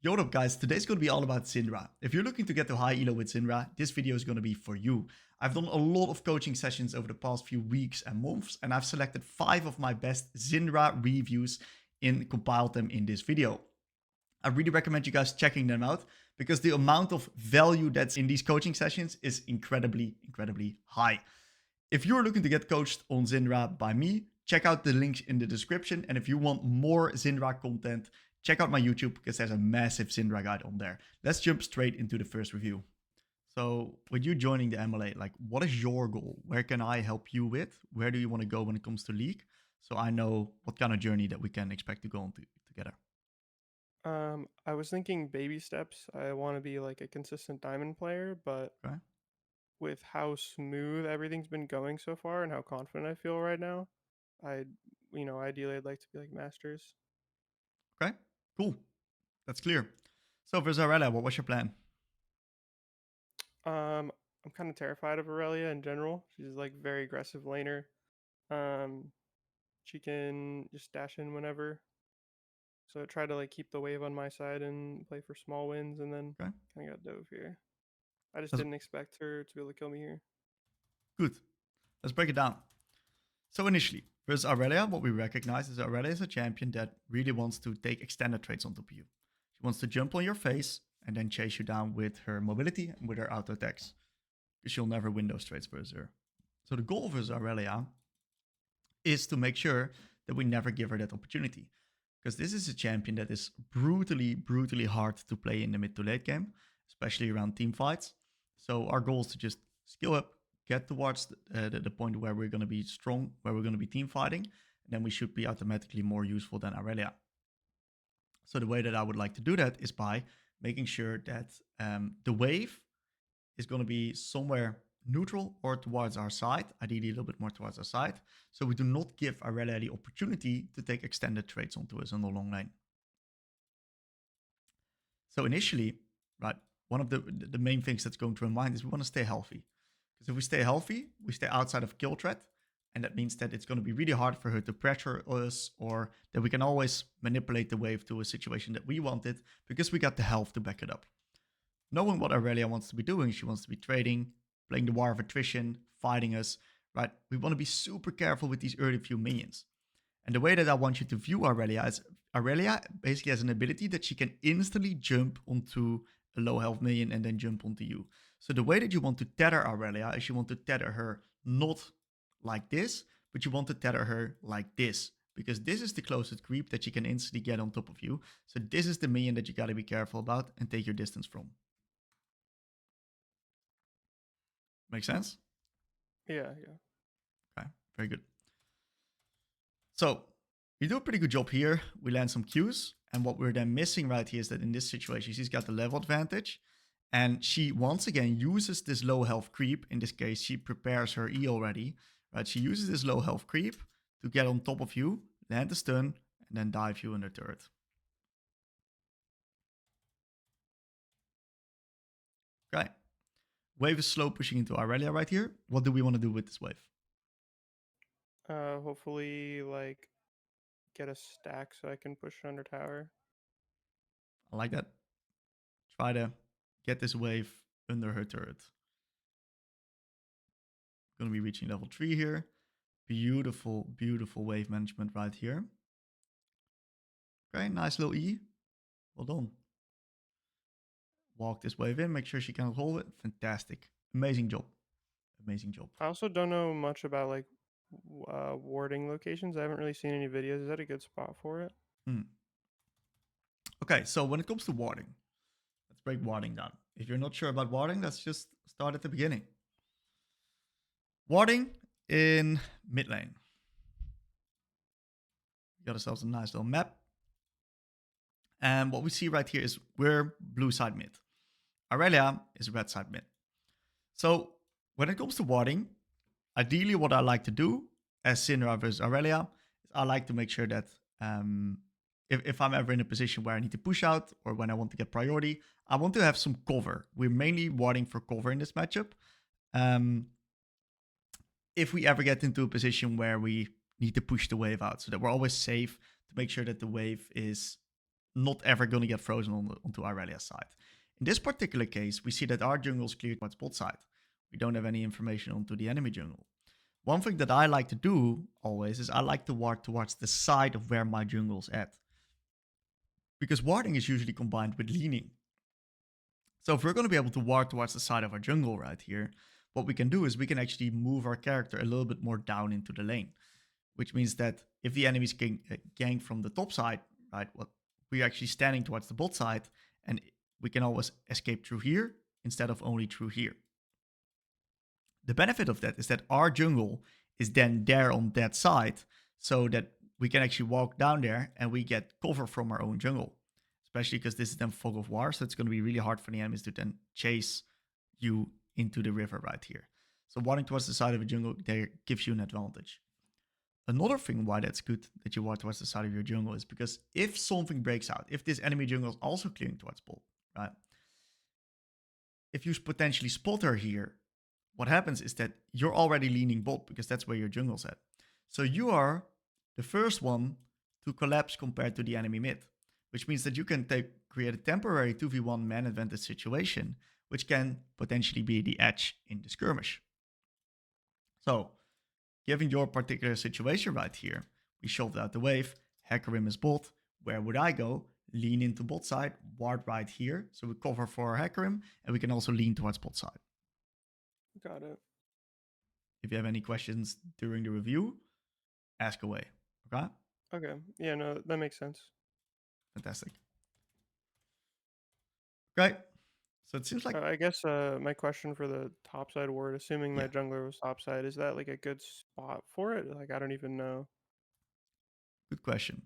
Yo, what up guys, today's going to be all about Syndra. If you're looking to get to high elo with Syndra, this video is going to be for you. I've done a lot of coaching sessions over the past few weeks and months, and I've selected 5 of my best Syndra reviews and compiled them in this video. I really recommend you guys checking them out because the amount of value that's in these coaching sessions is incredibly high. If you're looking to get coached on Syndra by me, check out the links in the description. And if you want more Syndra content, check out my YouTube because there's a massive Syndra guide on there. Let's jump straight into the first review. So with you joining the MLA, like what is your goal? Where can I help you with? Where do you want to go when it comes to League? So I know what kind of journey that we can expect to go on together. I was thinking baby steps. I want to be like a consistent diamond player, but Okay. with how smooth everything's been going so far and how confident I feel right now, I, ideally I'd like to be like masters. Okay. Cool. That's clear. So for Zarella, what was your plan? I'm kind of terrified of Aurelia in general. She's like very aggressive laner. Um, she can just dash in whenever. So I try to like keep the wave on my side and play for small wins, and then Okay. kind of got dove here. I just That's didn't expect her to be able to kill me here. good. Let's break it down. So initially, versus Aurelia, what we recognize is Aurelia is a champion that really wants to take extended trades on top of you. She wants to jump on your face and then chase you down with her mobility and with her auto attacks. Because she'll never win those trades versus her. So the goal versus Aurelia is to make sure that we never give her that opportunity. Because this is a champion that is brutally hard to play in the mid to late game, especially around team fights. So our goal is to just skill up, get towards the point where we're going to be strong, where we're going to be team fighting, and then we should be automatically more useful than Aurelia. So the way that I would like to do that is by making sure that the wave is going to be somewhere neutral or towards our side, ideally a little bit more towards our side. So we do not give Aurelia the opportunity to take extended trades onto us on the long lane. So initially, right, one of the main things that's going through my mind is we want to stay healthy. Because if we stay healthy, we stay outside of kill threat. And that means that it's going to be really hard for her to pressure us, or that we can always manipulate the wave to a situation that we wanted because we got the health to back it up. Knowing what Aurelia wants to be doing, she wants to be trading, playing the war of attrition, fighting us, right? We want to be super careful with these early few minions. And the way that I want you to view Aurelia is Aurelia basically has an ability that she can instantly jump onto a low health minion and then jump onto you. So the way that you want to tether Aurelia is you want to tether her not like this, but you want to tether her like this. Because this is the closest creep that she can instantly get on top of you. So this is the minion that you gotta be careful about and take your distance from. Make sense? Yeah. Okay, very good. So we do a pretty good job here. We land some Qs. And what we're then missing right here is that in this situation, she's got the level advantage. And she once again uses this low health creep. In this case, she prepares her E already. Right? She uses this low health creep to get on top of you, land the stun, and then dive you in the turret. Okay. Wave is slow pushing into Aurelia right here. What do we want to do with this wave? Hopefully like get a stack so I can push under tower. I like that. Try to get this wave under her turret. Gonna be reaching level 3 here. Beautiful wave management right here. Okay, nice little E. Well done. Walk this wave in, make sure she can hold it. Fantastic. Amazing job. Amazing job. I also don't know much about like warding locations. I haven't really seen any videos. Is that a good spot for it? Okay, so when it comes to warding, let's break warding down. If you're not sure about warding, let's just start at the beginning. Warding in mid lane. We got ourselves a nice little map. And what we see right here is we're blue side mid. Aurelia is red side mid. So when it comes to warding, ideally what I like to do as Syndra versus Aurelia is I like to make sure that if I'm ever in a position where I need to push out or when I want to get priority, I want to have some cover. We're mainly warding for cover in this matchup. If we ever get into a position where we need to push the wave out so that we're always safe to make sure that the wave is not ever going to get frozen onto Irelia's side. In this particular case, we see that our jungle is cleared towards bot side. We don't have any information onto the enemy jungle. One thing that I like to do always is I like to ward towards the side of where my jungle's at. Because warding is usually combined with leaning. So if we're going to be able to ward towards the side of our jungle right here, what we can do is we can actually move our character a little bit more down into the lane. Which means that if the enemies can gank from the top side, right, we're actually standing towards the bot side, and we can always escape through here instead of only through here. The benefit of that is that our jungle is then there on that side, so that we can actually walk down there and we get cover from our own jungle. Especially because this is then Fog of War, so it's going to be really hard for the enemies to then chase you into the river right here. So warding towards the side of a jungle there gives you an advantage. Another thing why that's good that you ward towards the side of your jungle is because if something breaks out, if this enemy jungle is also clearing towards bot, right? If you potentially spot her here, what happens is that you're already leaning bot because that's where your jungle's at. So you are the first one to collapse compared to the enemy mid, which means that you can create a temporary 2v1 man advantage situation, which can potentially be the edge in the skirmish. So, given your particular situation right here, we shoved out the wave, Hecarim is bot. Where would I go? Lean into bot side, ward right here. So we cover for our Hecarim, and we can also lean towards bot side. Got it. If you have any questions during the review, ask away. Okay? Okay. Yeah, no, that makes sense. Fantastic. Okay. So it seems like... I guess my question for the topside ward, assuming my Yeah. jungler was topside, is that like a good spot for it? Like, I don't even know. Good question.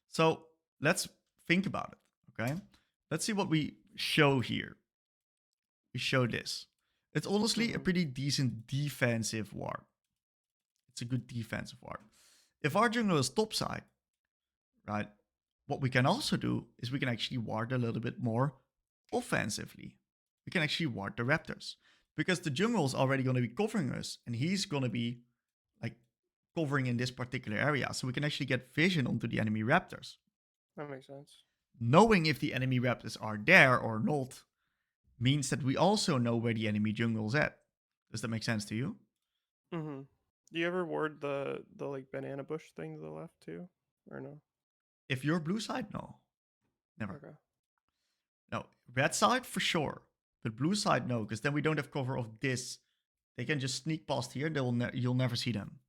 So let's think about it, okay? Let's see what we show here. We show this. It's honestly a pretty decent defensive ward. It's a good defensive ward. If our jungle is topside, right, what we can also do is we can actually ward a little bit more offensively. We can actually ward the raptors. Because the jungle is already going to be covering us, and he's going to be like covering in this particular area. So we can actually get vision onto the enemy raptors. That makes sense. Knowing if the enemy raptors are there or not means that we also know where the enemy jungle is at. Does that make sense to you? Mm-hmm. Do you ever ward the like banana bush thing to the left too, or no? If you're blue side, no, never. Okay. No, red side for sure, but blue side no, because then we don't have cover of this. They can just sneak past here. You'll never see them.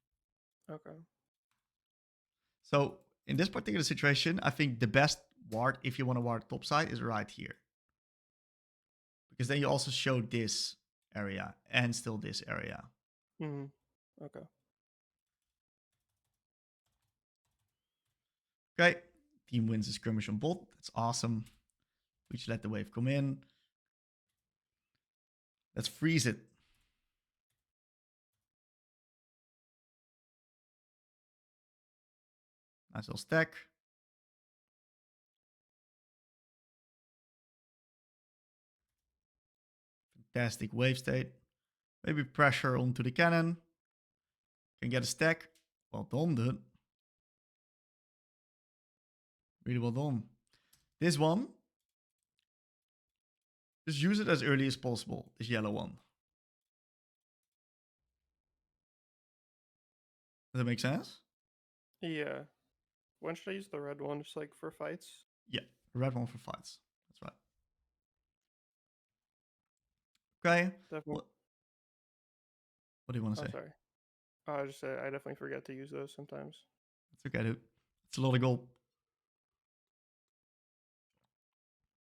Okay. So in this particular situation, I think the best ward, if you want to ward top side, is right here. Because then you also show this area and still this area. Mm-hmm. Okay. Okay, team wins the skirmish on bot. That's awesome. We just let the wave come in. Let's freeze it. Nice little stack. Fantastic wave state. Maybe pressure onto the cannon. Can get a stack. Well done, dude. Really well done. This one, just use it as early as possible. This yellow one. Does that make sense? Yeah. When should I use the red one? Just like for fights? Yeah, the red one for fights. That's right. Okay. Definitely. What do you want to say? Sorry. I just said I definitely forget to use those sometimes. It's okay, dude. It's a lot of gold.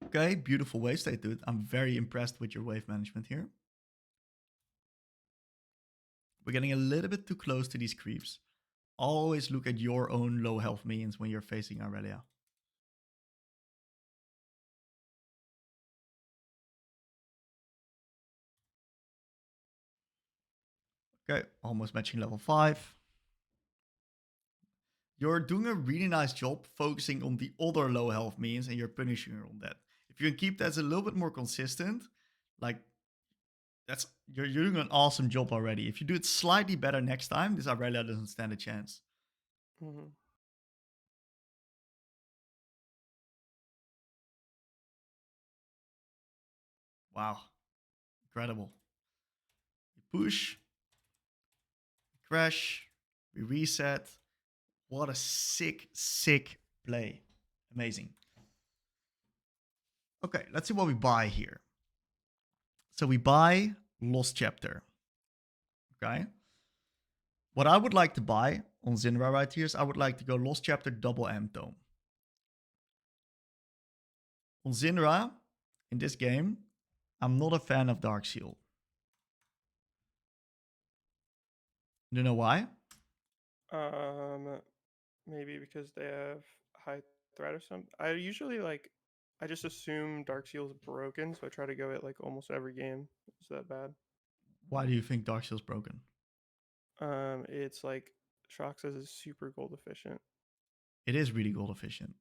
Okay, beautiful wave state, dude. I'm very impressed with your wave management here. We're getting a little bit too close to these creeps. Always look at your own low health minions when you're facing Aurelia. Okay, almost matching level 5. You're doing a really nice job focusing on the other low health minions and you're punishing her on that. If you can keep that as a little bit more consistent, like you're doing an awesome job already. If you do it slightly better next time, this Aurelia doesn't stand a chance. Mm-hmm. Wow. Incredible. We push, we crash, we reset. What a sick, sick play. Amazing. Okay, let's see what we buy here. So we buy Lost Chapter. Okay. What I would like to buy on Syndra right here is I would like to go Lost Chapter double M Tome. On Syndra, in this game, I'm not a fan of Dark Seal. You know why? Maybe because they have high threat or something. I just assume Dark Seal's broken, so I try to go it like almost every game. Is that bad? Why do you think Dark Seal's broken? It's like Shock says is super gold efficient. It is really gold efficient.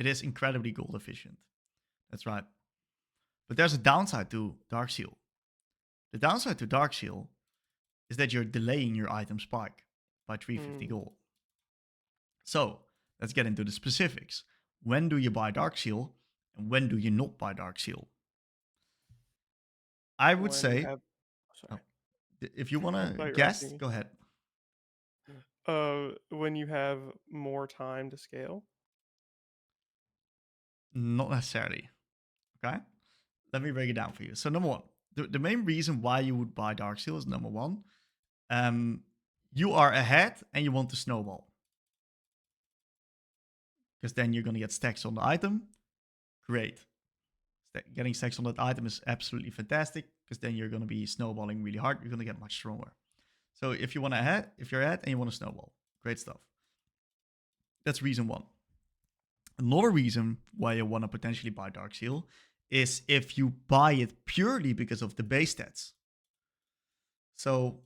It is incredibly gold efficient. That's right. But there's a downside to Dark Seal. The downside to Dark Seal is that you're delaying your item spike by 350 gold. So let's get into the specifics. When do you buy Dark Seal and when do you not buy Dark Seal? I would say, Sorry. if you want I to thought you were asking guess, me. go ahead. When you have more time to scale. Not necessarily. Okay. Let me break it down for you. So number one, the main reason why you would buy Dark Seal is number one, you are ahead and you want to snowball. Because then you're going to get stacks on the item. Great. Getting stacks on that item is absolutely fantastic because then you're going to be snowballing really hard. You're going to get much stronger. So if you're ahead and you want to snowball, great stuff. That's reason one. Another reason why you want to potentially buy Dark Seal is if you buy it purely because of the base stats. So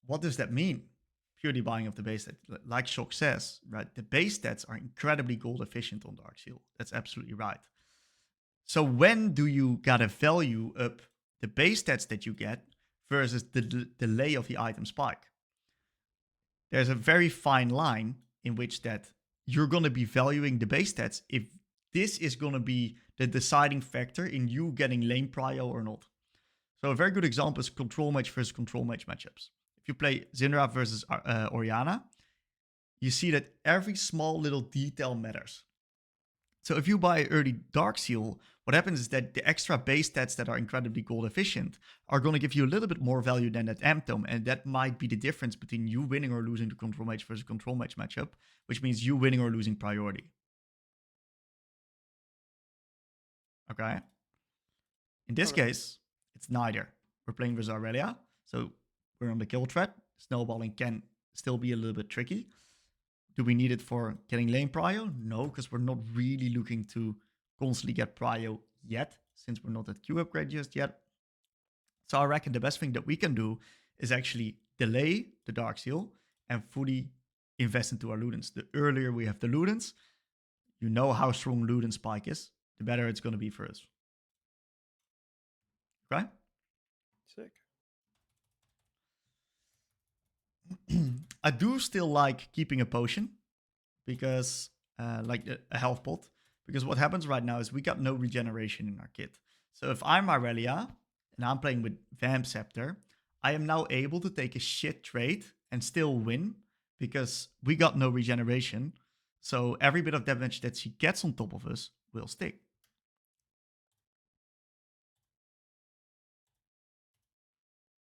what does that mean? Purely buying of the base stats. Like Shock says, right? The base stats are incredibly gold efficient on Dark Seal. That's absolutely right. So when do you gotta value up the base stats that you get versus the delay of the item spike? There's a very fine line in which that you're gonna be valuing the base stats if this is gonna be the deciding factor in you getting lane prio or not. So a very good example is control match versus control match matchups. If you play Syndra versus Orianna, you see that every small little detail matters. So if you buy early Dark Seal, what happens is that the extra base stats that are incredibly gold efficient are going to give you a little bit more value than that Amp Tome, and that might be the difference between you winning or losing the control match versus control match matchup, which means you winning or losing priority. Okay? In this case, it's neither. We're playing with Aurelia, so we're on the kill threat. Snowballing can still be a little bit tricky. Do we need it for getting lane prio? No, because we're not really looking to constantly get prio yet, since we're not at Q upgrade just yet. So I reckon the best thing that we can do is actually delay the Dark Seal and fully invest into our Ludens. The earlier we have the Ludens, you know how strong Luden Spike is, the better it's going to be for us. Okay? Sick. I do still like keeping a potion because, like a health pot, because what happens right now is we got no regeneration in our kit. So if I'm Aurelia and I'm playing with Vamp Scepter, I am now able to take a shit trade and still win because we got no regeneration. So every bit of damage that she gets on top of us will stick.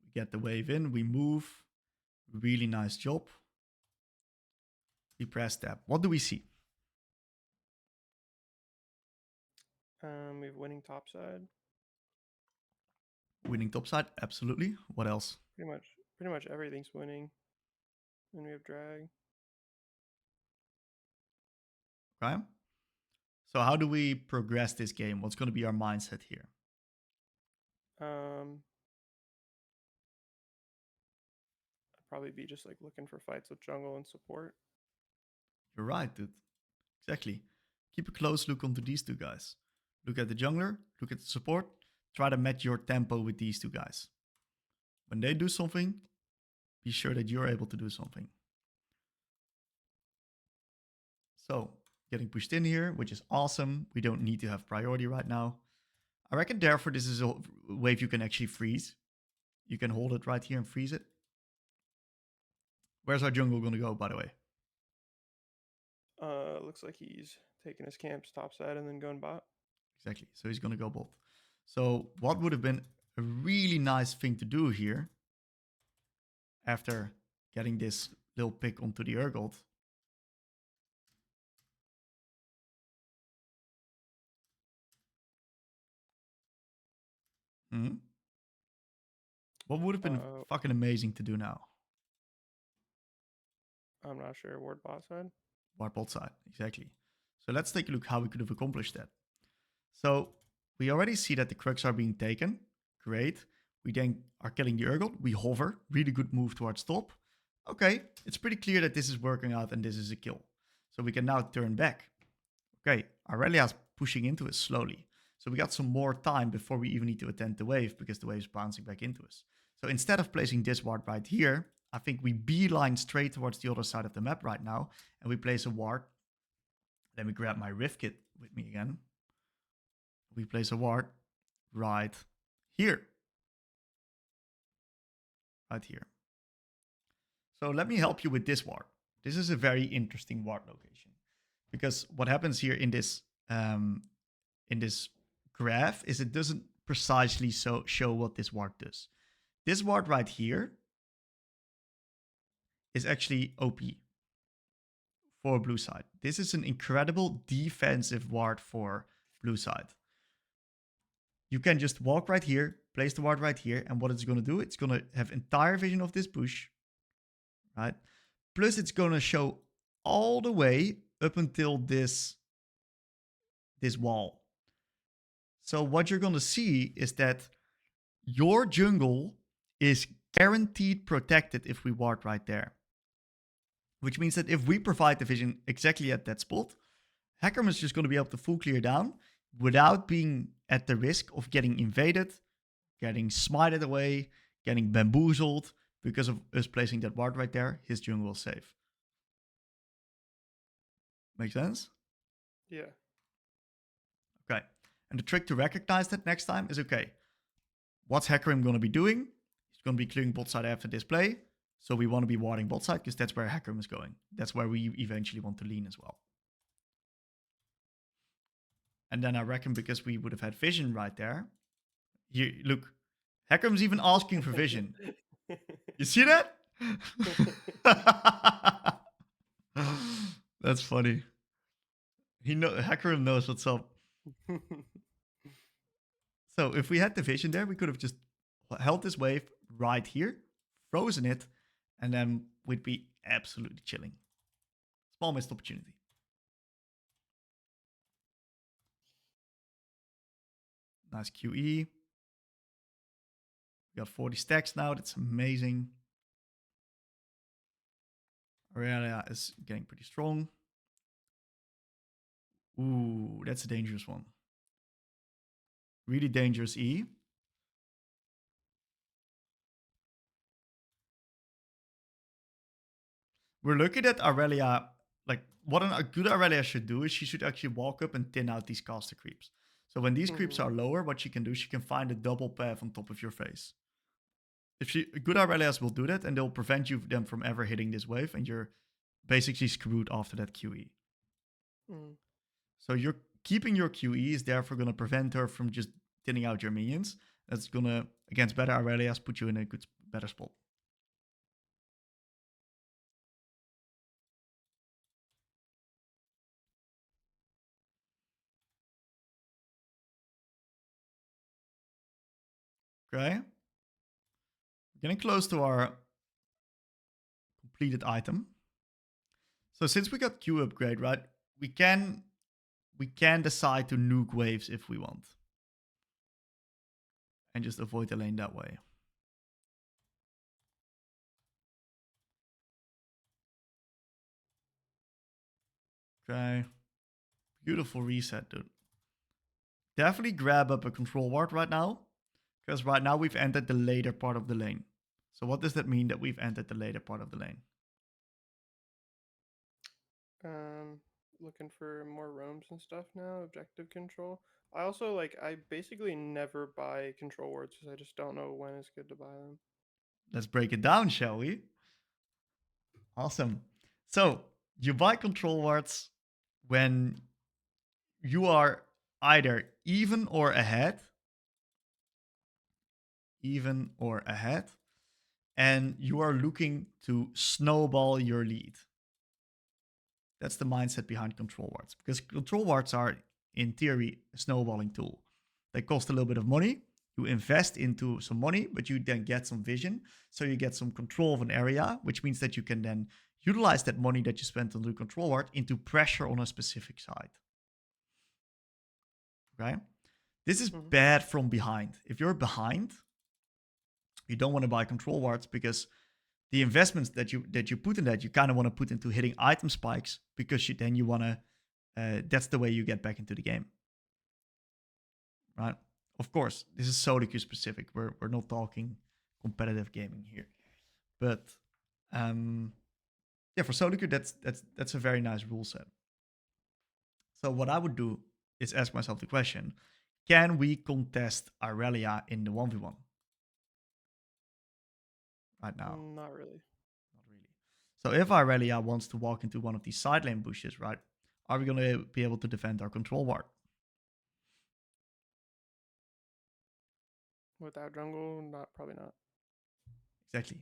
We get the wave in, we move. Really nice job. We press tab. What do we see? We have winning topside. Winning topside, absolutely. What else? Pretty much everything's winning. And we have drag. Okay. So how do we progress this game? What's going to be our mindset here? I'd probably be just like looking for fights with jungle and support. You're right, dude. Exactly. Keep a close look onto these two guys. Look at the jungler, look at the support. Try to match your tempo with these two guys. When they do something, be sure that you're able to do something. So, getting pushed in here, which is awesome. We don't need to have priority right now. I reckon therefore this is a wave you can actually freeze. You can hold it right here and freeze it. Where's our jungle going to go, by the way? Looks like he's taking his camps topside and then going bot. Exactly. So he's going to go bot. So what would have been a really nice thing to do here after getting this little pick onto the Urgot? What would have been fucking amazing to do now? I'm not sure. Ward bot side? Ward bot side, exactly. So let's take a look how we could have accomplished that. So we already see that the Krugs are being taken. Great. We then are killing the Urgot. We hover. Really good move towards top. Okay, it's pretty clear that this is working out and this is a kill. So we can now turn back. Okay, Aurelia's pushing into us slowly. So we got some more time before we even need to attend the wave because the wave's bouncing back into us. So instead of placing this ward right here, I think we beeline straight towards the other side of the map right now. And we place a ward. Let me grab my Rift Kit with me again. We place a ward right here. Right here. So let me help you with this ward. This is a very interesting ward location. Because what happens here in this graph is it doesn't precisely show what this ward does. This ward right here is actually OP for blue side. This is an incredible defensive ward for blue side. You can just walk right here, place the ward right here, and what it's going to do, it's going to have entire vision of this bush, right? Plus it's going to show all the way up until this wall. So what you're going to see is that your jungle is guaranteed protected if we ward right there. Which means that if we provide the vision exactly at that spot, Hecarim is just going to be able to full clear down without being at the risk of getting invaded, getting smited away, getting bamboozled because of us placing that ward right there. His jungle is safe. Make sense? Yeah. Okay. And the trick to recognize that next time is, okay, what's Hecarim going to be doing? He's going to be clearing bot side after this play. So we want to be warding bot side because that's where Hecarim is going. That's where we eventually want to lean as well. And then I reckon because we would have had vision right there. Here, look, Hecarim's even asking for vision. You see that? That's funny. Hecarim knows what's up. So if we had the vision there, we could have just held this wave right here, frozen it, and then we'd be absolutely chilling. Small missed opportunity. Nice QE. We got 40 stacks now. That's amazing. Aurelia is getting pretty strong. Ooh, that's a dangerous one. Really dangerous E. We're looking at Aurelia. Like, what a good Aurelia should do is she should actually walk up and thin out these caster creeps. So when these creeps are lower, what she can do, she can find a double path on top of your face. If good Aurelias will do that, and they'll prevent you them from ever hitting this wave, and you're basically screwed after that QE. So you're keeping your QE is therefore going to prevent her from just thinning out your minions. That's going to, against better Aurelias, put you in a better spot. Okay. We're getting close to our completed item. So since we got Q upgrade, right, we can decide to nuke waves if we want. And just avoid the lane that way. Okay. Beautiful reset, dude. Definitely grab up a control ward right now. Because right now we've entered the later part of the lane. So what does that mean that we've entered the later part of the lane? looking for more roams and stuff now, objective control. I also I basically never buy control wards because I just don't know when it's good to buy them. Let's break it down, shall we? Awesome. So you buy control wards when you are either even or ahead, and you are looking to snowball your lead. That's the mindset behind control wards, because control wards are, in theory, a snowballing tool. They cost a little bit of money. You invest into some money, but you then get some vision. So you get some control of an area, which means that you can then utilize that money that you spent on the control ward into pressure on a specific side. Okay? This is bad from behind. If you're behind, you don't want to buy control wards, because the investments that you put in that, you kind of want to put into hitting item spikes, because then you want to that's the way you get back into the game, right? Of course, this is solo queue specific. We're not talking competitive gaming here, but yeah, for solo queue, that's a very nice rule set. So what I would do is ask myself the question: can we contest Aurelia in the 1v1 right now? Not really. Not really. So if Aurelia wants to walk into one of these side lane bushes, right, are we going to be able to defend our control ward? Without jungle, probably not. Exactly.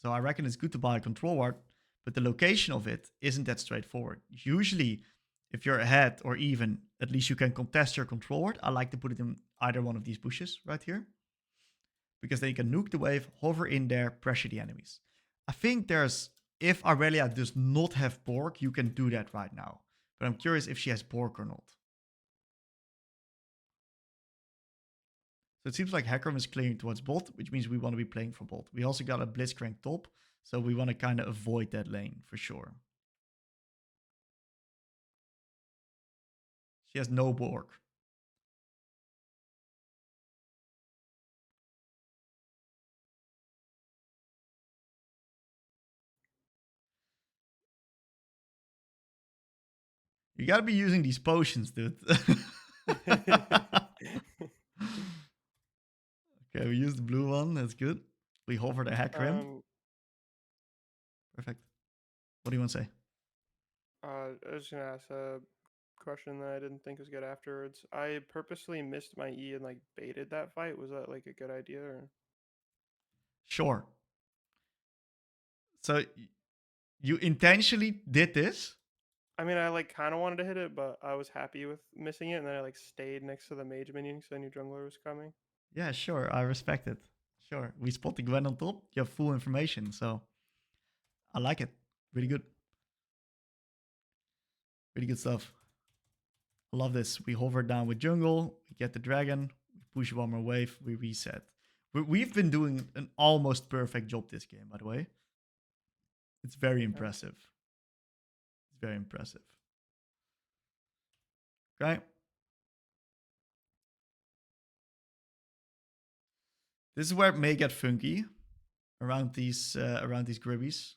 So I reckon it's good to buy a control ward, but the location of it isn't that straightforward. Usually, if you're ahead or even, at least you can contest your control ward. I like to put it in either one of these bushes right here, because then you can nuke the wave, hover in there, pressure the enemies. I think if Aurelia does not have Borg, you can do that right now. But I'm curious if she has Borg or not. So it seems like Hecarim is clearing towards bot, which means we want to be playing for bot. We also got a Blitzcrank top, so we want to kind of avoid that lane for sure. She has no Borg. You gotta be using these potions, dude. Okay, we use the blue one. That's good. We hover the Hecarim. Perfect. What do you want to say? I was gonna ask a question that I didn't think was good afterwards. I purposely missed my E and baited that fight. Was that a good idea? Or? Sure. So you intentionally did this? I mean, I kind of wanted to hit it, but I was happy with missing it, and then I stayed next to the mage minion because I knew jungler was coming. Yeah, sure. I respect it. Sure. We spot the Gwen on top. You have full information, so I like it. Really good. Really good stuff. I love this. We hover down with jungle. We get the dragon. We push one more wave. We reset. We've been doing an almost perfect job this game, by the way. It's very impressive. It's very impressive. Okay. This is where it may get funky around these gribbies.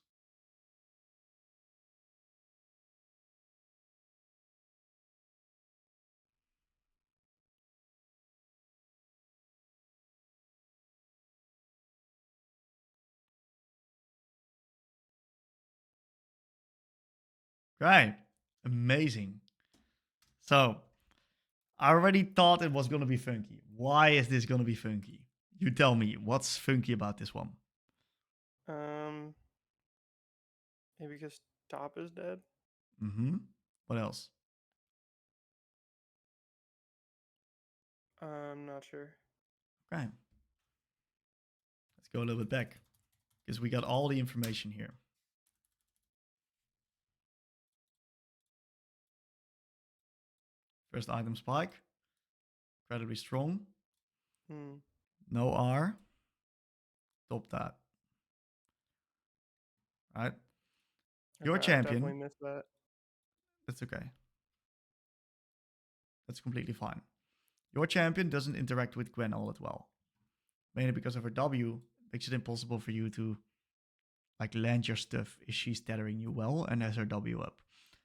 Right. Amazing. So I already thought it was going to be funky. Why is this going to be funky? You tell me. What's funky about this one? Maybe because top is dead. Mm-hmm. What else? I'm not sure. Okay. Let's go a little bit back, because we got all the information here. First item spike. Incredibly strong. No R. Top that. Right. Your Okay, champion. I definitely missed that. That's okay. That's completely fine. Your champion doesn't interact with Gwen all that well. Mainly because of her W, makes it impossible for you to land your stuff if she's tethering you well and has her W up.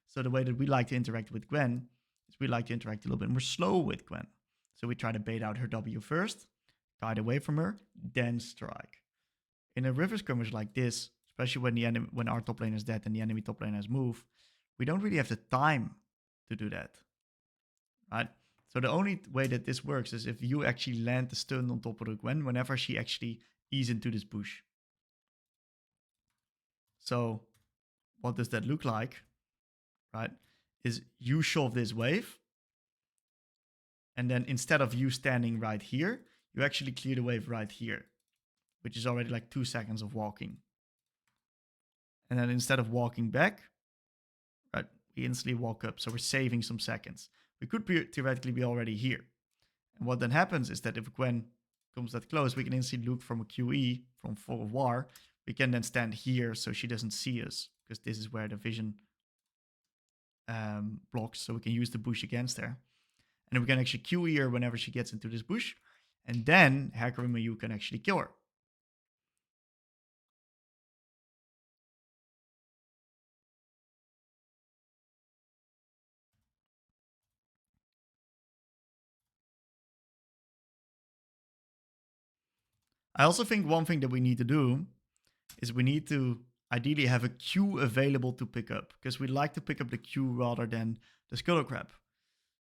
So the way that we like to interact with Gwen is we like to interact a little bit more slow with Gwen. So we try to bait out her W first, guide away from her, then strike. In a river skirmish like this, especially when our top lane is dead and the enemy top lane has moved, we don't really have the time to do that, right? So the only way that this works is if you actually land the stun on top of the Gwen whenever she actually ease into this bush. So what does that look like, right? Is you shove this wave, and then instead of you standing right here, you actually clear the wave right here, which is already like 2 seconds of walking. And then instead of walking back, right, we instantly walk up. So we're saving some seconds. We could theoretically be already here. And what then happens is that if Gwen comes that close, we can instantly look from a QE, from Fog of War. We can then stand here so she doesn't see us, because this is where the vision blocks. So we can use the bush against her. And we can actually QE her whenever she gets into this bush. And then Hecarim and you can actually kill her. I also think one thing that we need to do is we need to ideally have a Q available to pick up, because we like to pick up the Q rather than the Scuttle Crab.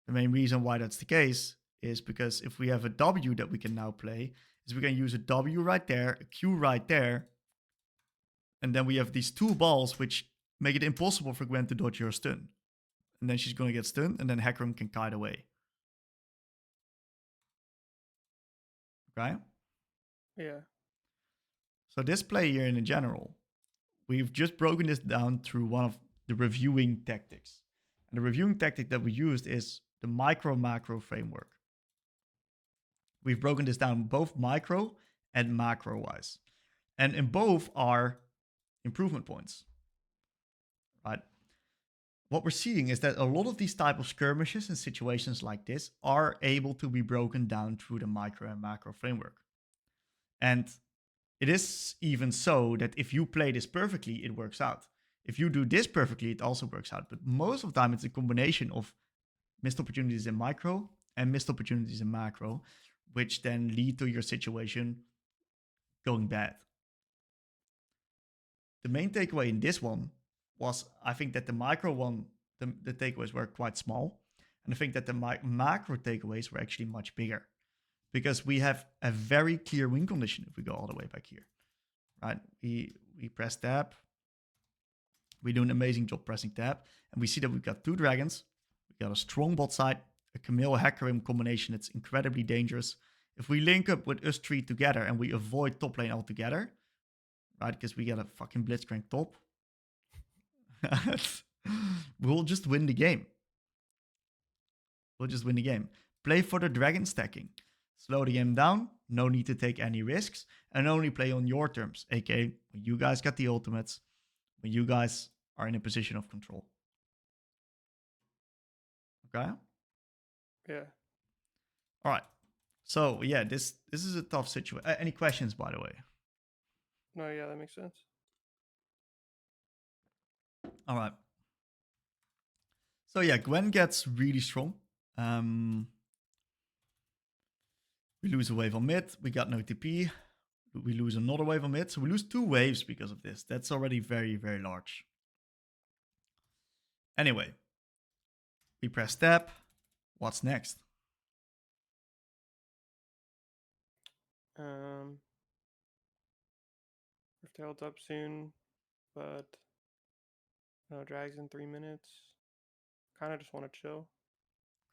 The main reason why that's the case is because if we have a W that we can now play, is we can use a W right there, a Q right there, and then we have these two balls which make it impossible for Gwen to dodge your stun. And then she's going to get stunned, and then Hecarim can kite away. Okay? Yeah. So this play here in general, we've just broken this down through one of the reviewing tactics. And the reviewing tactic that we used is the micro-macro framework. We've broken this down both micro and macro-wise. And in both are improvement points, right? What we're seeing is that a lot of these type of skirmishes and situations like this are able to be broken down through the micro and macro framework. And it is even so that if you play this perfectly, it works out. If you do this perfectly, it also works out. But most of the time, it's a combination of missed opportunities in micro and missed opportunities in macro, which then lead to your situation going bad. The main takeaway in this one was, I think that the micro one, the takeaways were quite small. And I think that the macro takeaways were actually much bigger, because we have a very clear win condition if we go all the way back here, right? We press tab. We do an amazing job pressing tab. And we see that we've got two dragons. We've got a strong bot side, a Camille Hecarim combination that's incredibly dangerous. If we link up with us three together and we avoid top lane altogether, right? Because we got a fucking blitzcrank top. We'll just win the game. We'll just win the game. Play for the dragon stacking. Slow the game down. No need to take any risks. And only play on your terms. AKA, when you guys got the ultimates. When you guys are in a position of control. Okay? Yeah. All right. So, yeah, this is a tough situation. Any questions, by the way? No, yeah, that makes sense. All right. So, yeah, Gwen gets really strong. We lose a wave on mid. We got no TP. We lose another wave on mid. So we lose 2 waves because of this. That's already very, very large. Anyway, we press tab. What's next? Rift up soon, but no drags in 3 minutes. Kind of just want to chill.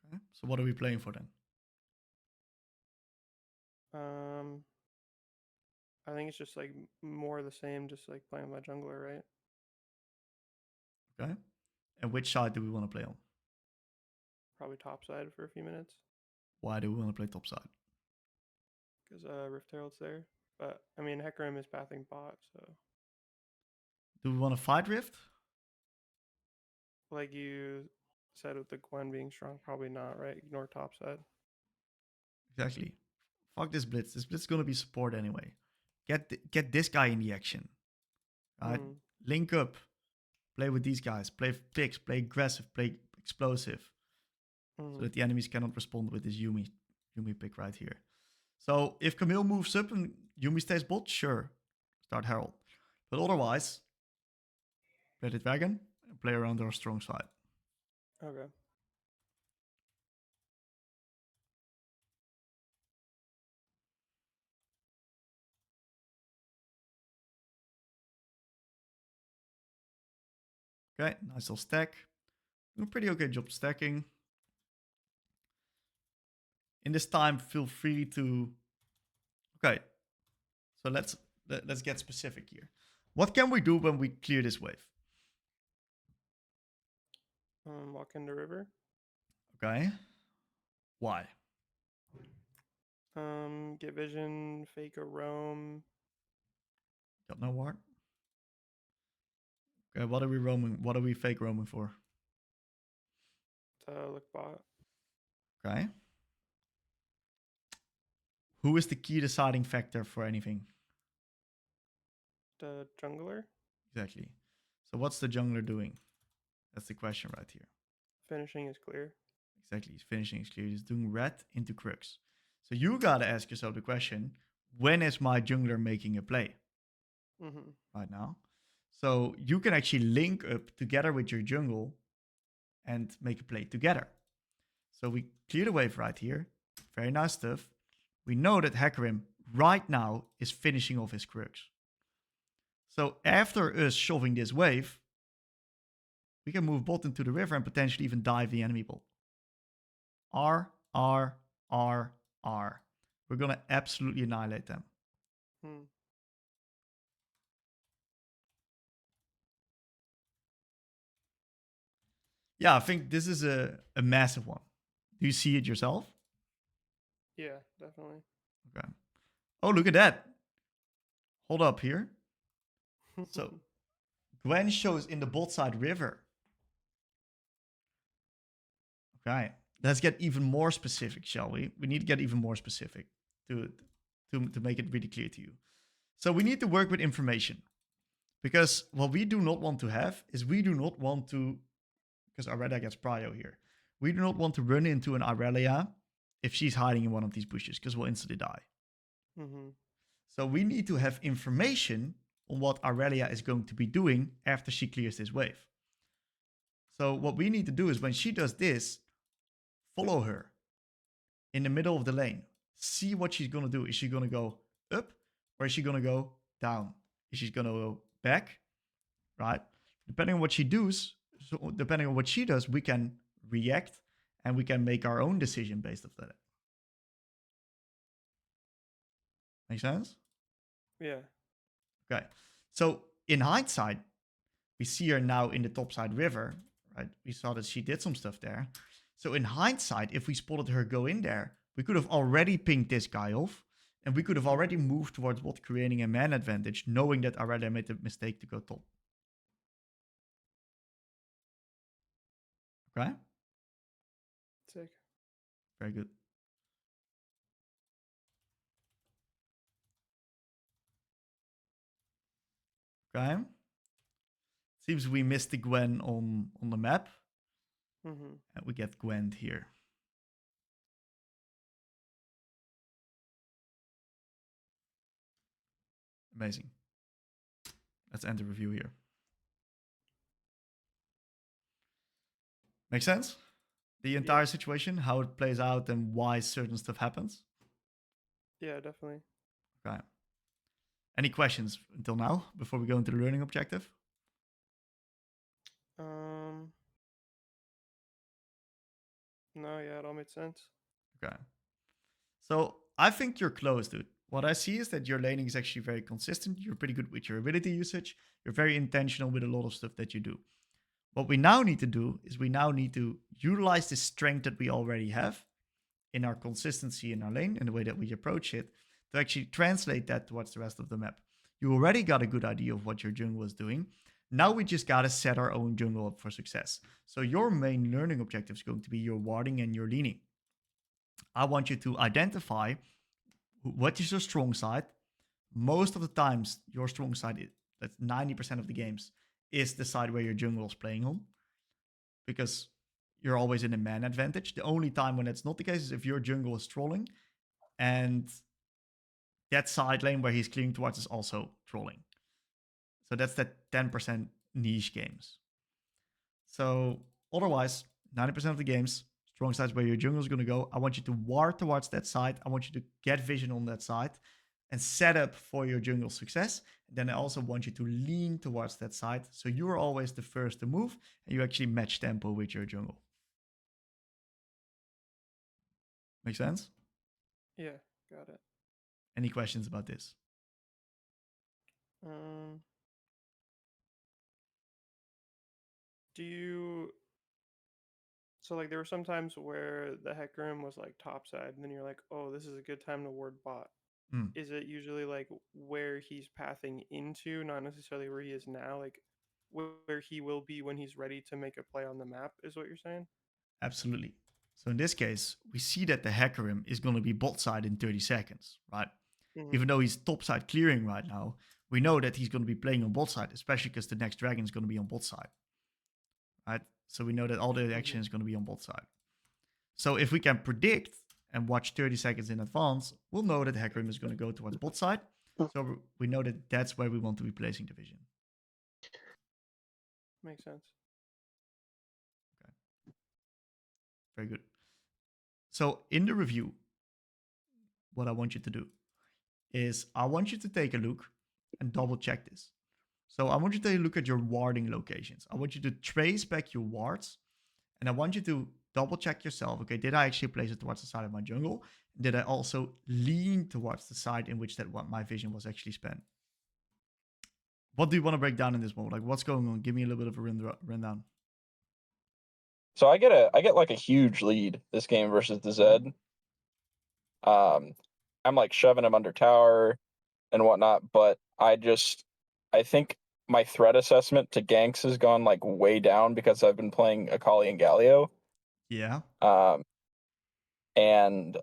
Okay. So what are we playing for then? I think it's just like more of the same, just like playing my jungler, right? Okay. And which side do we want to play on? Probably top side for a few minutes. Why do we want to play top side? Because Rift Herald's there. But I mean, Hecarim is pathing bot, so. Do we want to fight Rift? Like you said with the Gwen being strong, probably not, right? Ignore top side. Exactly. Fuck this Blitz. This Blitz is going to be support anyway. Get this guy in the action. Right? Link up. Play with these guys. Play picks. Play aggressive. Play explosive. So that the enemies cannot respond with this Yumi pick right here. So if Camille moves up and Yumi stays bot, sure, start Herald. But otherwise, play the Dragon and play around our strong side. Okay. Okay, nice little stack. Doing a pretty okay job stacking. In this time, feel free to... Okay, so let's get specific here. What can we do when we clear this wave? Walk in the river. Okay. Why? Get vision, fake a roam. Got no ward. Okay, what are we roaming? What are we fake roaming for? Look bot. Okay. Who is the key deciding factor for anything? The jungler. Exactly. So what's the jungler doing? That's the question right here. Finishing is clear. Exactly. He's finishing his clear. He's doing red into crux. So you gotta ask yourself the question, when is my jungler making a play? Right now. So you can actually link up together with your jungle and make a play together. So we clear the wave right here. Very nice stuff. We know that Hecarim right now is finishing off his crux. So after us shoving this wave, we can move bot into the river and potentially even dive the enemy bot. R, R, R, R. We're going to absolutely annihilate them. Yeah, I think this is a massive one. Do you see it yourself? Yeah, definitely. Okay. Oh, look at that. Hold up here. So Gwen shows in the bot side river. Okay. Let's get even more specific, shall we? We need to get even more specific to make it really clear to you. So we need to work with information. Because what we do not want to have is we do not want to, because Aurelia gets prio here. We do not want to run into an Aurelia if she's hiding in one of these bushes, because we'll instantly die. So we need to have information on what Aurelia is going to be doing after she clears this wave. So what we need to do is when she does this, follow her in the middle of the lane. See what she's going to do. Is she going to go up or is she going to go down? Is she going to go back? Right? Depending on what she does, we can react and we can make our own decision based off that. Make sense? Yeah. Okay. So in hindsight, we see her now in the topside river, right? We saw that she did some stuff there. So in hindsight, if we spotted her go in there, we could have already pinged this guy off and we could have already moved towards bot, creating a man advantage, knowing that Aurelia made the mistake to go top. Okay? Sick. Very good. Okay. Seems we missed the Gwen on the map. And we get Gwen here. Amazing. Let's end the review here. Make sense? The entire situation, how it plays out and why certain stuff happens? Yeah, definitely. Okay. Any questions until now before we go into the learning objective? No, yeah, it all made sense. Okay. So I think you're close, dude. What I see is that your laning is actually very consistent. You're pretty good with your ability usage. You're very intentional with a lot of stuff that you do. What we now need to do is we now need to utilize the strength that we already have in our consistency in our lane and the way that we approach it to actually translate that towards the rest of the map. You already got a good idea of what your jungle is doing. Now we just got to set our own jungle up for success. So your main learning objective is going to be your warding and your leaning. I want you to identify what is your strong side. Most of the times, your strong side, that's 90% of the games, is the side where your jungle is playing on, because you're always in a man advantage. The only time when that's not the case is if your jungle is trolling and that side lane where he's clearing towards is also trolling. So that's that 10% niche games. So otherwise, 90% of the games, strong sides where your jungle is going to go, I want you to ward towards that side. I want you to get vision on that side and set up for your jungle success. And then I also want you to lean towards that side. So you're always the first to move and you actually match tempo with your jungle. Make sense? Yeah, got it. Any questions about this? Um, do you so like there were some times where the Hecarim was like topside, and then you're like, oh, this is a good time to ward bot. Mm, Is it usually like where he's pathing into, not necessarily where he is now, like where he will be when he's ready to make a play on the map, is what you're saying? absolutely. So in this case, we see that the Hecarim is going to be bot side in 30 seconds, right? Mm-hmm. Even though he's top side clearing right now, we know that he's going to be playing on bot side, especially because the next dragon is going to be on bot side, right? So we know that all the action is going to be on bot side. So if we can predict and watch 30 seconds in advance, we'll know that Hecarim is going to go towards bot side. So we know that that's where we want to be placing the vision. Makes sense. Okay. Very good. So in the review, what I want you to do is I want you to take a look and double check this. So I want you to take a look at your warding locations. I want you to trace back your wards and I want you to double check yourself. Okay, did I actually place it towards the side of my jungle? Did I also lean towards the side in which that my vision was actually spent? What do you want to break down in this mode? Like what's going on? Give me a little bit of a rundown. So I get like a huge lead this game versus the Zed. I'm like shoving him under tower and whatnot, but I think my threat assessment to ganks has gone like way down because I've been playing Akali and Galio. Yeah. And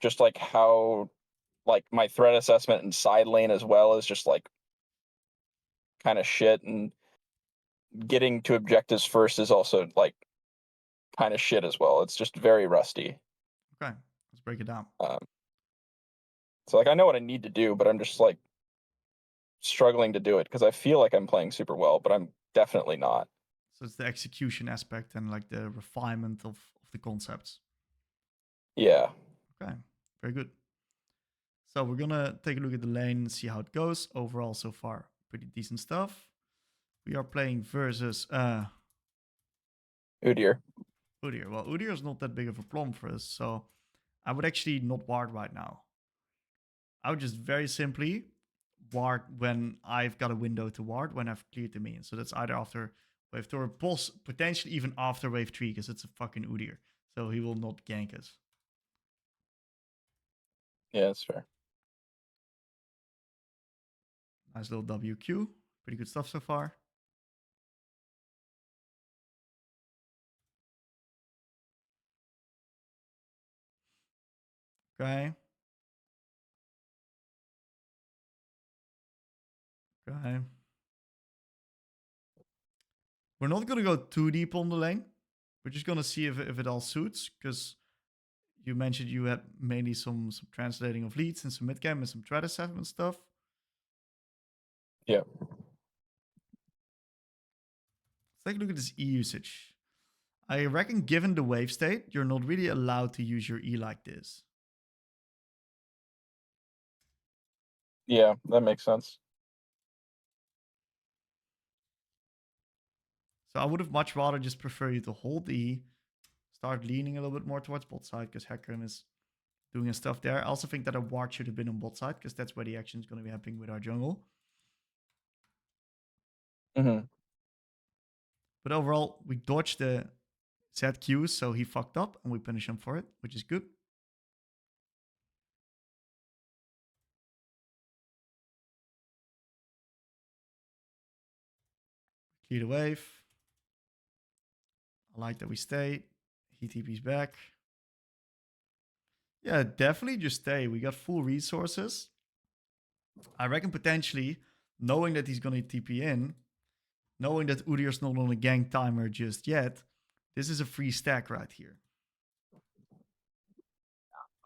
just like how like my threat assessment in side lane as well is just like kind of shit, and getting to objectives first is also like kind of shit as well. It's just very rusty. Okay, let's break it down. So like I know what I need to do, but I'm just like struggling to do it because I feel like I'm playing super well, but I'm definitely not. So it's the execution aspect and like the refinement of the concepts. Yeah. Okay, very good. So we're gonna take a look at the lane and see how it goes. Overall, so far, pretty decent stuff. We are playing versus Udyr. Udyr. Well, Udyr is not that big of a problem for us, so I would actually not ward right now. I would just very simply ward when I've got a window to ward when I've cleared the minions. So that's either after wave 2 or potentially even after wave 3 because it's a fucking Udyr. So he will not gank us. Yeah, that's fair. Nice little WQ. Pretty good stuff so far. Okay. Okay. We're not going to go too deep on the lane. We're just going to see if it all suits, because you mentioned you had mainly some translating of leads and some mid-game and some threat assessment stuff. Yeah. Let's take a look at this E usage. I reckon given the wave state, you're not really allowed to use your E like this. Yeah, that makes sense. So I would have much rather just prefer you to hold E, start leaning a little bit more towards bot side, because Hecarim is doing his stuff there. I also think that a ward should have been on bot side, because that's where the action is going to be happening with our jungle. Mm-hmm. But overall, we dodged the ZQs, so he fucked up, and we punish him for it, which is good. Clear the wave. I like that we stay. He TP's back. Yeah, definitely just stay. We got full resources. I reckon potentially, knowing that he's going to TP in, knowing that Udyr's not on a gank timer just yet, this is a free stack right here.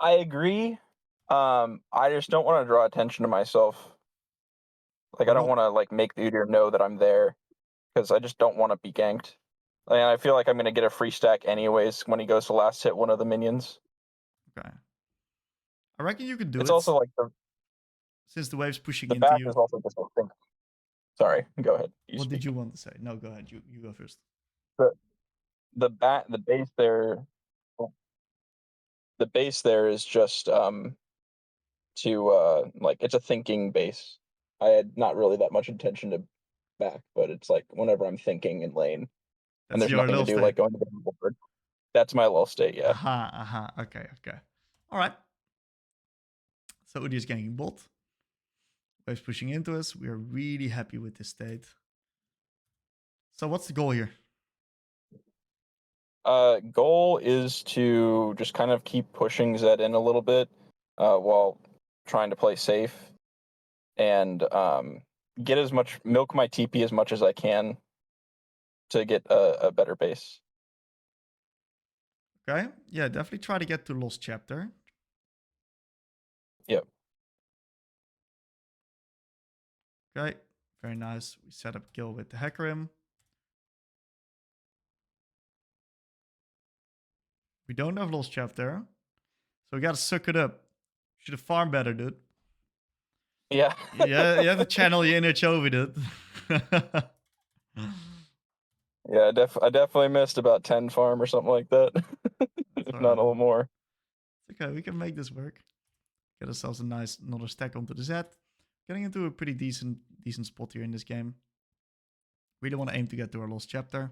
I agree. I just don't want to draw attention to myself. Like, I don't want to like make the Udyr know that I'm there, because I just don't want to be ganked. And I feel like I'm gonna get a free stack anyways when he goes to last hit one of the minions. Okay. I reckon you could do It's it. also like since the wave's pushing the into back you. is also just a thing. Sorry, go ahead. What did you want to say? No, go ahead. You go first. The base there, the base there is just to like, it's a thinking base. I had not really that much attention to back, but it's like whenever I'm thinking in lane and That's there's your nothing to little do, state. like going to the board. That's my little state, yeah. Okay. All right. So Udyr is ganking bot. Wave's pushing into us. We are really happy with this state. So what's the goal here? Goal is to just kind of keep pushing Zed in a little bit, while trying to play safe, and get as much milk my TP as much as I can to get a better base. Okay. Yeah, definitely try to get to Lost Chapter. Yep. Okay. Very nice. We set up kill with the Hecarim. We don't have Lost Chapter. So we gotta suck it up. Should have farmed better, dude. Yeah. Yeah, you have to channel your inner Chovy, dude. Yeah, I definitely missed about 10 farm or something like that. If not a little more. It's okay, we can make this work. Get ourselves a nice another stack onto the Z. Getting into a pretty decent spot here in this game. Really want to aim to get to our Lost Chapter.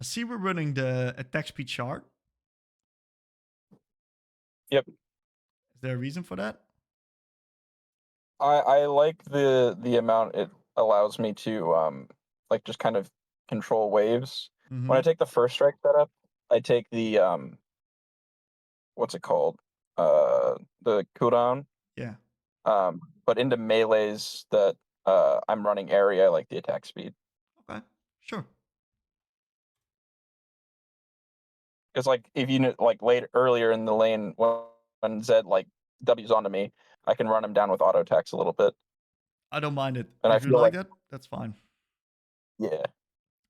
I see we're running the attack speed chart. Yep. Is there a reason for that? I like the amount it allows me to like just kind of control waves. When I take the first strike setup, I take the what's it called? The cooldown. Yeah. But into melees that I'm running area, I like the attack speed. Okay, sure. Because like if you like earlier in the lane when Zed like W's onto me, I can run him down with auto attacks a little bit. I don't mind it. And If you like that, that's fine. Yeah.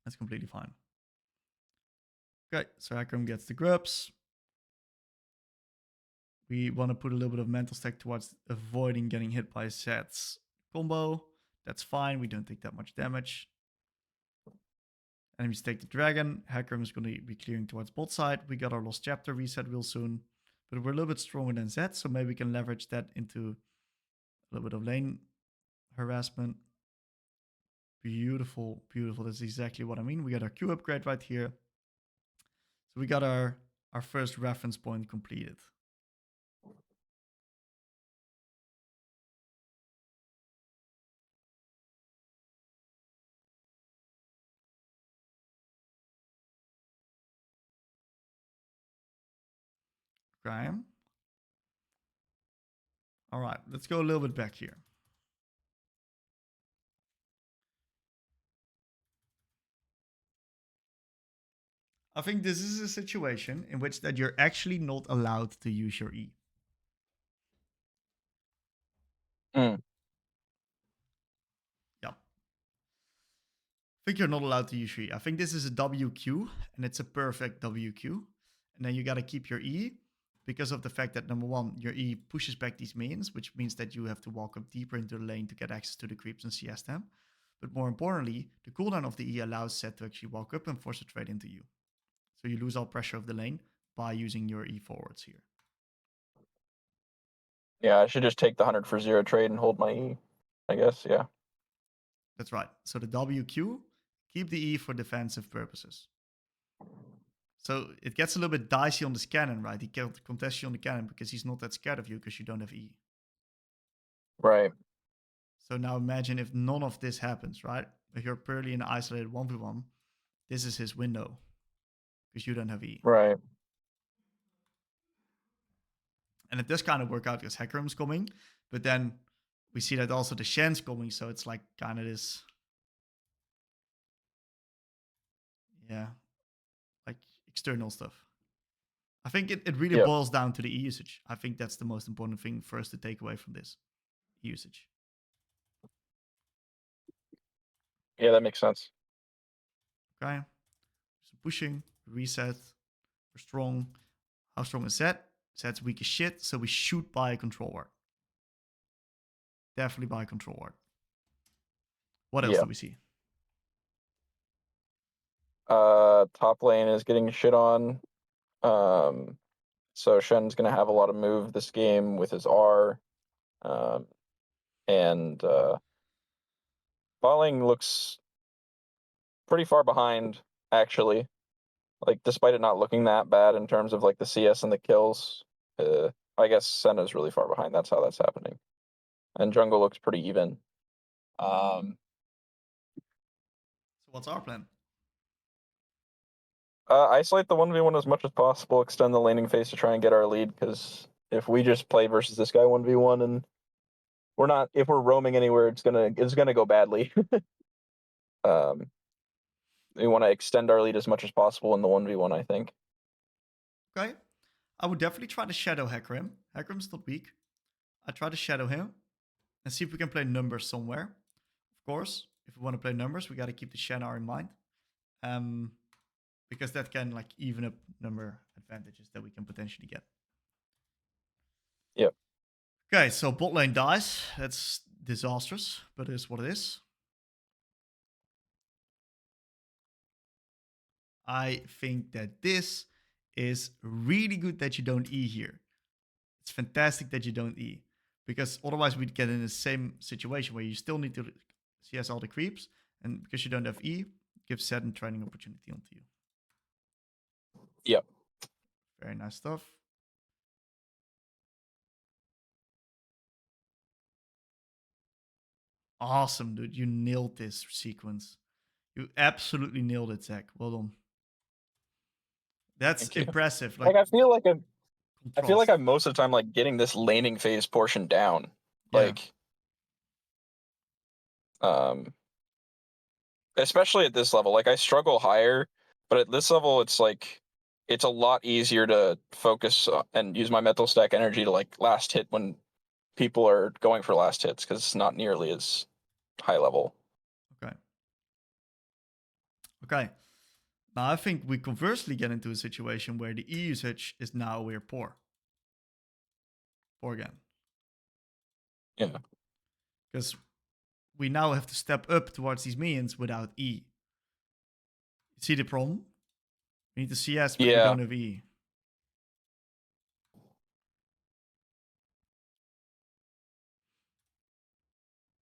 That's completely fine. Okay, so Hecarim gets the grubs. We want to put a little bit of mental stack towards avoiding getting hit by Zed's combo. That's fine. We don't take that much damage. Enemies take the dragon. Hecarim is going to be clearing towards bot side. We got our Lost Chapter reset real soon. But we're a little bit stronger than Zed, so maybe we can leverage that into a little bit of lane harassment. Beautiful, beautiful. That's exactly what I mean. We got our Q upgrade right here. So we got our first reference point completed. Okay. All right, let's go a little bit back here. I think this is a situation in which that you're actually not allowed to use your E. Yeah. I think you're not allowed to use your E. I think this is a WQ, and it's a perfect WQ. And then you got to keep your E because of the fact that, number one, your E pushes back these minions, which means that you have to walk up deeper into the lane to get access to the creeps and CS them. But more importantly, the cooldown of the E allows Zed to actually walk up and force a trade into you. So you lose all pressure of the lane by using your E forwards here. Yeah, I should just take the 100 for 0 trade and hold my E, I guess, yeah. That's right. So the WQ, keep the E for defensive purposes. So it gets a little bit dicey on this cannon, right? He can't contest you on the cannon because he's not that scared of you because you don't have E. Right. So now imagine if none of this happens, right? If you're purely in an isolated 1v1, this is his window because you don't have E. Right. And it does kind of work out because Hecarim's coming, but then we see that also the Shen's coming, so it's like kind of this, yeah, like external stuff. I think it really Yep. boils down to the E usage. I think that's the most important thing for us to take away from this E usage. Yeah, that makes sense. Okay. So pushing, reset, we're strong. How strong is Zed? Zed's weak as shit, so we should buy a control ward. Definitely buy a control ward. What else Yeah. do we see? Top lane is getting shit on. So Shen's gonna have a lot of move this game with his R. And bot lane looks pretty far behind, actually. Like, despite it not looking that bad in terms of like the CS and the kills, I guess Senna's really far behind. That's how that's happening. And jungle looks pretty even. So what's our plan? Isolate the 1v1 as much as possible, extend the laning phase to try and get our lead, because if we just play versus this guy 1v1 and if we're roaming anywhere, it's gonna go badly. We want to extend our lead as much as possible in the 1v1, I think. Okay. I would definitely try to shadow Hecarim. Hecarim's not weak. I try to shadow him and see if we can play numbers somewhere. Of course, if we want to play numbers, we got to keep the Shannar in mind. Because that can like even up number advantages that we can potentially get. Yep. Okay, so bot lane dies. That's disastrous, but it is what it is. I think that this is really good that you don't E here. It's fantastic that you don't E. Because otherwise we'd get in the same situation where you still need to CS all the creeps. And because you don't have E, gives Zed a training opportunity onto you. Yep. Very nice stuff. Awesome, dude. You nailed this sequence. You absolutely nailed it, Zach. Well done. That's impressive. Like I feel like contrast. I'm most of the time like getting this laning phase portion down. Yeah. Like especially at this level. Like I struggle higher, but at this level it's like it's a lot easier to focus and use my mental stack energy to like last hit when people are going for last hits, because it's not nearly as high level. Okay. Okay. Now I think we conversely get into a situation where the E usage is now we're poor. Poor again. Yeah. Because we now have to step up towards these minions without E. See the problem? We need to CS, but we Yeah. don't have E.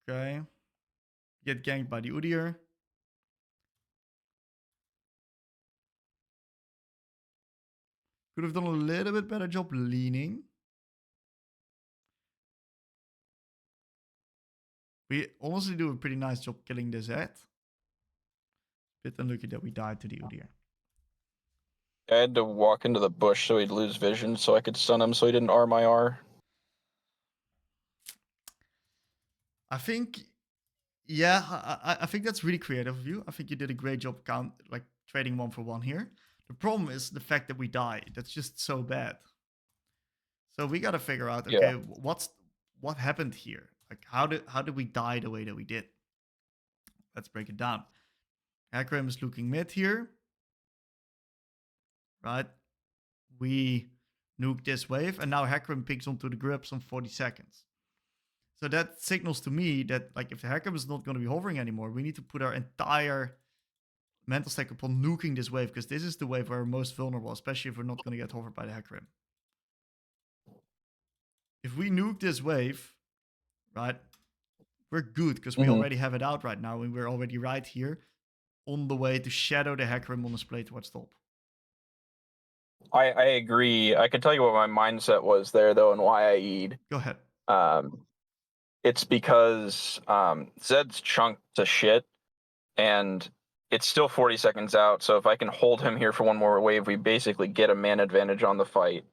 Okay. Get ganked by the Udyr. Could have done a little bit better job leaning. We honestly do a pretty nice job killing the Zed. Bit unlucky that we died to the Udyr. I had to walk into the bush so he'd lose vision so I could stun him so he didn't R my R. I think, yeah, I think that's really creative of you. I think you did a great job trading 1-for-1 here. The problem is the fact that we died. That's just so bad. So we gotta figure out, okay, what happened here? Like how did we die the way that we did? Let's break it down. Hecarim is looking mid here. Right? We nuke this wave, and now Hecarim picks onto the grips on 40 seconds. So that signals to me that like if the Hecarim is not going to be hovering anymore, we need to put our entire mental stack upon nuking this wave, because this is the wave where we're most vulnerable, especially if we're not going to get hovered by the Hecarim. If we nuke this wave, right, we're good because we already have it out right now, and we're already right here on the way to shadow the Hecarim on the play towards top. I agree. I can tell you what my mindset was there though, and why I E'd. Go ahead. It's because Zed's chunked to shit, and it's still 40 seconds out. So if I can hold him here for one more wave, we basically get a man advantage on the fight.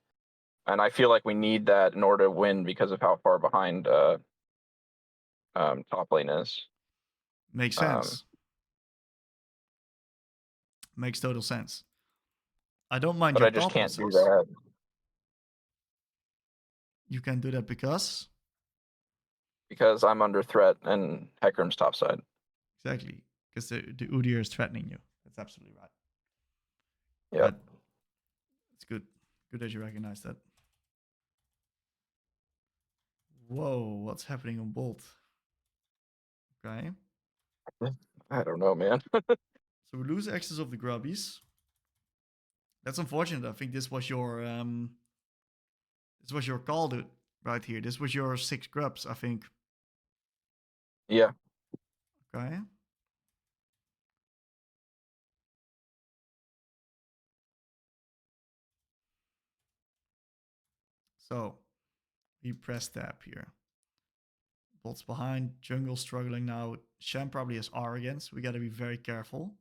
And I feel like we need that in order to win because of how far behind top lane is. Makes sense. Makes total sense. I don't mind But your I just thought can't do process. that. You can do that because I'm under threat and Hecarim's topside. exactly because the Udyr is threatening you. That's absolutely right. Yeah. But it's good. Good that you recognize that. Whoa, what's happening on Bolt? Okay. I don't know, man. So we lose access of the grubbies. That's unfortunate. I think this was your call, dude, right here. This was your 6 grubs, I think. Yeah. Okay. So we press tab here. Bolt's behind. Jungle struggling now. Shen probably has R again, so we got to be very careful.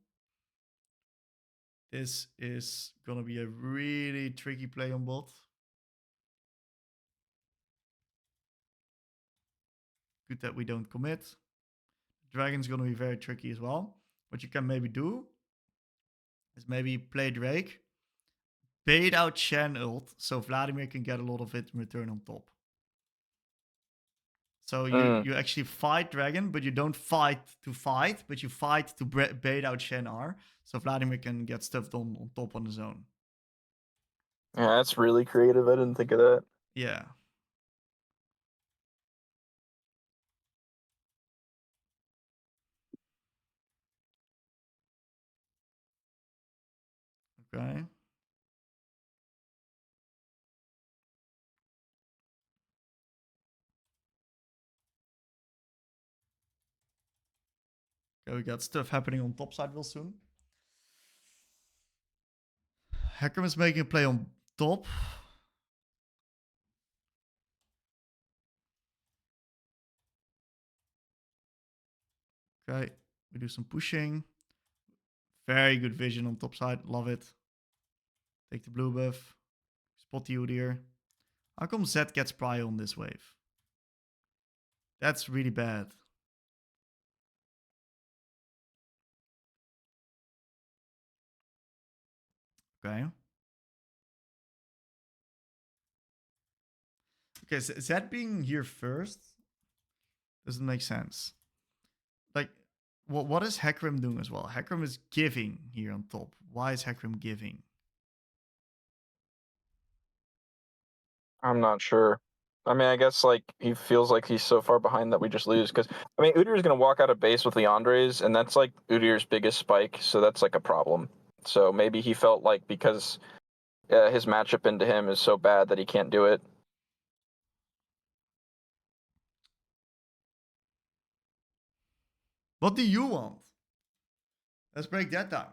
This is going to be a really tricky play on bot. Good that we don't commit. Dragon's going to be very tricky as well. What you can maybe do is maybe play Drake, bait out Shen ult, so Vladimir can get a lot of it in return on top. So you actually fight Dragon, but you don't fight to fight, but you fight to bait out Shen R, so Vladimir can get stuff done on top on his own. Yeah, that's really creative. I didn't think of that. Yeah. Okay. Okay, we got stuff happening on top side real soon. Hecarim is making a play on top. Okay, we do some pushing. Very good vision on top side. Love it. Take the blue buff. Spot the Udyr. How come Zed gets prio on this wave? That's really bad. Okay. Okay, Zed being here first doesn't make sense. Like, what is Hecarim doing as well? Hecarim is giving here on top. Why is Hecarim giving? I'm not sure. I mean, I guess like he feels like he's so far behind that we just lose. Because I mean, Udyr's gonna walk out of base with Leandre's, and that's like Udyr's biggest spike, so that's like a problem. So maybe he felt like because his matchup into him is so bad that he can't do it. What do you want? Let's break that down.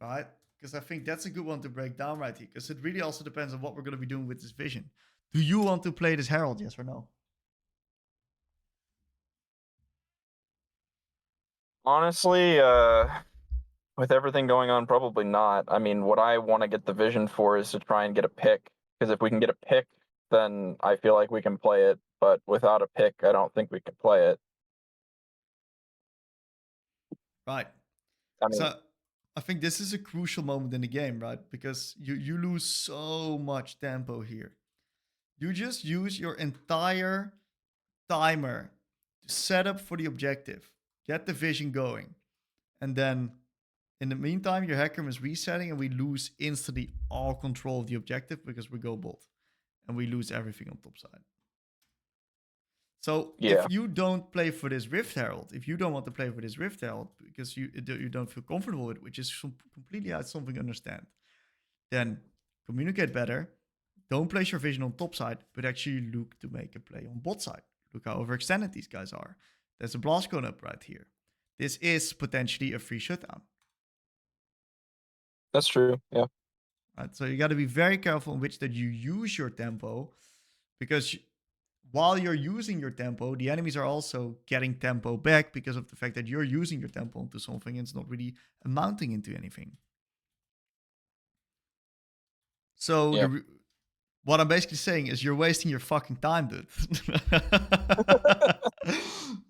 Right? Because I think that's a good one to break down right here. Because it really also depends on what we're going to be doing with this vision. Do you want to play this Herald, yes or no? Honestly, with everything going on, probably not. I mean, what I want to get the vision for is to try and get a pick. Because if we can get a pick, then I feel like we can play it. But without a pick, I don't think we can play it. Right. I mean, So I think this is a crucial moment in the game, right? Because you lose so much tempo here. You just use your entire timer to set up for the objective, get the vision going, and then in the meantime, your Hecarim is resetting and we lose instantly all control of the objective because we go bot and we lose everything on top side. So yeah. if you don't play for this Rift Herald, if you don't want to play for this Rift Herald because you don't feel comfortable with it, which is completely something I understand, then communicate better. Don't place your vision on top side, but actually look to make a play on bot side. Look how overextended these guys are. There's a blast going up right here. This is potentially a free shutdown. That's true. Yeah. Right? So you got to be very careful in which that you use your tempo, because while you're using your tempo, the enemies are also getting tempo back because of the fact that you're using your tempo into something and it's not really amounting into anything. So Yeah. What I'm basically saying is you're wasting your fucking time, dude.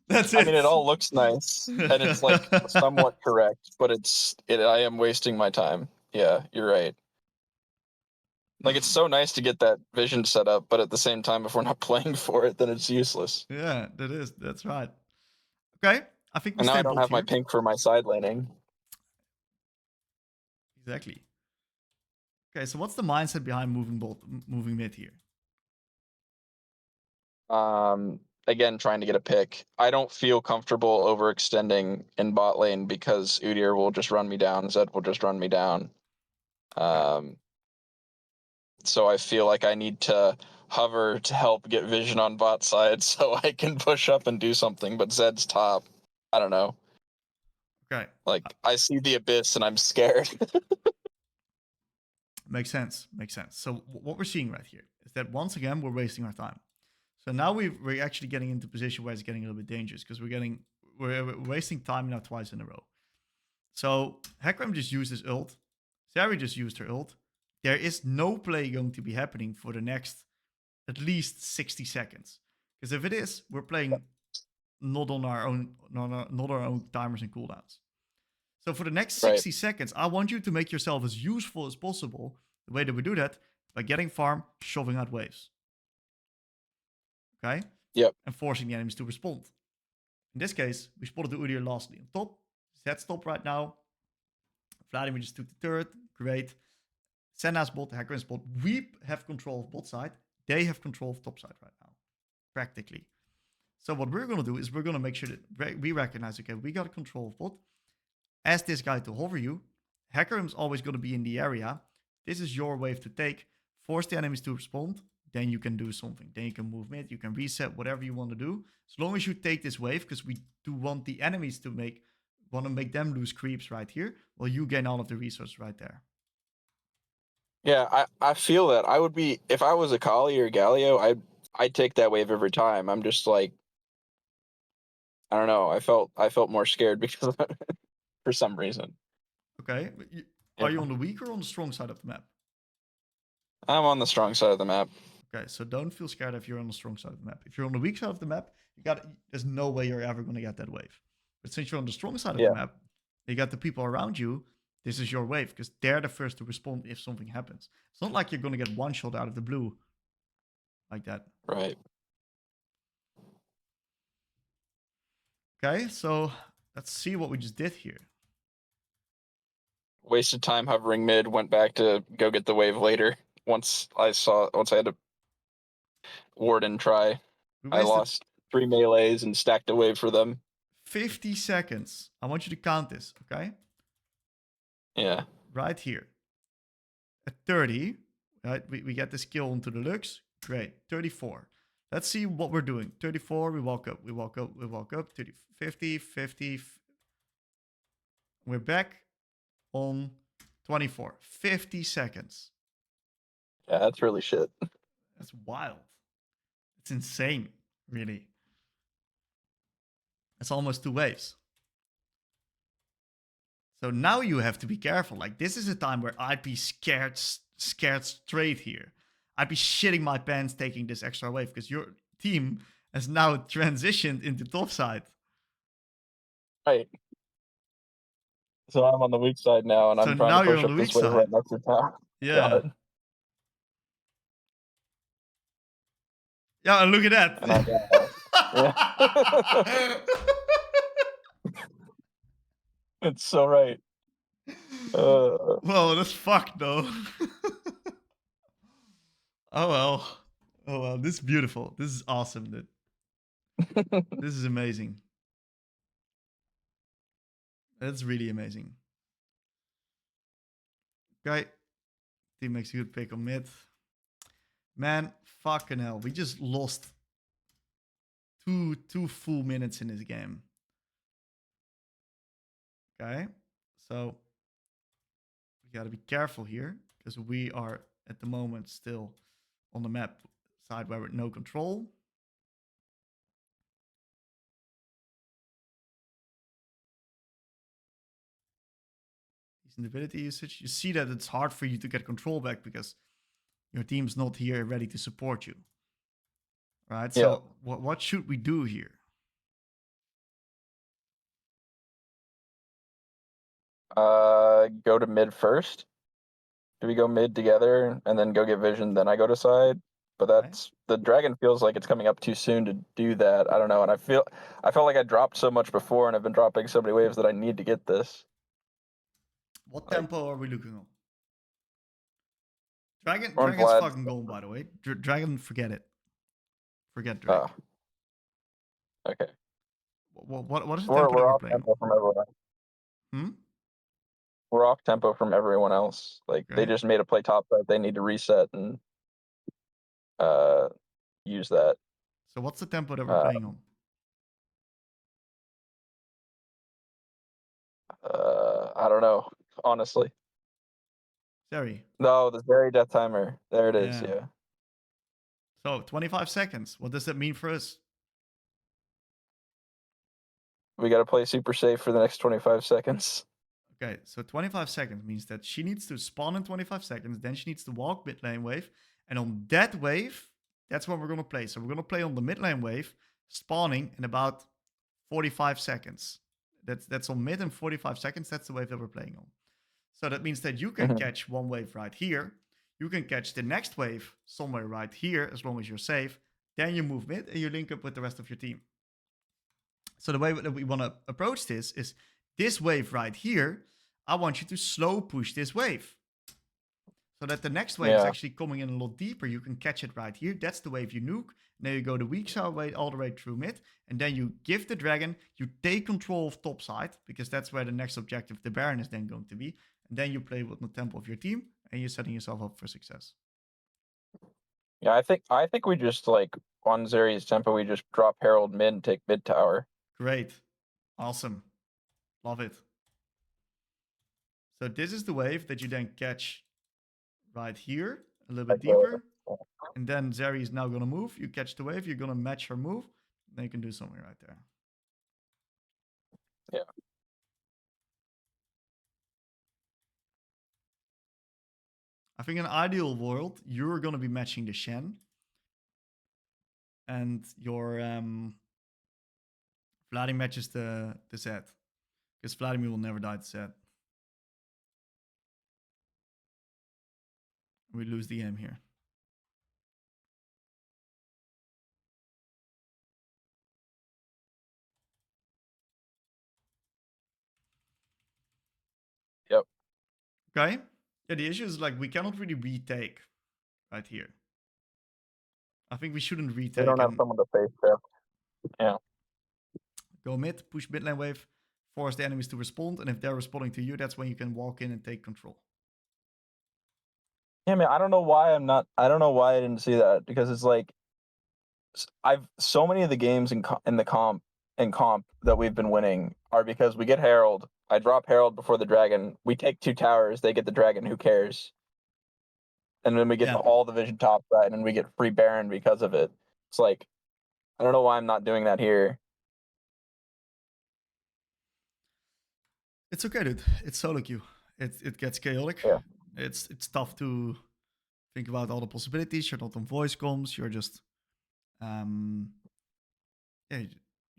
That's it. I mean, it all looks nice, and it's like somewhat correct, but I am wasting my time. Yeah, you're right. Like, it's so nice to get that vision set up, but at the same time, if we're not playing for it, then it's useless. Yeah, that's right. Okay, I think we And now I stay don't bold have my here. pink for my side laning. Exactly. Okay, so what's the mindset behind moving mid here? Again, trying to get a pick. I don't feel comfortable overextending in bot lane because Udyr will just run me down, Zed will just run me down. So I feel like I need to hover to help get vision on bot side so I can push up and do something, but Zed's top. I don't know. Okay. Like, I see the abyss and I'm scared. Makes sense. Makes sense. So what we're seeing right here is that once again we're wasting our time. So now we're actually getting into a position where it's getting a little bit dangerous because we're wasting time now twice in a row. So Hecarim just used his ult. Zeri just used her ult. There is no play going to be happening for the next at least 60 seconds. Because if it is, we're playing not on our own timers and cooldowns. So for the next 60 seconds, I want you to make yourself as useful as possible. The way that we do that, by getting farm, shoving out waves. Okay? Yep. And forcing the enemies to respond. In this case, we spotted the Udyr lastly on top. Zed's top right now. Vladimir just took the turret. Great. Senna's bot, Hecarim's bot. We have control of bot side. They have control of top side right now. Practically. So what we're going to do is we're going to make sure that we recognize, okay, we got control of bot. Ask this guy to hover you. Hecarim's always going to be in the area. This is your wave to take. Force the enemies to respond. Then you can do something. Then you can move mid. You can reset, whatever you want to do. As long as you take this wave, because we do want the enemies to want to make them lose creeps right here. Well, you gain all of the resources right there. Yeah, I feel that. I would be, if I was a Kali or Galio, I'd take that wave every time. I'm just like, I don't know. I felt more scared because of it for some reason. Okay. Are you on the weak or on the strong side of the map? I'm on the strong side of the map. Okay, so don't feel scared if you're on the strong side of the map. If you're on the weak side of the map, there's no way you're ever going to get that wave. But since you're on the strong side of the map, you got the people around you. This is your wave because they're the first to respond if something happens. It's not like you're going to get one shot out of the blue like that. Right. Okay, so let's see what we just did here. Wasted time hovering mid, went back to go get the wave later. Once I had to ward and try. I lost 3 melees and stacked a wave for them. 50 seconds. I want you to count this, okay? Yeah. Right here. At 30, right, we get this kill onto the Lux. Great. 34. Let's see what we're doing. 34, we walk up, we walk up, we walk up. 30, 50, 50. We're back on 24. 50 seconds. Yeah, that's really shit. That's wild. It's insane, really. It's almost 2 waves. So now you have to be careful. Like, this is a time where I'd be scared straight here. I'd be shitting my pants taking this extra wave because your team has now transitioned into top side. Right. So I'm on the weak side now, and I'm trying to push up this wave right next to town. Yeah. God. Yeah, and look at that. And it's so right. Well, that's fucked though. Oh well. Oh well. This is beautiful. This is awesome, dude. This is amazing. That's really amazing. Okay. Team makes a good pick on mid. Man, fucking hell. We just lost two full minutes in this game. Okay. So we gotta be careful here because we are at the moment still on the map side where we're no control. Decent ability usage. You see that it's hard for you to get control back because Your team's not here ready to support you. Right? Yeah. So what should we do here? Go to mid first. Do we go mid together and then go get vision, then I go to side? But that's the dragon feels like it's coming up too soon to do that. I don't know, and I felt like I dropped so much before, and I've been dropping so many waves that I need to get this. What Like, tempo are we looking on? Dragon's Vlad. fucking gone, by the way. Dragon, forget it. Forget Drake. Okay. What is the tempo that We're we're off playing tempo from everyone else. on? We're off tempo from everyone else. Like they Okay. just made a play top side. They need to reset and use that. So what's the tempo that we're playing on? I don't know, honestly. Zeri. No, the Zeri death timer. There it is. Yeah. So 25 seconds. What does that mean for us? We got to play super safe for the next 25 seconds. Okay, so 25 seconds means that she needs to spawn in 25 seconds, then she needs to walk mid lane wave, and on that wave, that's when we're going to play. So we're going to play on the mid lane wave, spawning in about 45 seconds. That's on mid and 45 seconds. That's the wave that we're playing on. So that means that you can catch one wave right here. You can catch the next wave somewhere right here, as long as you're safe. Then you move mid and you link up with the rest of your team. So the way that we want to approach this is this wave right here. I want you to slow push this wave so that the next wave is actually coming in a lot deeper. You can catch it right here. That's the wave you nuke. Now you go the weak side way all the way through mid, and then you give the dragon, you take control of top side, because that's where the next objective, the Baron, is then going to be. And then you play with the tempo of your team, and you're setting yourself up for success. Yeah, I think we just, like, on Zeri's tempo, we just drop Herald mid and take mid tower. Great. Awesome. Love it. So this is the wave that you then catch right here, a little bit deeper. And then Zeri is now going to move. You catch the wave. You're going to match her move. Then you can do something right there. Yeah. I think in an ideal world, you're going to be matching the Shen. And your Vladimir matches the Zed. Because Vladimir will never die to Zed. We lose the game here. Yep. Okay. Yeah, the issue is like we cannot really retake right here. I think we shouldn't retake. We don't have someone to face there. Yeah. Go mid, push mid lane wave, force the enemies to respond, and if they're responding to you, that's when you can walk in and take control. Yeah, man, I don't know why I didn't see that, because it's like so many of the games in comp that we've been winning are because we get Herald. I drop Herald before the dragon. We take 2 towers. They get the dragon. Who cares? And then we get all the vision top side, and we get free Baron because of it. It's like, I don't know why I'm not doing that here. It's okay, dude. It's solo queue. It gets chaotic. Yeah. It's tough to think about all the possibilities. You're not on voice comms. You're just you're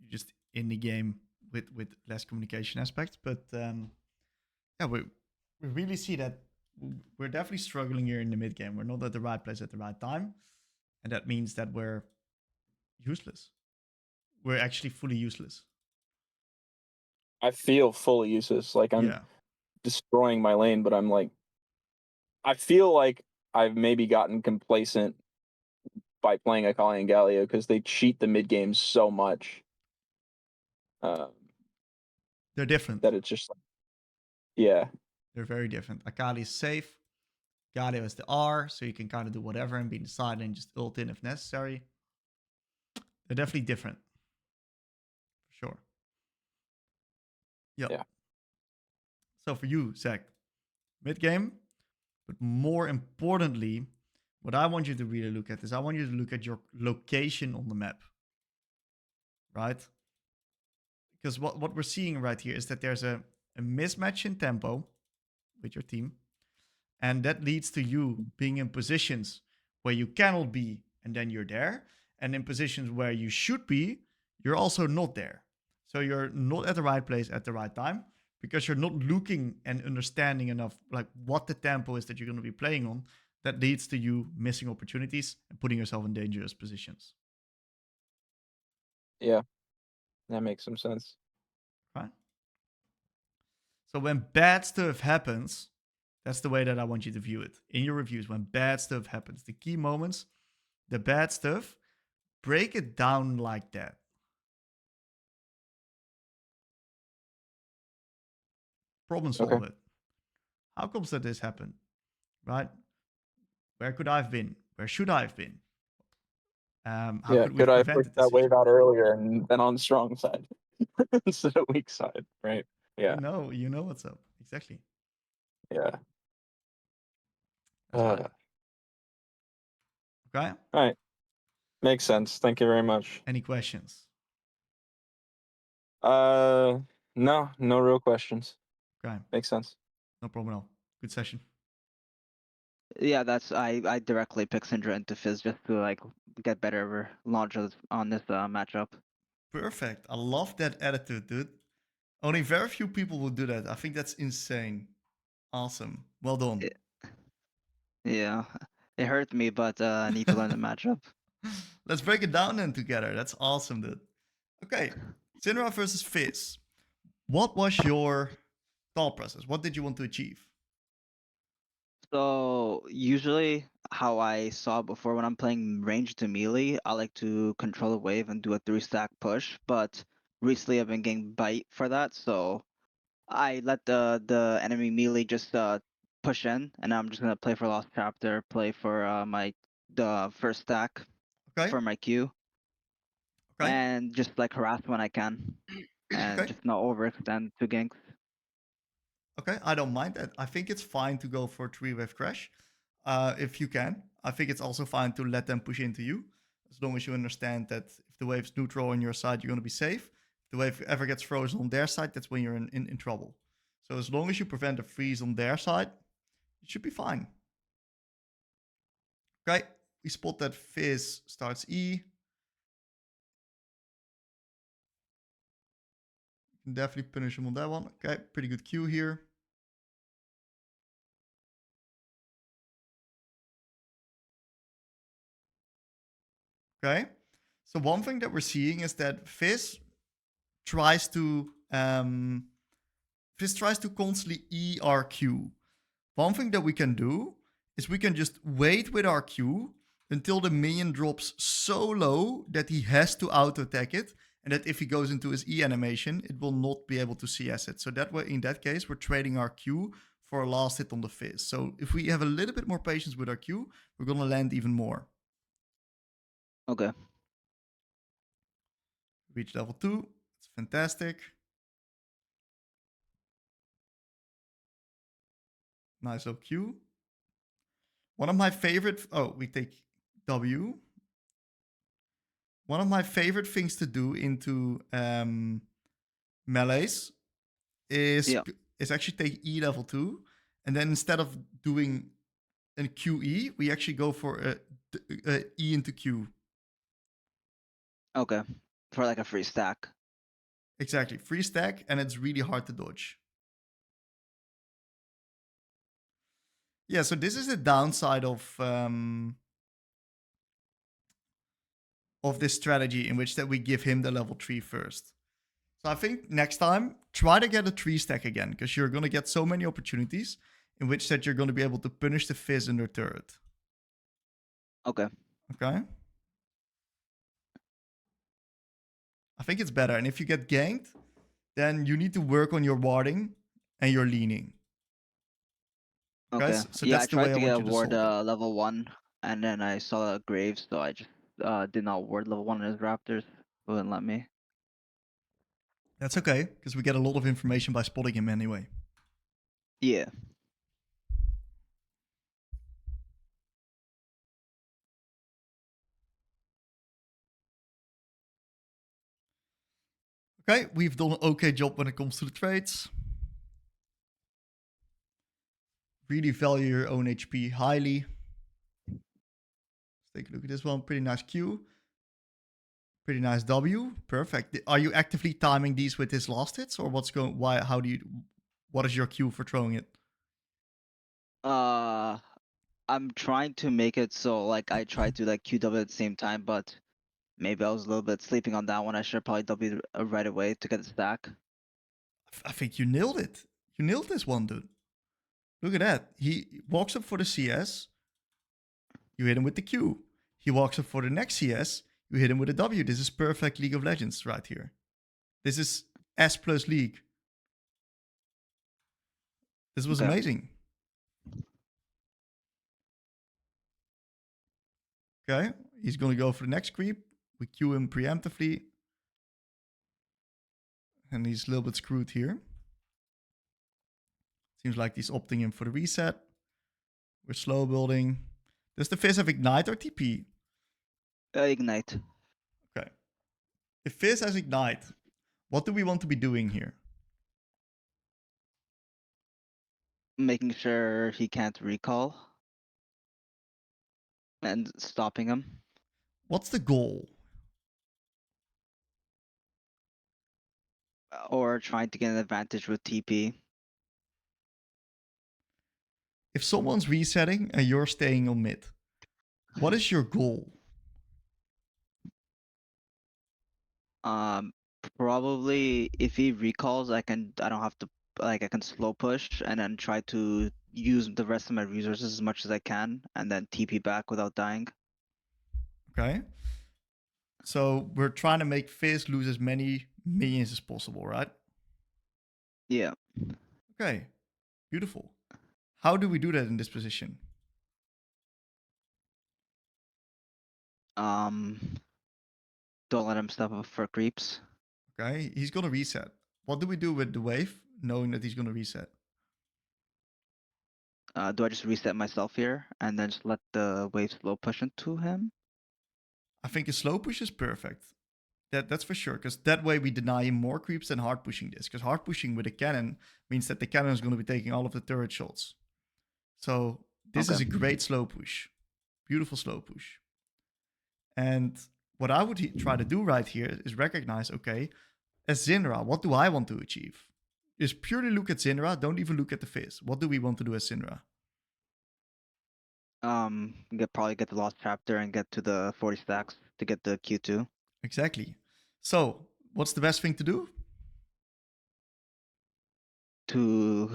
just in the game with less communication aspects. But yeah, we really see that we're definitely struggling here in the mid game. We're not at the right place at the right time, and that means that we're useless. We're actually fully useless. I feel fully useless. Like I'm destroying my lane, but I'm like, I feel like I've maybe gotten complacent by playing Akali and Galio because they cheat the mid games so much. They're different. That it's just, yeah. They're very different. Akali is safe. Galio is the R, so you can kind of do whatever and be in the side and just ult in if necessary. They're definitely different. For sure. Yep. Yeah. So for you, Zach, mid game, but more importantly, what I want you to really look at is I want you to look at your location on the map. Right? Because what we're seeing right here is that there's a mismatch in tempo with your team. And that leads to you being in positions where you cannot be, and then you're there. And in positions where you should be, you're also not there. So you're not at the right place at the right time because you're not looking and understanding enough like what the tempo is that you're going to be playing on. That leads to you missing opportunities and putting yourself in dangerous positions. Yeah, that makes some sense. Right? So when bad stuff happens, that's the way that I want you to view it. In your reviews, when bad stuff happens, the key moments, the bad stuff, break it down like that. Problem solve Okay. it. How comes that this happened? Right? Where could I have been? Where should I have been? How Yeah, could we could have I have pushed prevented this that wave situation? out earlier and been on strong side instead of weak side, right? Yeah, You know what's up. Exactly. yeah. That's right. Okay. All right, makes sense. Thank you very much. Any questions? No, no real questions. Okay. Makes sense. No problem at all. Good session. Yeah, that's I directly pick Syndra into Fizz just to like get better launches on this matchup. Perfect. I love that attitude, dude. Only very few people will do that. I think that's insane. Awesome. Well done. Yeah, it hurt me, but I need to learn the matchup. Let's break it down then together. That's awesome, dude. Okay. Syndra versus Fizz. What was your thought process? What did you want to achieve? So usually, how I saw before when I'm playing range to melee, I like to control the wave and do a 3-stack push. But recently, I've been getting bite for that, so I let the enemy melee just push in, and I'm just gonna play for Lost Chapter, play for the first stack Okay. for my Q, Okay. and just like harass when I can, and Okay. just not overextend to ganks. Okay. I don't mind that. I think it's fine to go for 3-wave crash if you can. I think it's also fine to let them push into you as long as you understand that if the wave's neutral on your side, you're going to be safe. If the wave ever gets frozen on their side, that's when you're in trouble. So as long as you prevent a freeze on their side, it should be fine. Okay. We spot that Fizz starts E. Can definitely punish him on that one. Okay, pretty good Q here. Okay, so one thing that we're seeing is that Fizz tries to constantly E our Q. One thing that we can do is we can just wait with our Q until the minion drops so low that he has to auto attack it, and that if he goes into his E animation, it will not be able to CS it. So that way, in that case, we're trading our Q for a last hit on the Fizz. So if we have a little bit more patience with our Q, we're gonna land even more. Okay. Reach level 2. It's fantastic. Nice low Q. One of my favorite... Oh, we take W. One of my favorite things to do into melees is actually take E level 2. And then instead of doing a QE, we actually go for a E into Q. Okay. For like a free stack. Exactly. Free stack, and it's really hard to dodge. Yeah, so this is the downside of this strategy in which that we give him the level 3 first. So I think next time, try to get a 3 stack again, because you're going to get so many opportunities in which that you're going to be able to punish the Fizz in their turret. Okay. Okay? I think it's better. And if you get ganked, then you need to work on your warding and your leaning. Okay. So Yeah, I that's the way tried I to get want a you to ward solve it. level 1, and then I saw a Graves, so I just did not ward level 1 in his Raptors. It wouldn't let me. That's okay, because we get a lot of information by spotting him anyway. Yeah. Okay, we've done an okay job when it comes to the trades. Really value your own HP highly. Let's take a look at this one. Pretty nice Q. Pretty nice W. Perfect. Are you actively timing these with his last hits, or what's going? Why? How do you? What is your Q for throwing it? I'm trying to make it so like I try to like QW at the same time, but maybe I was a little bit sleeping on that one. I should probably W right away to get the stack. I think you nailed it. You nailed this one, dude. Look at that. He walks up for the CS. You hit him with the Q. He walks up for the next CS. You hit him with a W. This is perfect League of Legends right here. This is S plus League. This was Okay. amazing. Okay, he's going to go for the next creep. We Q him preemptively. And he's a little bit screwed here. Seems like he's opting in for the reset. We're slow building. Does the Fizz have Ignite or TP? Ignite. Okay. If Fizz has Ignite, what do we want to be doing here? Making sure he can't recall. And stopping him. What's the goal? Or trying to get an advantage with TP. If someone's resetting and you're staying on mid, what is your goal? Probably if he recalls, I don't have to I can slow push and then try to use the rest of my resources as much as I can, and then TP back without dying. Okay. So we're trying to make Fizz lose as many minions as possible, right? Yeah. Okay. Beautiful. How do we do that in this position? Don't let him step up for creeps. Okay. He's going to reset. What do we do with the wave, knowing that he's going to reset? Do I just reset myself here and then just let the wave slow push into him? I think a slow push is perfect. That's for sure, because that way we deny him more creeps than hard pushing this. Because hard pushing with a cannon means that the cannon is going to be taking all of the turret shots. So this is a great slow push. Beautiful slow push. And what I would try to do right here is recognize, okay, as Syndra, what do I want to achieve? Just purely look at Syndra, don't even look at the Fizz. What do we want to do as Syndra? Probably get the Lost Chapter and get to the 40 stacks to get the Q2. Exactly. So, what's the best thing to do? To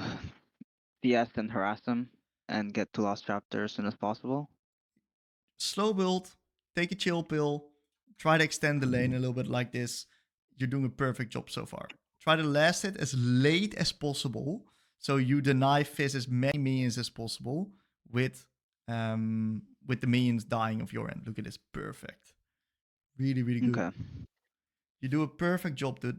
CS and harass him and get to Lost Chapter as soon as possible. Slow build, take a chill pill, try to extend the lane a little bit like this. You're doing a perfect job so far. Try to last it as late as possible, so you deny Fizz as many minions as possible with the minions dying of your end. Look at this, perfect. Really, really good. Okay. You do a perfect job, dude.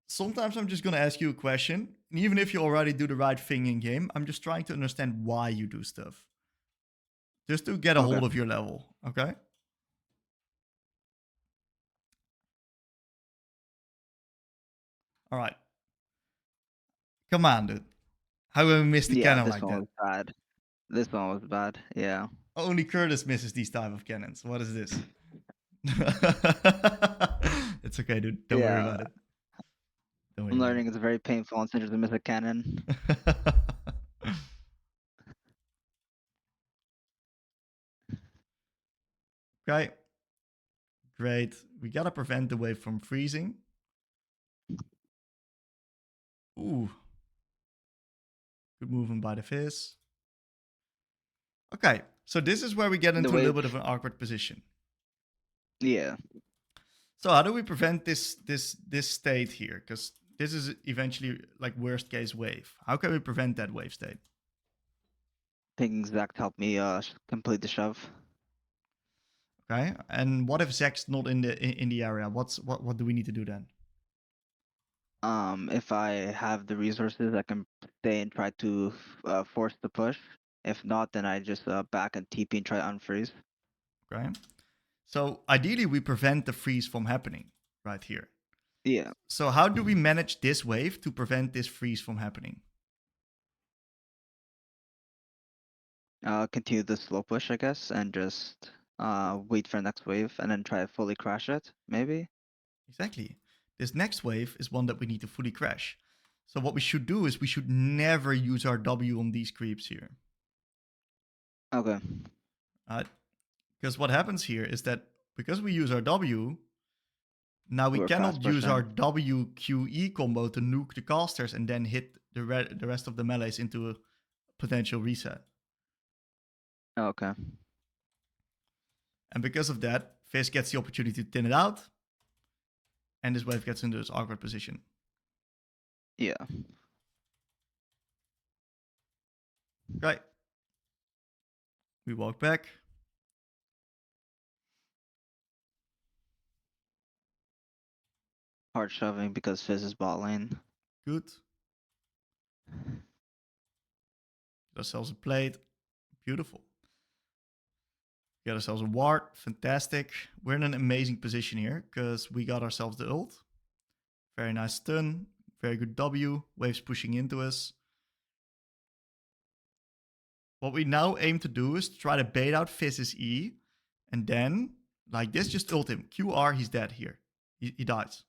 Sometimes I'm just gonna ask you a question, and even if you already do the right thing in game, I'm just trying to understand why you do stuff. Just to get a hold of your level, okay? All right. Come on, dude. How have we missed the cannon like that? This one was bad. This one was bad, yeah. Only Curtis misses these type of cannons. What is this? It's okay, dude. Don't worry about it. Don't worry I'm about learning it's very painful on Syndra to miss a cannon. it. Okay. Great. We gotta prevent the wave from freezing. Ooh. Good movement by the Fizz. Okay, so this is where we get into a little bit of an awkward position. Yeah. So how do we prevent this state here? Because this is eventually like worst case wave. How can we prevent that wave state? Ping Zac help me complete the shove. Okay, and what if Zac's not in the area? What do we need to do then? If I have the resources, I can stay and try to force the push. If not, then I just back and TP and try to unfreeze. Okay, so ideally we prevent the freeze from happening right here. Yeah. So how do we manage this wave to prevent this freeze from happening? Continue the slow push, I guess, and just wait for next wave and then try to fully crash it, maybe. Exactly. This next wave is one that we need to fully crash. So what we should do is we should never use our W on these creeps here. Okay. Because what happens here is that because we use our W, now we We're cannot fast use our pushing. WQE combo to nuke the casters and then hit the rest of the melees into a potential reset. Okay. And because of that, Fizz gets the opportunity to thin it out, and this wave gets into this awkward position. Yeah. Right. We walk back. Hard shoving because Fizz is bot lane. Good. Get ourselves a plate. Beautiful. Get ourselves a ward. Fantastic. We're in an amazing position here because we got ourselves the ult. Very nice stun. Very good W. Waves pushing into us. What we now aim to do is try to bait out Fizz's E. And then, like this, just ult him. QR, he's dead here. He dies.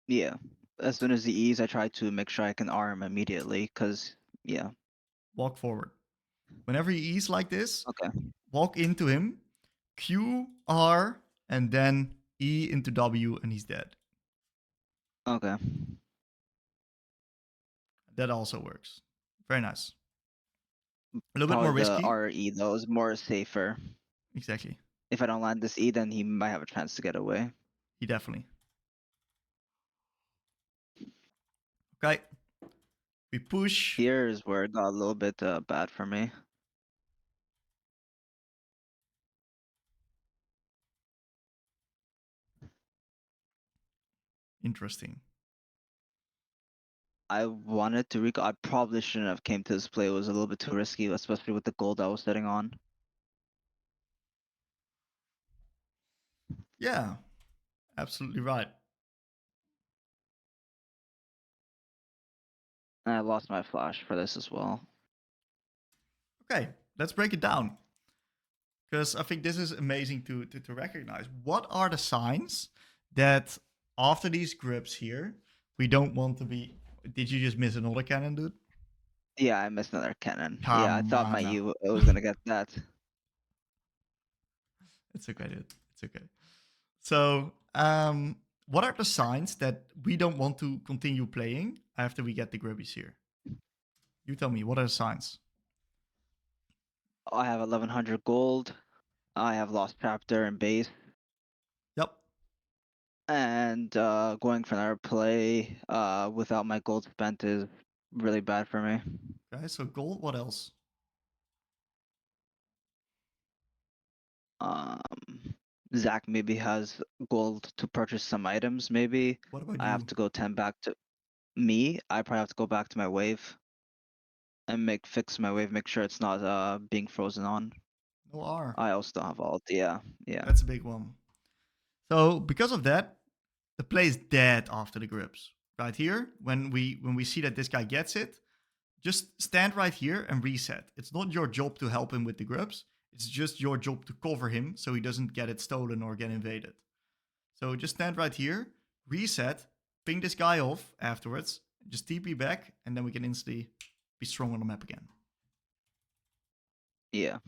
Yeah. As soon as he E's, I try to make sure I can arm immediately, because, yeah. Walk forward. Whenever he E's like this, Okay. walk into him, Q, R, and then E into W, and he's dead. Okay. That also works. Very nice. A little bit Probably more the risky. RE, though, is more safer. Exactly. If I don't land this E, then he might have a chance to get away. He definitely. Okay. We push. Here is where it got a little bit bad for me. Interesting. I wanted to recall. I probably shouldn't have came to this play. It was a little bit too risky, especially with the gold I was sitting on. Yeah. Absolutely right. And I lost my flash for this as well. Okay. Let's break it down. Because I think this is amazing to recognize. What are the signs that after these grips here, we don't want to be... Did you just miss another cannon, dude? Yeah, I missed another cannon. Yeah, I Come thought my on now. U was gonna get that. It's okay, dude. It's okay. So, what are the signs that we don't want to continue playing after we get the grubbies here? You tell me, what are the signs? I have 1100 gold. I have lost chapter and base. Yep. And going for another play without my gold spent is really bad for me. Okay, so gold, what else? Zach maybe has gold to purchase some items, maybe. What about I have you? to go 10 back to me. I probably have to go back to my wave and fix my wave, make sure it's not being frozen on. No R. I also don't have ult. Yeah. That's a big one. So because of that, the play is dead after the grips. Right here, when we see that this guy gets it, just stand right here and reset. It's not your job to help him with the grips. It's just your job to cover him so he doesn't get it stolen or get invaded. So just stand right here, reset, ping this guy off afterwards, just TP back, and then we can instantly be strong on the map again. Yeah.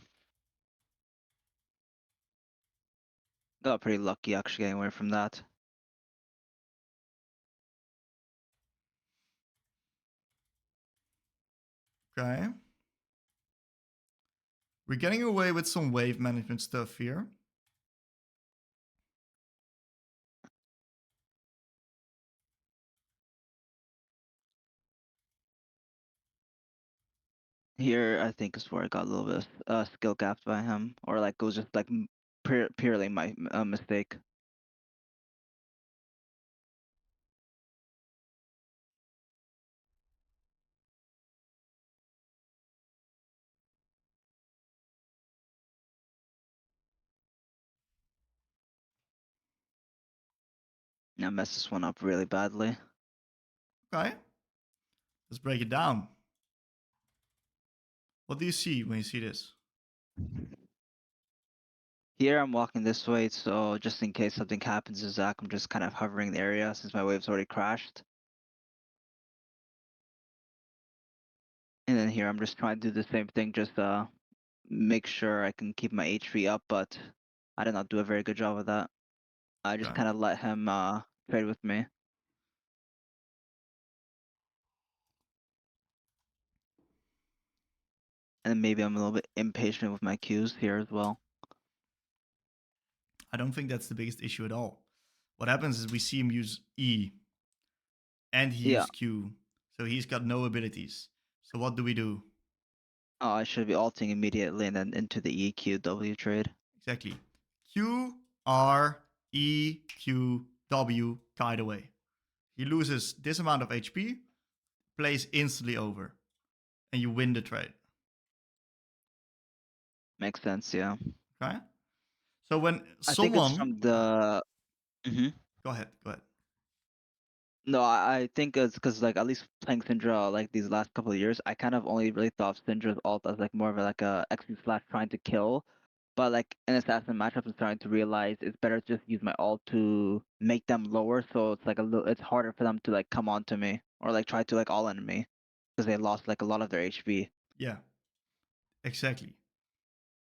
Got pretty lucky actually getting away from that. Okay. We're getting away with some wave management stuff here. Here, I think is where I got a little bit skill gapped by him, or like it was just like purely my mistake. I messed this one up really badly. Okay. Let's break it down. What do you see when you see this? Here I'm walking this way, so just in case something happens to Zach, I'm just kind of hovering the area since my wave's already crashed. And then here I'm just trying to do the same thing, just make sure I can keep my HP up, but I did not do a very good job of that. I just Okay. kind of let him trade with me. And maybe I'm a little bit impatient with my Qs here as well. I don't think that's the biggest issue at all. What happens is we see him use E and he Yeah. used Q. So he's got no abilities. So what do? Oh, I should be ulting immediately and then into the EQW trade. Exactly. Q, R, E, Q, W, kite away. He loses this amount of HP, plays instantly over, and you win the trade. Makes sense, yeah. Okay? So when I think it's someone... from the... Go ahead. No, I think it's because like at least playing Syndra like these last couple of years, I kind of only really thought of Syndra's ult as like more of like a XP slash trying to kill. But like in assassin matchups, I'm starting to realize it's better to just use my ult to make them lower, so it's like it's harder for them to like come on to me or like try to like all in me because they lost like a lot of their HP. Yeah, exactly.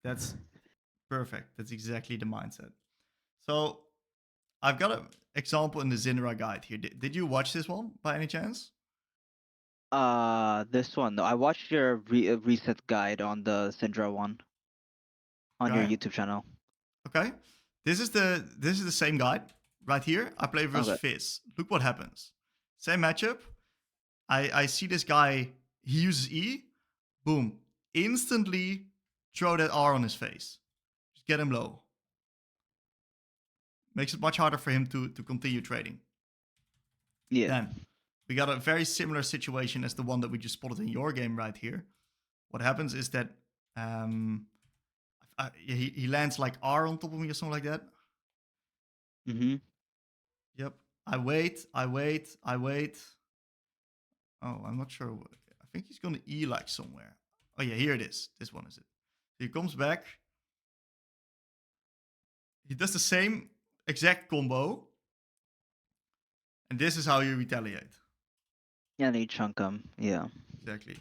That's perfect. That's exactly the mindset. So I've got an example in the Syndra guide here. Did you watch this one by any chance? This one, no, I watched your reset guide on the Syndra one on your Okay. YouTube channel. Okay. This is the same guide right here. I play versus Okay. Fizz. Look what happens. Same matchup. I see this guy. He uses E. Boom. Instantly throw that R on his face. Just get him low. Makes it much harder for him to continue trading. Yeah. Then we got a very similar situation as the one that we just spotted in your game right here. What happens is that he lands like R on top of me or something like that. Mm-hmm. Yep. I wait. Oh, I'm not sure. I think he's going to E like somewhere. Oh yeah, here it is. This one is it. He comes back. He does the same exact combo. And this is how you retaliate. Yeah, and you chunk them. Yeah. Exactly.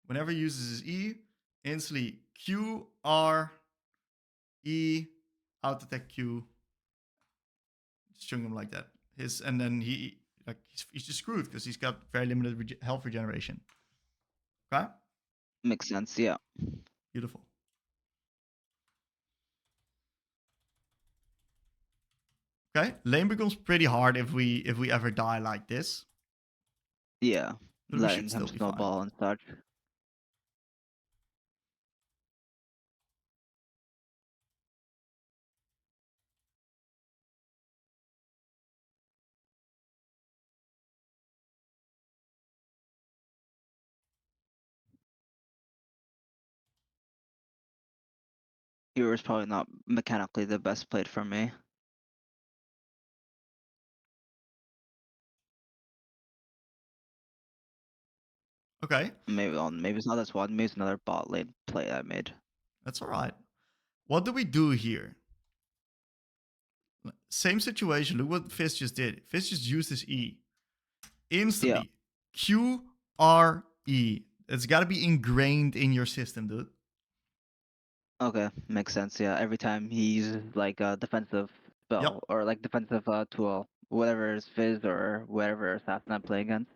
Whenever he uses his E, instantly Q, R, E, out attack Q. Just chunk him like that. And then he's just screwed because he's got very limited health regeneration. Okay? Makes sense. Yeah. Beautiful. Okay, lane becomes pretty hard if we ever die like this, Yeah. but we should Letting still him be fine. snowball and such. Hero is probably not mechanically the best played for me. Okay, Maybe it's not this one. Maybe it's another bot lane play I made. that's all right. What do we do here? Same situation. Look what Fizz just did. Fizz just used his E. Yeah. Instantly. Q, R, E. It's got to be ingrained in your system, dude. Okay, makes sense. Yeah. Every time he uses like a defensive spell Yep. or like defensive tool, whatever is Fizz or whatever assassin I'm playing against,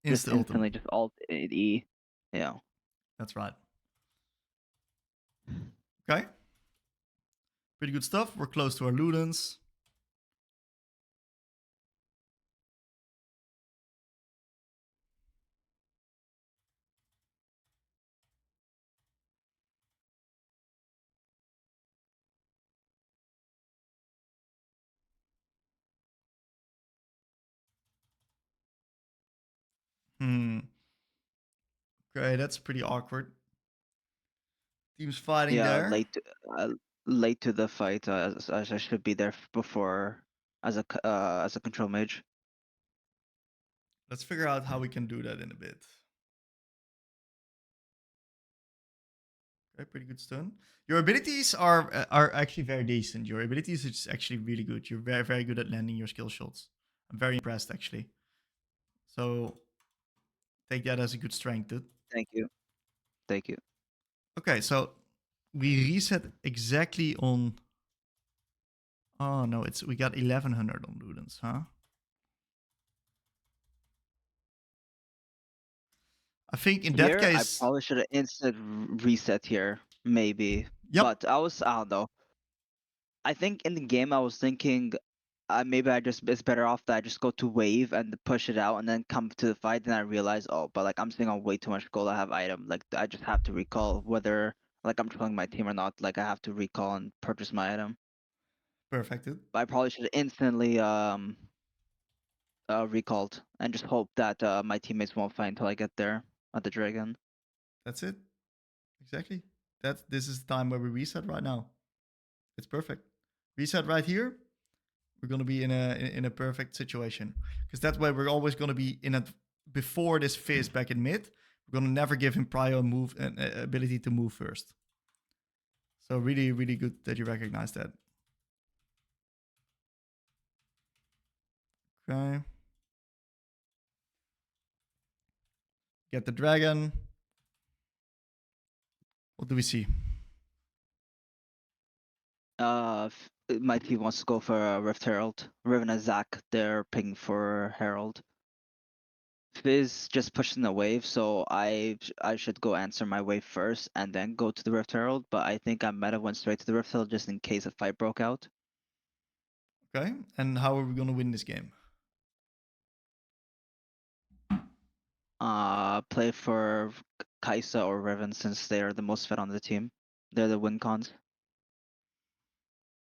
just Insta instantly ultim. just alt E. Yeah. That's right. Okay. Pretty good stuff. We're close to our Ludens. Okay, that's pretty awkward. Teams fighting Yeah. there. Late to the fight. As I should be there before as a control mage. Let's figure out how we can do that in a bit. Okay, pretty good stun. Your abilities are actually very decent. Your abilities is actually really good. You're very, very good at landing your skill shots. I'm very impressed, actually. So take that as a good strength, dude. Thank you. Thank you. Okay, so we reset exactly on... Oh, no, we got 1100 on Ludens, huh? I think in that Here, I case... probably should have instant reset here, maybe. Yep. But I don't know. I think in the game I was thinking maybe it's better off that I just go to wave and push it out and then come to the fight. Then I realize, oh, but like I'm sitting on way too much gold. I have item. Like I just have to recall whether like I'm trolling my team or not. Like I have to recall and purchase my item. Perfect, dude. But I probably should have instantly recalled and just hope that my teammates won't fight until I get there at the dragon. That's it. Exactly. This is the time where we reset right now. It's perfect. Reset right here. We're gonna be in a perfect situation because that way we're always gonna be in a before this Fizz back in mid. We're gonna never give him prior move and ability to move first. So really, really good that you recognize that. Okay. Get the dragon. What do we see? My team wants to go for a Rift Herald. Riven and Zac, they're picking for Herald. Fizz just pushing the wave, so I should go answer my wave first and then go to the Rift Herald. But I think I might have went straight to the Rift Herald just in case a fight broke out. Okay. And how are we gonna win this game? Play for Kaisa or Riven since they are the most fed on the team. They're the win cons.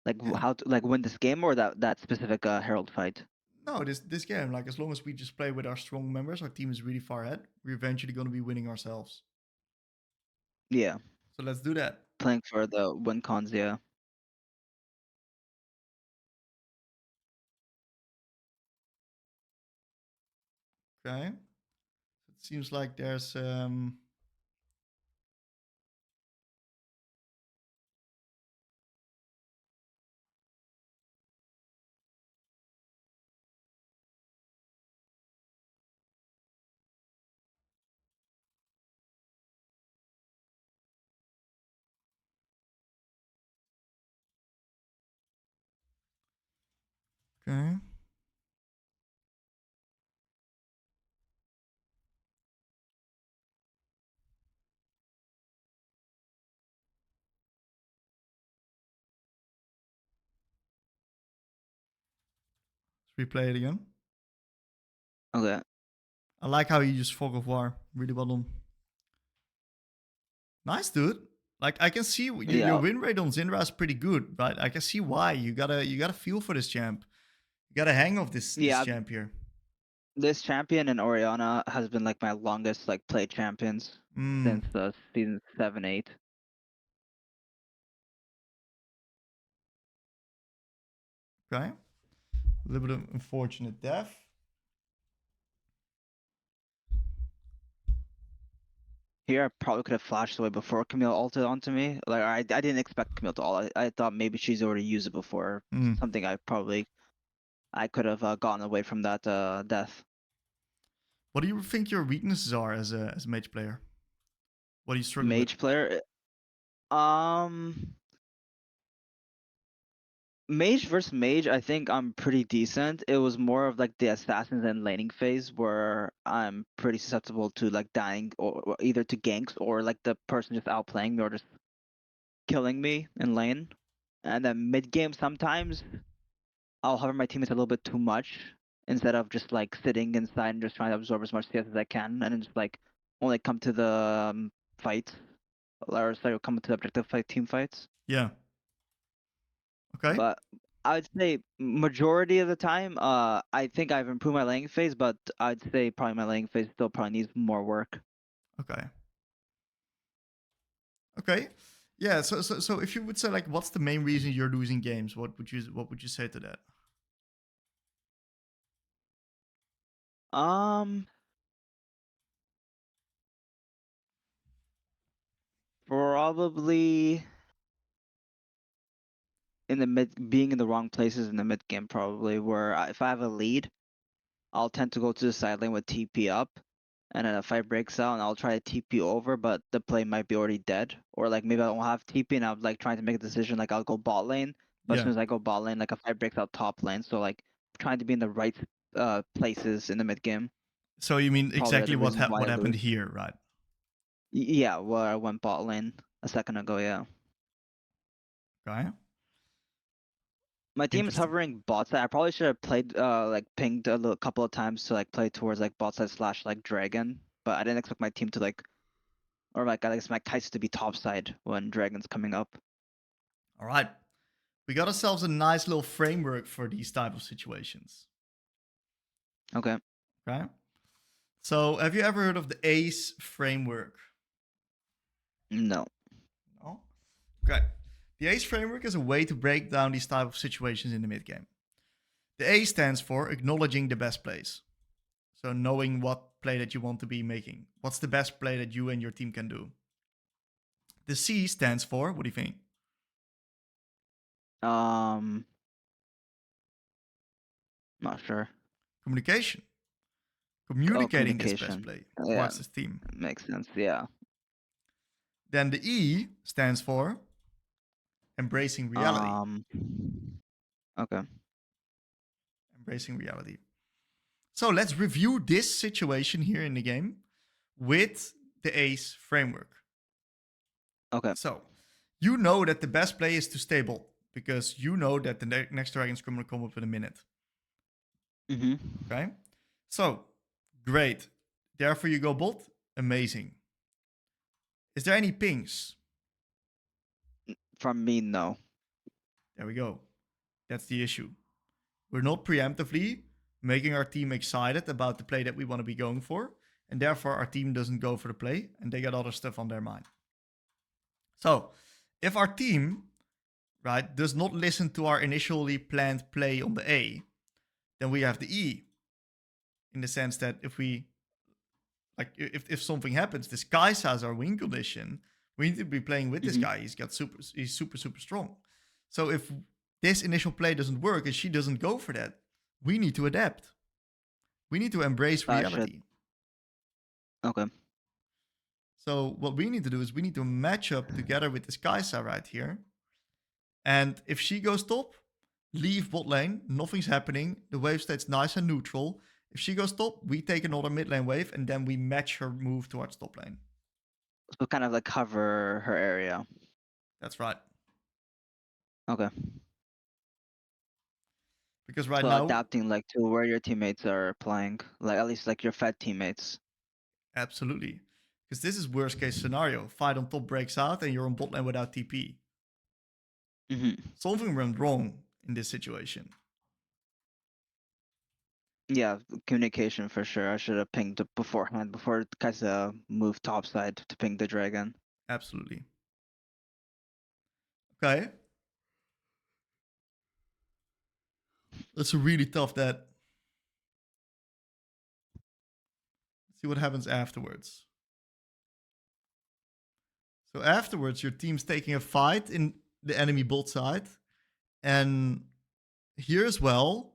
Like Yeah. how to like win this game or that specific Herald fight. No, this game, like as long as we just play with our strong members, our team is really far ahead. We're eventually gonna be winning ourselves. Yeah, So let's do that. playing for the win cons. Yeah. Okay. It seems like there's okay. Let's replay it again. Okay. I like how you use Fog of War. Really well done. Nice, dude. Like I can see your Yeah. win rate on Syndra is pretty good, right? I can see why. You gotta feel for this champ. You gotta hang of this Yeah. champ here. This champion and Oriana has been like my longest like play champions Mm, since season 7, 8. okay. A little bit of unfortunate death. Here I probably could have flashed away before Camille ulted onto me. Like I didn't expect Camille to ult. I thought maybe she's already used it before. Mm. Something I could have gotten away from that death. What do you think your weaknesses are as a mage player? What do you struggle with? Mage player. Um Mage versus mage, I think I'm pretty decent. It was more of like the assassins and laning phase where I'm pretty susceptible to like dying or either to ganks or like the person just outplaying me or just killing me in lane. And then mid game sometimes I'll hover my teammates a little bit too much instead of just like sitting inside and just trying to absorb as much CS as I can and then just like only come to the fight or sorry, come to the objective fight team fights. Yeah. Okay. But I'd say majority of the time, I think I've improved my laning phase, but I'd say probably my laning phase still probably needs more work. Okay. Okay. Yeah. So if you would say like, what's the main reason you're losing games? What would you say to that? Um, Probably in the mid, being in the wrong places in the mid game, probably where if I have a lead, I'll tend to go to the side lane with TP up, and then if fight breaks out, and I'll try to TP over, but the play might be already dead, or like maybe I don't have TP, and I'm like trying to make a decision, like I'll go bot lane, but as Yeah. soon as I go bot lane, like a fight breaks out top lane, so like trying to be in the right places in the mid game. So you mean Probably are exactly the reasons why what I happened lose. here, right? Yeah, where I went bot lane a second ago. Yeah, Okay. my team is Interesting. hovering bot side. I probably should have played like pinged a little, couple of times to like play towards like bot side / like dragon, but I didn't expect my team to like, or like I guess my kites to be top side when dragon's coming up. All right. We got ourselves a nice little framework for these type of situations. Okay. Okay. So have you ever heard of the ACE framework? No. No? Okay. The ACE framework is a way to break down these type of situations in the mid game. The A stands for acknowledging the best plays. So knowing what play that you want to be making. What's the best play that you and your team can do? The C stands for, what do you think? Not sure. Communication. Oh, Communicating this best communication. play Yeah, towards this team. makes sense. Yeah. Then the E stands for embracing reality. Okay. Embracing reality. So let's review this situation here in the game with the ACE framework. Okay. So you know that the best play is to stay bot because you know that the next dragon's going to come up in a minute. Okay. So great. Therefore you go bot. Amazing. Is there any pings? From me, no. There we go. That's the issue. We're not preemptively making our team excited about the play that we want to be going for, and therefore our team doesn't go for the play and they got other stuff on their mind. So if our team, right, does not listen to our initially planned play on the A, then we have the E. In the sense that if we, like, if something happens, this guy has our win condition, we need to be playing with this guy. He's super strong. So if this initial play doesn't work and she doesn't go for that, we need to adapt. We need to embrace reality. Okay. So what we need to do is we need to match up together with this Kaisa right here. And if she goes top, leave bot lane, nothing's happening. The wave stays nice and neutral. If she goes top, we take another mid lane wave and then we match her move towards top lane. So kind of like cover her area. That's right. Okay. Because right So now, adapting like to where your teammates are playing, like at least like your fed teammates. absolutely. Because this is worst case scenario. Fight on top breaks out and you're on bot lane without TP. Something went wrong in this situation. Yeah, communication for sure. I should have pinged beforehand before Kaisa moved topside to ping the dragon. Absolutely. Okay. That's a really tough that. Let's see what happens afterwards. So afterwards, your team's taking a fight in the enemy bot side. And here as well,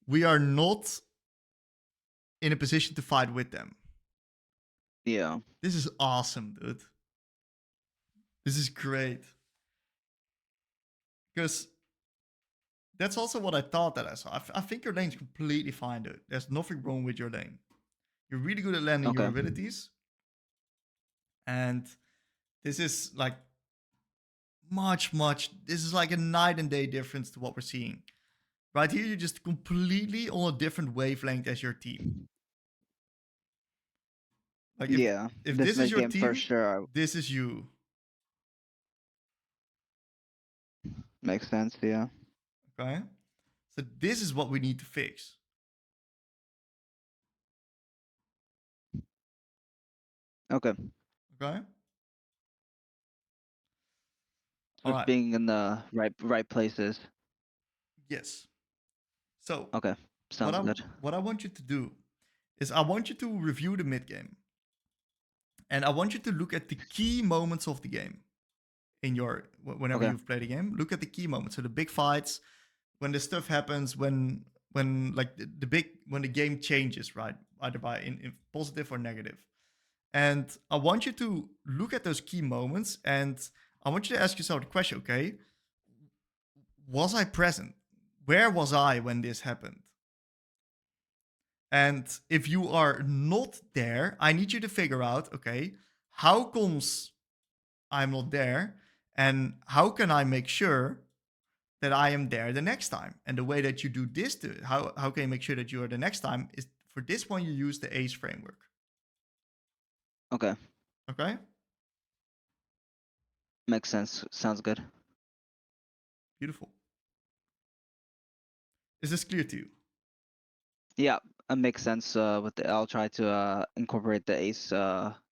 we are not in a position to fight with them. Yeah. This is awesome, dude. This is great. Because that's also what I thought that I saw. I think your lane's completely fine, dude. There's nothing wrong with your lane. You're really good at landing your abilities. And this is like much, this is like a night and day difference to what we're seeing. Right here, you're just completely on a different wavelength as your team. Like if this is your team, for sure. this is you. Makes sense, yeah. Okay? So this is what we need to fix. Okay. Okay? So All right. being in the right places. Yes. So Okay. Sounds good. what I want you to do is I want you to review the mid game. And I want you to look at the key moments of the game in whenever Okay. you've played a game. Look at the key moments. So the big fights, when the stuff happens, when like when the game changes, right? Either by in positive or negative. And I want you to look at those key moments, and I want you to ask yourself the question, okay, was I present? Where was I when this happened? And if you are not there, I need you to figure out, okay, how comes I'm not there? And how can I make sure that I am there the next time? And the way that you do this, how can you make sure that you are the next time is for this one, you use the ACE framework. Okay. Okay? Makes sense. Sounds good. Beautiful. Is this clear to you? Yeah, it makes sense. I'll try to incorporate the ACE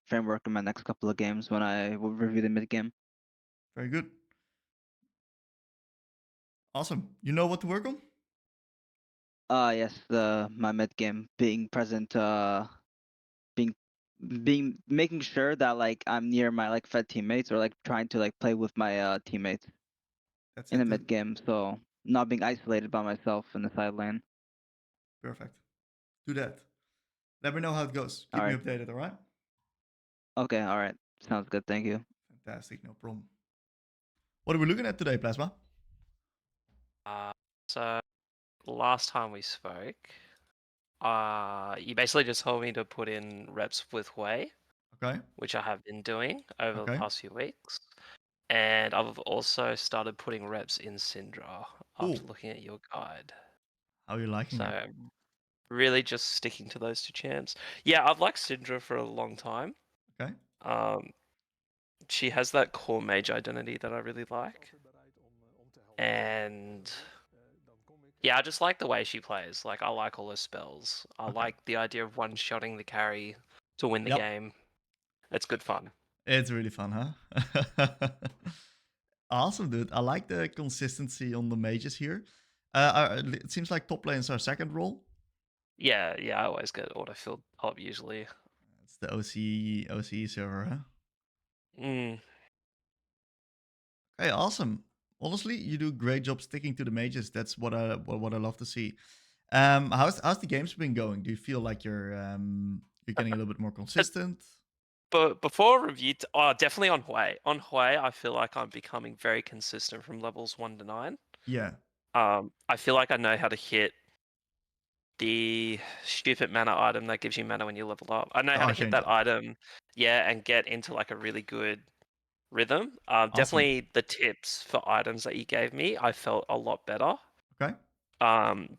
framework in my next couple of games when I will review the mid game. Very good. Awesome. You know what to work on? Yes, my mid game being present, being making sure that like I'm near my like fed teammates or like trying to like play with my teammates That's in the it, dude. mid game, so not being isolated by myself in the side lane. Perfect. Do that. Let me know how it goes. All Keep me right. updated, all right? Okay. All right. Sounds good. Thank you. Fantastic, no problem. What are we looking at today, Plasma? So last time we spoke, you basically just told me to put in reps with Wei, Okay. which I have been doing over the Okay. past few weeks. And I've also started putting reps in Syndra after Cool. looking at your guide. How are you liking So it? really just sticking to those two champs. Yeah, I've liked Syndra for a long time. Okay. She has that core mage identity that I really like. And yeah, I just like the way she plays. Like, I like all her spells. I Okay. like the idea of one-shotting the carry to win the Yep. game. It's good fun. It's really fun, huh? Awesome, dude. I like the consistency on the mages here. It seems like top lane is our second role. Yeah, I always get auto-filled up usually. It's the OCE server, huh? Mm. Okay, awesome. Honestly, you do a great job sticking to the mages. That's what I love to see. How's the games been going? Do you feel like you're getting a little bit more consistent? But before review, definitely on Hui. On Hui, I feel like I'm becoming very consistent from levels 1 to 9. Yeah. I feel like I know how to hit the stupid mana item that gives you mana when you level up. I know The how to hit that Archangel. item, yeah, and get into like a really good rhythm. Awesome. Definitely the tips for items that you gave me, I felt a lot better. Okay.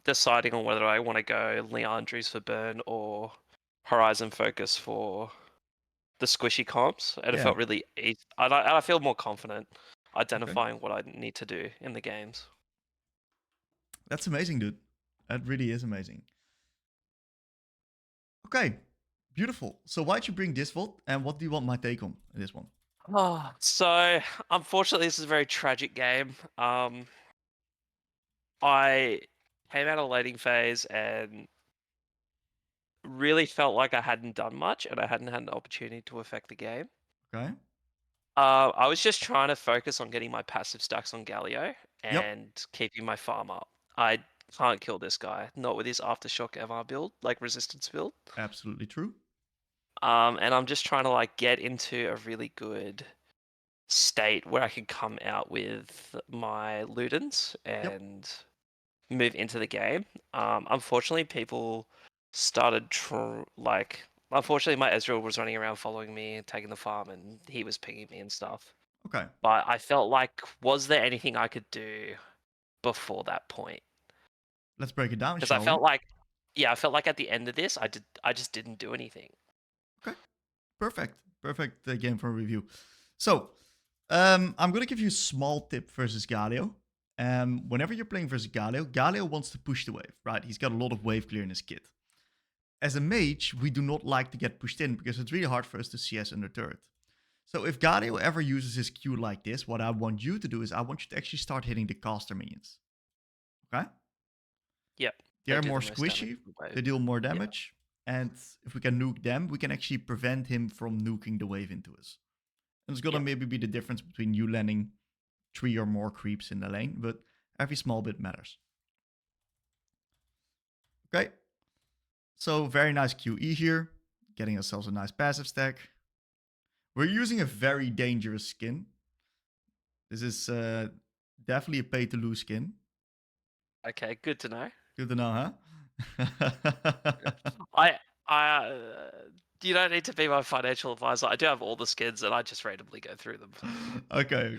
Deciding on whether I want to go Leandry's for burn or Horizon Focus for the squishy comps, and it Yeah. felt really easy. I feel more confident identifying what I need to do in the games. That's amazing, dude. That really is amazing. Okay. Beautiful. So why'd you bring this vault, and what do you want my take on this one? So unfortunately, this is a very tragic game. I came out of laning phase and really felt like I hadn't done much, and I hadn't had an opportunity to affect the game. Okay. I was just trying to focus on getting my passive stacks on Galio Yep. and keeping my farm up. I can't kill this guy, not with his Aftershock MR build, like resistance build. Absolutely true. And I'm just trying to like get into a really good state where I can come out with my Ludens and move into the game. Unfortunately, people started unfortunately, my Ezreal was running around following me and taking the farm, and he was pinging me and stuff. Okay. But I felt like, was there anything I could do before that point? Let's break it down, Because shall I felt we? like, yeah, I felt like at the end of this, I just didn't do anything. Okay. Perfect. Perfect game for review. So, I'm going to give you a small tip versus Galio. Whenever you're playing versus Galio, Galio wants to push the wave, right? He's got a lot of wave clear in his kit. As a mage, we do not like to get pushed in because it's really hard for us to CS under turret. So if Galio ever uses his Q like this, what I want you to do is I want you to actually start hitting the caster minions. Okay? Yep. They're do more the most damage squishy. with the wave. They deal more damage. And if we can nuke them, we can actually prevent him from nuking the wave into us. And it's gonna Yep. maybe be the difference between you landing 3 or more creeps in the lane, but every small bit matters. Okay. So very nice QE here. Getting ourselves a nice passive stack. We're using a very dangerous skin. This is definitely a pay to lose skin. Okay, good to know. Good to know, huh? I you don't need to be my financial advisor. I do have all the skins, and I just randomly go through them. Okay.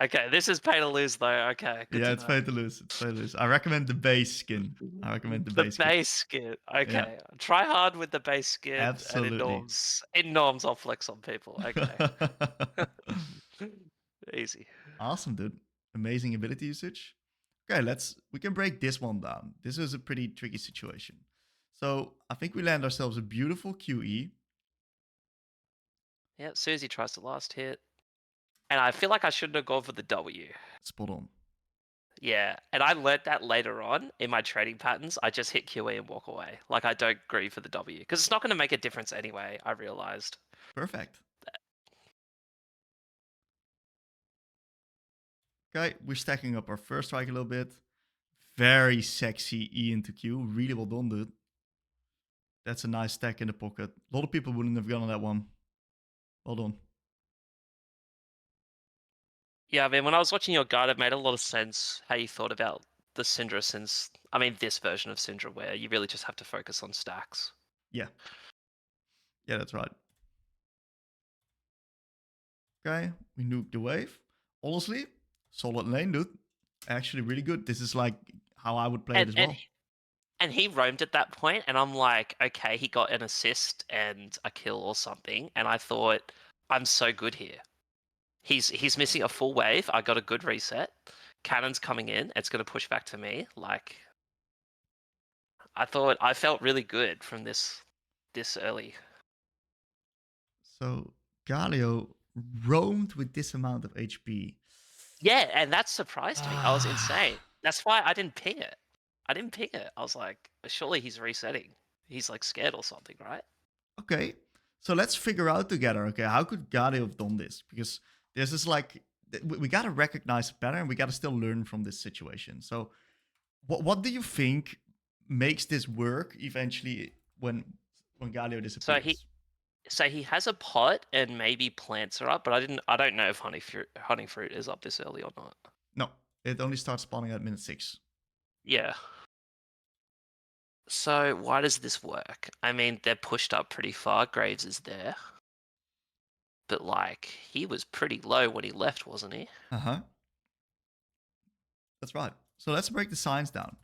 Okay, this is pay to lose though. Okay, good Yeah, to it's know. pay to lose. It's pay to lose. I recommend the base skin. The base skin. Okay, try hard with the base skin, Absolutely. and in norms I'll flex on people. Okay, easy. Awesome, dude. Amazing ability usage. Okay, we can break this one down. This is a pretty tricky situation. So I think we land ourselves a beautiful QE. Yeah, Susie tries to last hit, and I feel like I shouldn't have gone for the W. Spot on. Yeah, and I learnt that later on in my trading patterns. I just hit QE and walk away. Like, I don't grieve for the W, because it's not going to make a difference anyway, I realized. Perfect. Okay, we're stacking up our first strike a little bit. Very sexy E into Q. Really well done, dude. That's a nice stack in the pocket. A lot of people wouldn't have gone on that one. Well done. Yeah, I mean, when I was watching your guide, it made a lot of sense how you thought about the Syndra this version of Syndra, where you really just have to focus on stacks. Yeah. Yeah, that's right. Okay, we nuked the wave. Honestly, solid lane, dude. Actually, really good. This is like how I would play it as well. And he roamed at that point, and I'm like, okay, he got an assist and a kill or something, and I thought, I'm so good here. He's missing a full wave. I got a good reset. Cannon's coming in. It's going to push back to me. Like, I felt really good from this early. So Galio roamed with this amount of HP. Yeah, and that surprised me. I was insane. That's why I didn't ping it. I was like, surely he's resetting. He's like scared or something, right? Okay, so let's figure out together. Okay, how could Galio have done this? Because this is like we gotta recognize a pattern. We gotta still learn from this situation. So, what do you think makes this work eventually when Galio disappears? So he has a pot and maybe plants are up, but I don't know if honey fruit is up this early or not. No, it only starts spawning at minute 6. Yeah. So why does this work? I mean, they're pushed up pretty far. Graves is there. But like, he was pretty low when he left, wasn't he? Uh-huh. That's right. So let's break the science down.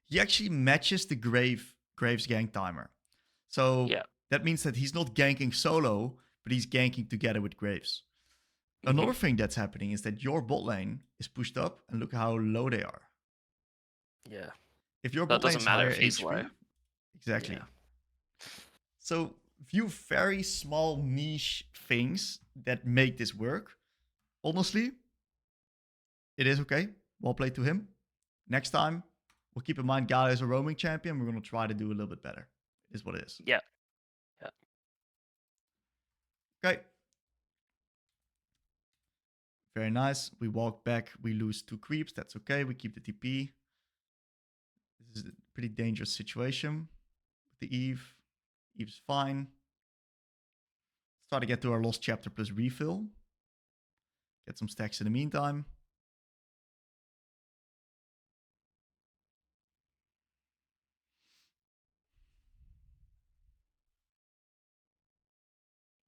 He actually matches the Graves gank timer. So Yeah. that means that he's not ganking solo, but he's ganking together with Graves. Another thing that's happening is that your bot lane is pushed up, and look how low they are. Yeah. If your That bot doesn't lane's matter higher if he's HP, low. exactly. Yeah. So view very small niche things that make this work. Honestly, it is okay. Well played to him. Next time, we'll keep in mind Galio is a roaming champion. We're going to try to do a little bit better. It is what it is. Yeah. Okay. Very nice. We walk back. We lose 2 creeps. That's okay. We keep the TP. This is a pretty dangerous situation with the Eve. Eve's fine. Let's try to get to our lost chapter plus refill. Get some stacks in the meantime.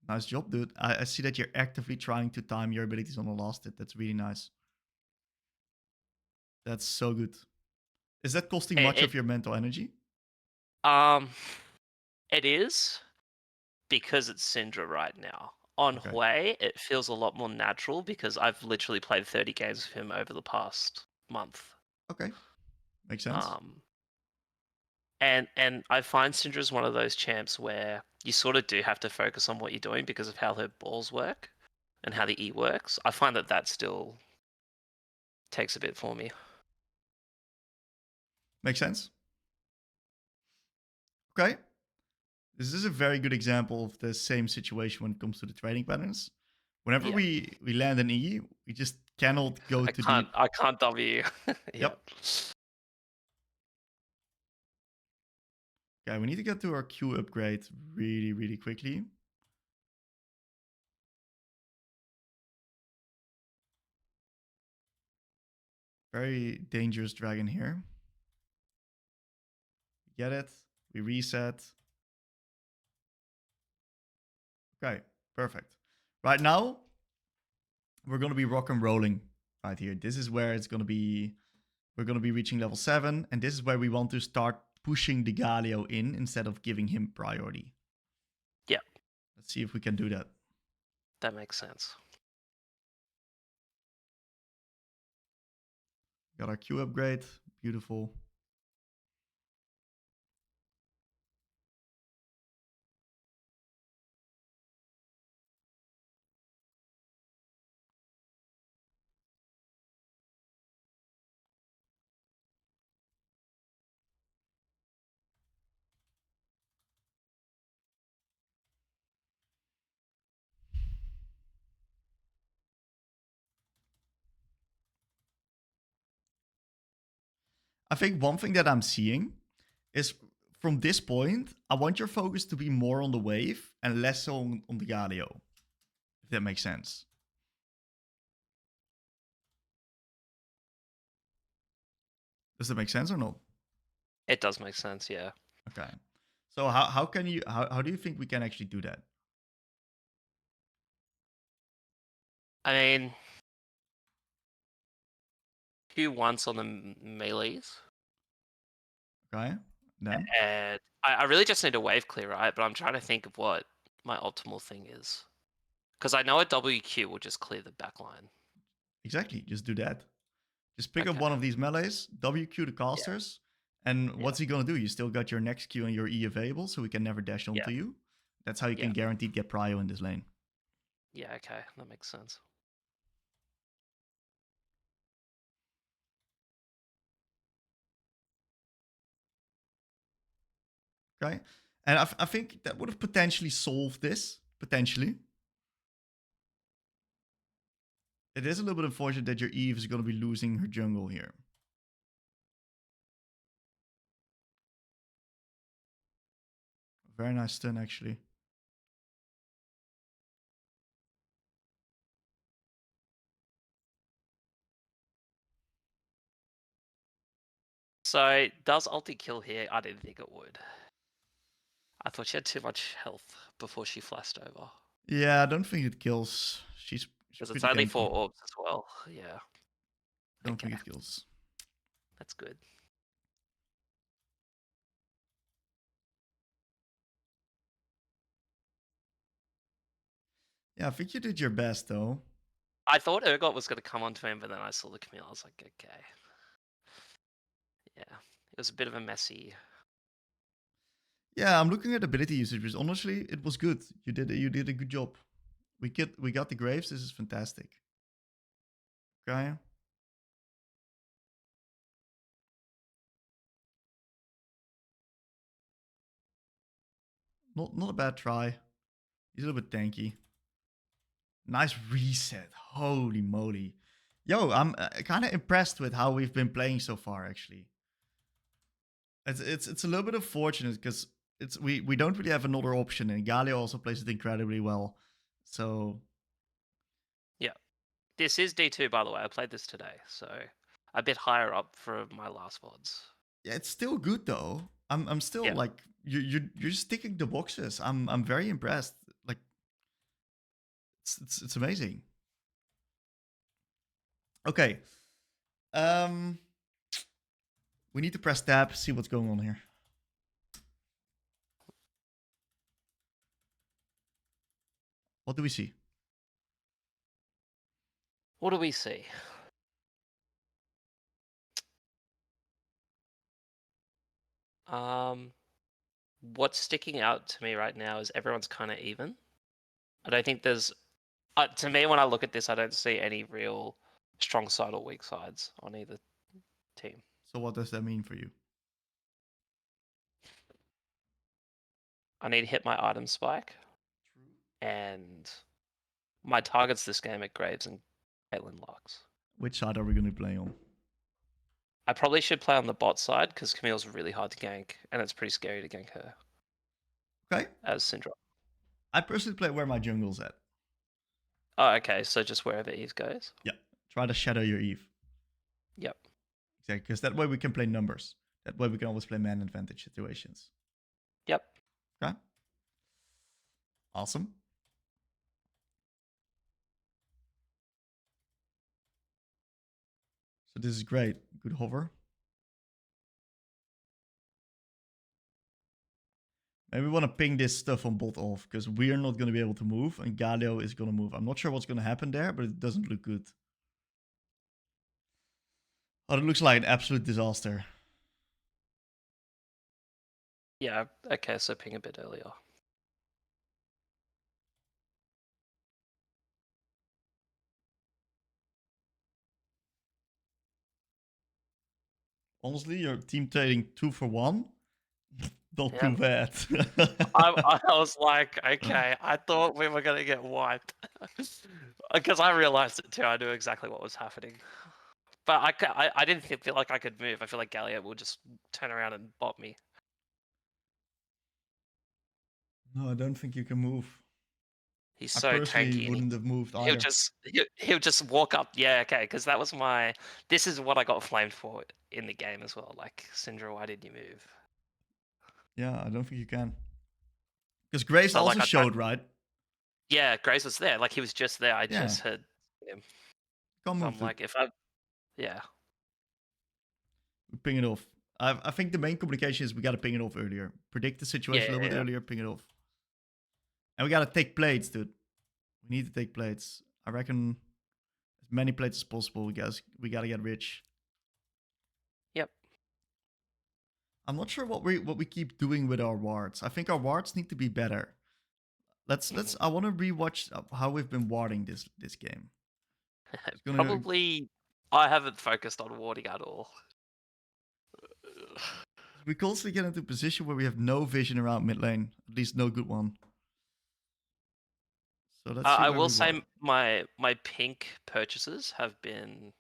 Nice job, dude. I see that you're actively trying to time your abilities on the last hit. That's really nice. That's so good. Is that costing much of your mental energy? It is, because it's Syndra right now. On Hui, it feels a lot more natural because I've literally played 30 games with him over the past month. Okay. Makes sense. And I find Syndra is one of those champs where you sort of do have to focus on what you're doing because of how her balls work and how the E works. I find that still takes a bit for me. Makes sense. Okay. This is a very good example of the same situation when it comes to the trading patterns. Whenever Yeah. we land an E, we just cannot go too deep. I can't W. Yep. Okay, we need to get to our Q upgrade really, really quickly. Very dangerous dragon here. Get it? We reset. Okay, perfect. Right now, we're going to be rock and rolling right here. This is where it's going to be, we're going to be reaching level 7. And this is where we want to start pushing the Galio in instead of giving him priority. Yeah. Let's see if we can do that. That makes sense. Got our Q upgrade. Beautiful. I think one thing that I'm seeing is from this point, I want your focus to be more on the wave and less on the Galio. If that makes sense. Does that make sense or not? It does make sense, yeah. Okay. So how can you how do you think we can actually do that? I mean, Q once on the melees. Okay. Then And I really just need a wave clear, right? But I'm trying to think of what my optimal thing is. Because I know a WQ will just clear the back line. exactly, just do that. Just pick up Okay. one of these melees, WQ the casters, and Yeah. what's he gonna do? You still got your next Q and your E available, so we can never dash onto Yeah. you. That's how you can Yeah. guaranteed get prio in this lane. Yeah, okay. That makes sense. Okay. And I think that would have potentially solved this. Potentially. It is a little bit unfortunate that your Eve is going to be losing her jungle here. Very nice stun, actually. So, does ulti kill here? I didn't think it would. I thought she had too much health before she flashed over. Yeah, I don't think it kills. She's Because it's pretty only tanky. 4 orbs as well. Yeah. Don't think Okay. it kills. That's good. Yeah, I think you did your best, though. I thought Urgot was going to come onto him, but then I saw the Camille. I was like, okay. Yeah. It was a bit of a messy. Yeah, I'm looking at ability usage. Honestly, it was good. You did a good job. We got the graves. This is fantastic. Okay. Not a bad try. He's a little bit tanky. Nice reset. Holy moly. Yo, I'm kind of impressed with how we've been playing so far, actually. It's a little bit unfortunate because we don't really have another option, and Galio also plays it incredibly well. So Yeah. This is D2, by the way. I played this today, so a bit higher up for my last VODs. yeah, it's still good though. I'm still Yeah. like you're sticking the boxes. I'm very impressed. Like it's amazing. Okay. We need to press tab, see what's going on here. What do we see? What do we see? What's sticking out to me right now is everyone's kind of even. I don't think there's, to me, when I look at this, I don't see any real strong side or weak sides on either team. So what does that mean for you? I need to hit my item spike, and my targets this game are Graves and Caitlyn Lux. Which side are we going to play on? I probably should play on the bot side because Camille's really hard to gank, and it's pretty scary to gank her Okay. as Syndra. I personally play where my jungle's at. Oh, okay, so just wherever Eve goes? Yeah. Try to shadow your Eve. Yep. Exactly, because that way we can play numbers. That way we can always play man advantage situations. Yep. Okay. Awesome. So this is great. Good hover. Maybe we want to ping this stuff on bot off because we are not going to be able to move and Galio is going to move. I'm not sure what's going to happen there, but it doesn't look good. Oh, it looks like an absolute disaster. Yeah, okay, so ping a bit earlier. Honestly, you're team trading 2 for 1. Not Yeah. too bad. I was like, okay, I thought we were gonna get wiped because I realized it too. I knew exactly what was happening, but I didn't feel like I could move. I feel like Galliot will just turn around and bot me. No, I don't think you can move. He's I so personally tanky, and wouldn't have moved he'll either. he'll just walk up. Yeah, okay, because that was my. This is what I got flamed for in the game as well. Like, Syndra, why didn't you move? Yeah, I don't think you can. Because Grace So, like, also I tried- showed, right? Yeah, Grace was there. Like, he was just there. I Yeah. just had him. Can't So move. I'm like, if I, yeah. We ping it off. I think the main communication is we got to ping it off earlier. Predict the situation a little bit Yeah. earlier, ping it off. And we got to take plates, dude. We need to take plates. I reckon as many plates as possible, guys. We got to get rich. Yep. I'm not sure what we keep doing with our wards. I think our wards need to be better. Let's I want to rewatch how we've been warding this game. Gonna- Probably, I haven't focused on warding at all. We constantly get into a position where we have no vision around mid lane, at least no good one. So let's see. I where will we say ward. my pink purchases have been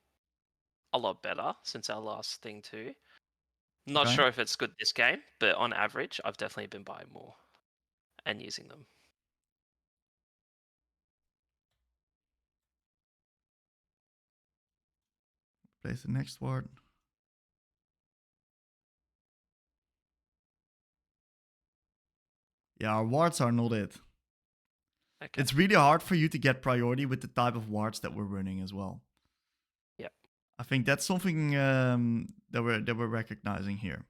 a lot better since our last thing too. Not Okay. sure if it's good this game, but on average, I've definitely been buying more and using them. Place the next ward. Yeah, our wards are not it. Okay. It's really hard for you to get priority with the type of wards that we're running as well. Yep. I think that's something that we're recognizing here.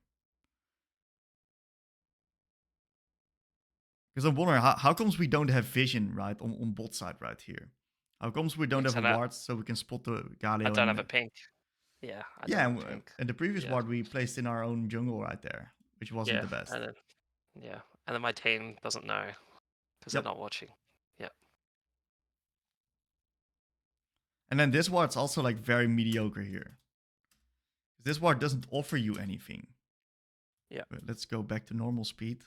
Because I'm wondering how comes we don't have vision right on bot side right here. How comes we don't Because have a ward so we can spot the Galio? I don't have a pink. Yeah, I don't have a pink. And the previous Yeah. ward we placed in our own jungle right there, which wasn't the best. And then my team doesn't know because Yep. they're not watching. Yep. And then this ward's also like very mediocre here. This ward doesn't offer you anything. Yeah. But let's go back to normal speed.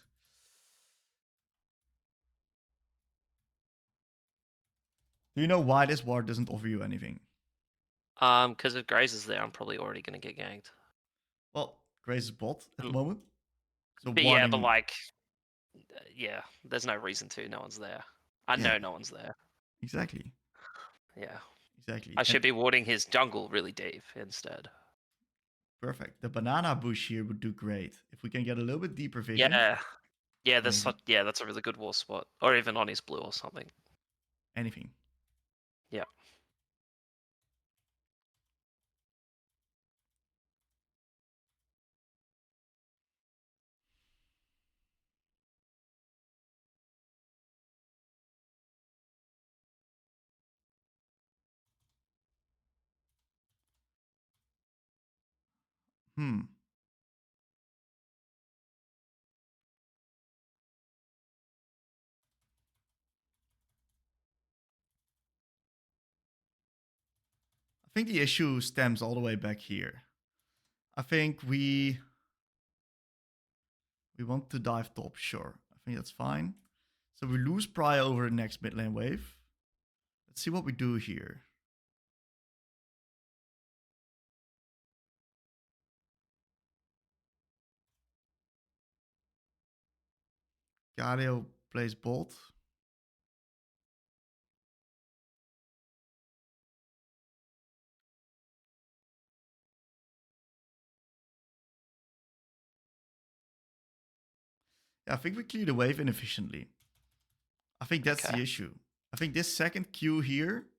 Do you know why this ward doesn't offer you anything? Because if Graze is there, I'm probably already gonna get ganked. Well, Grace is bot at the moment. So But yeah, but like, yeah, there's no reason to. No one's there. I know no one's there. Exactly. Yeah. Exactly. I should be warding his jungle really deep instead. Perfect. The banana bush here would do great. If we can get a little bit deeper vision. Yeah. Yeah, Amazing. that's a really good wall spot. Or even on his blue or something. Anything. Yeah. I think the issue stems all the way back here. I think we want to dive top, sure. I think that's fine. So we lose Pry over the next mid lane wave. Let's see what we do here. Galio plays Bolt. Yeah, I think we clear the wave inefficiently. I think that's Okay. the issue. I think this second Q here,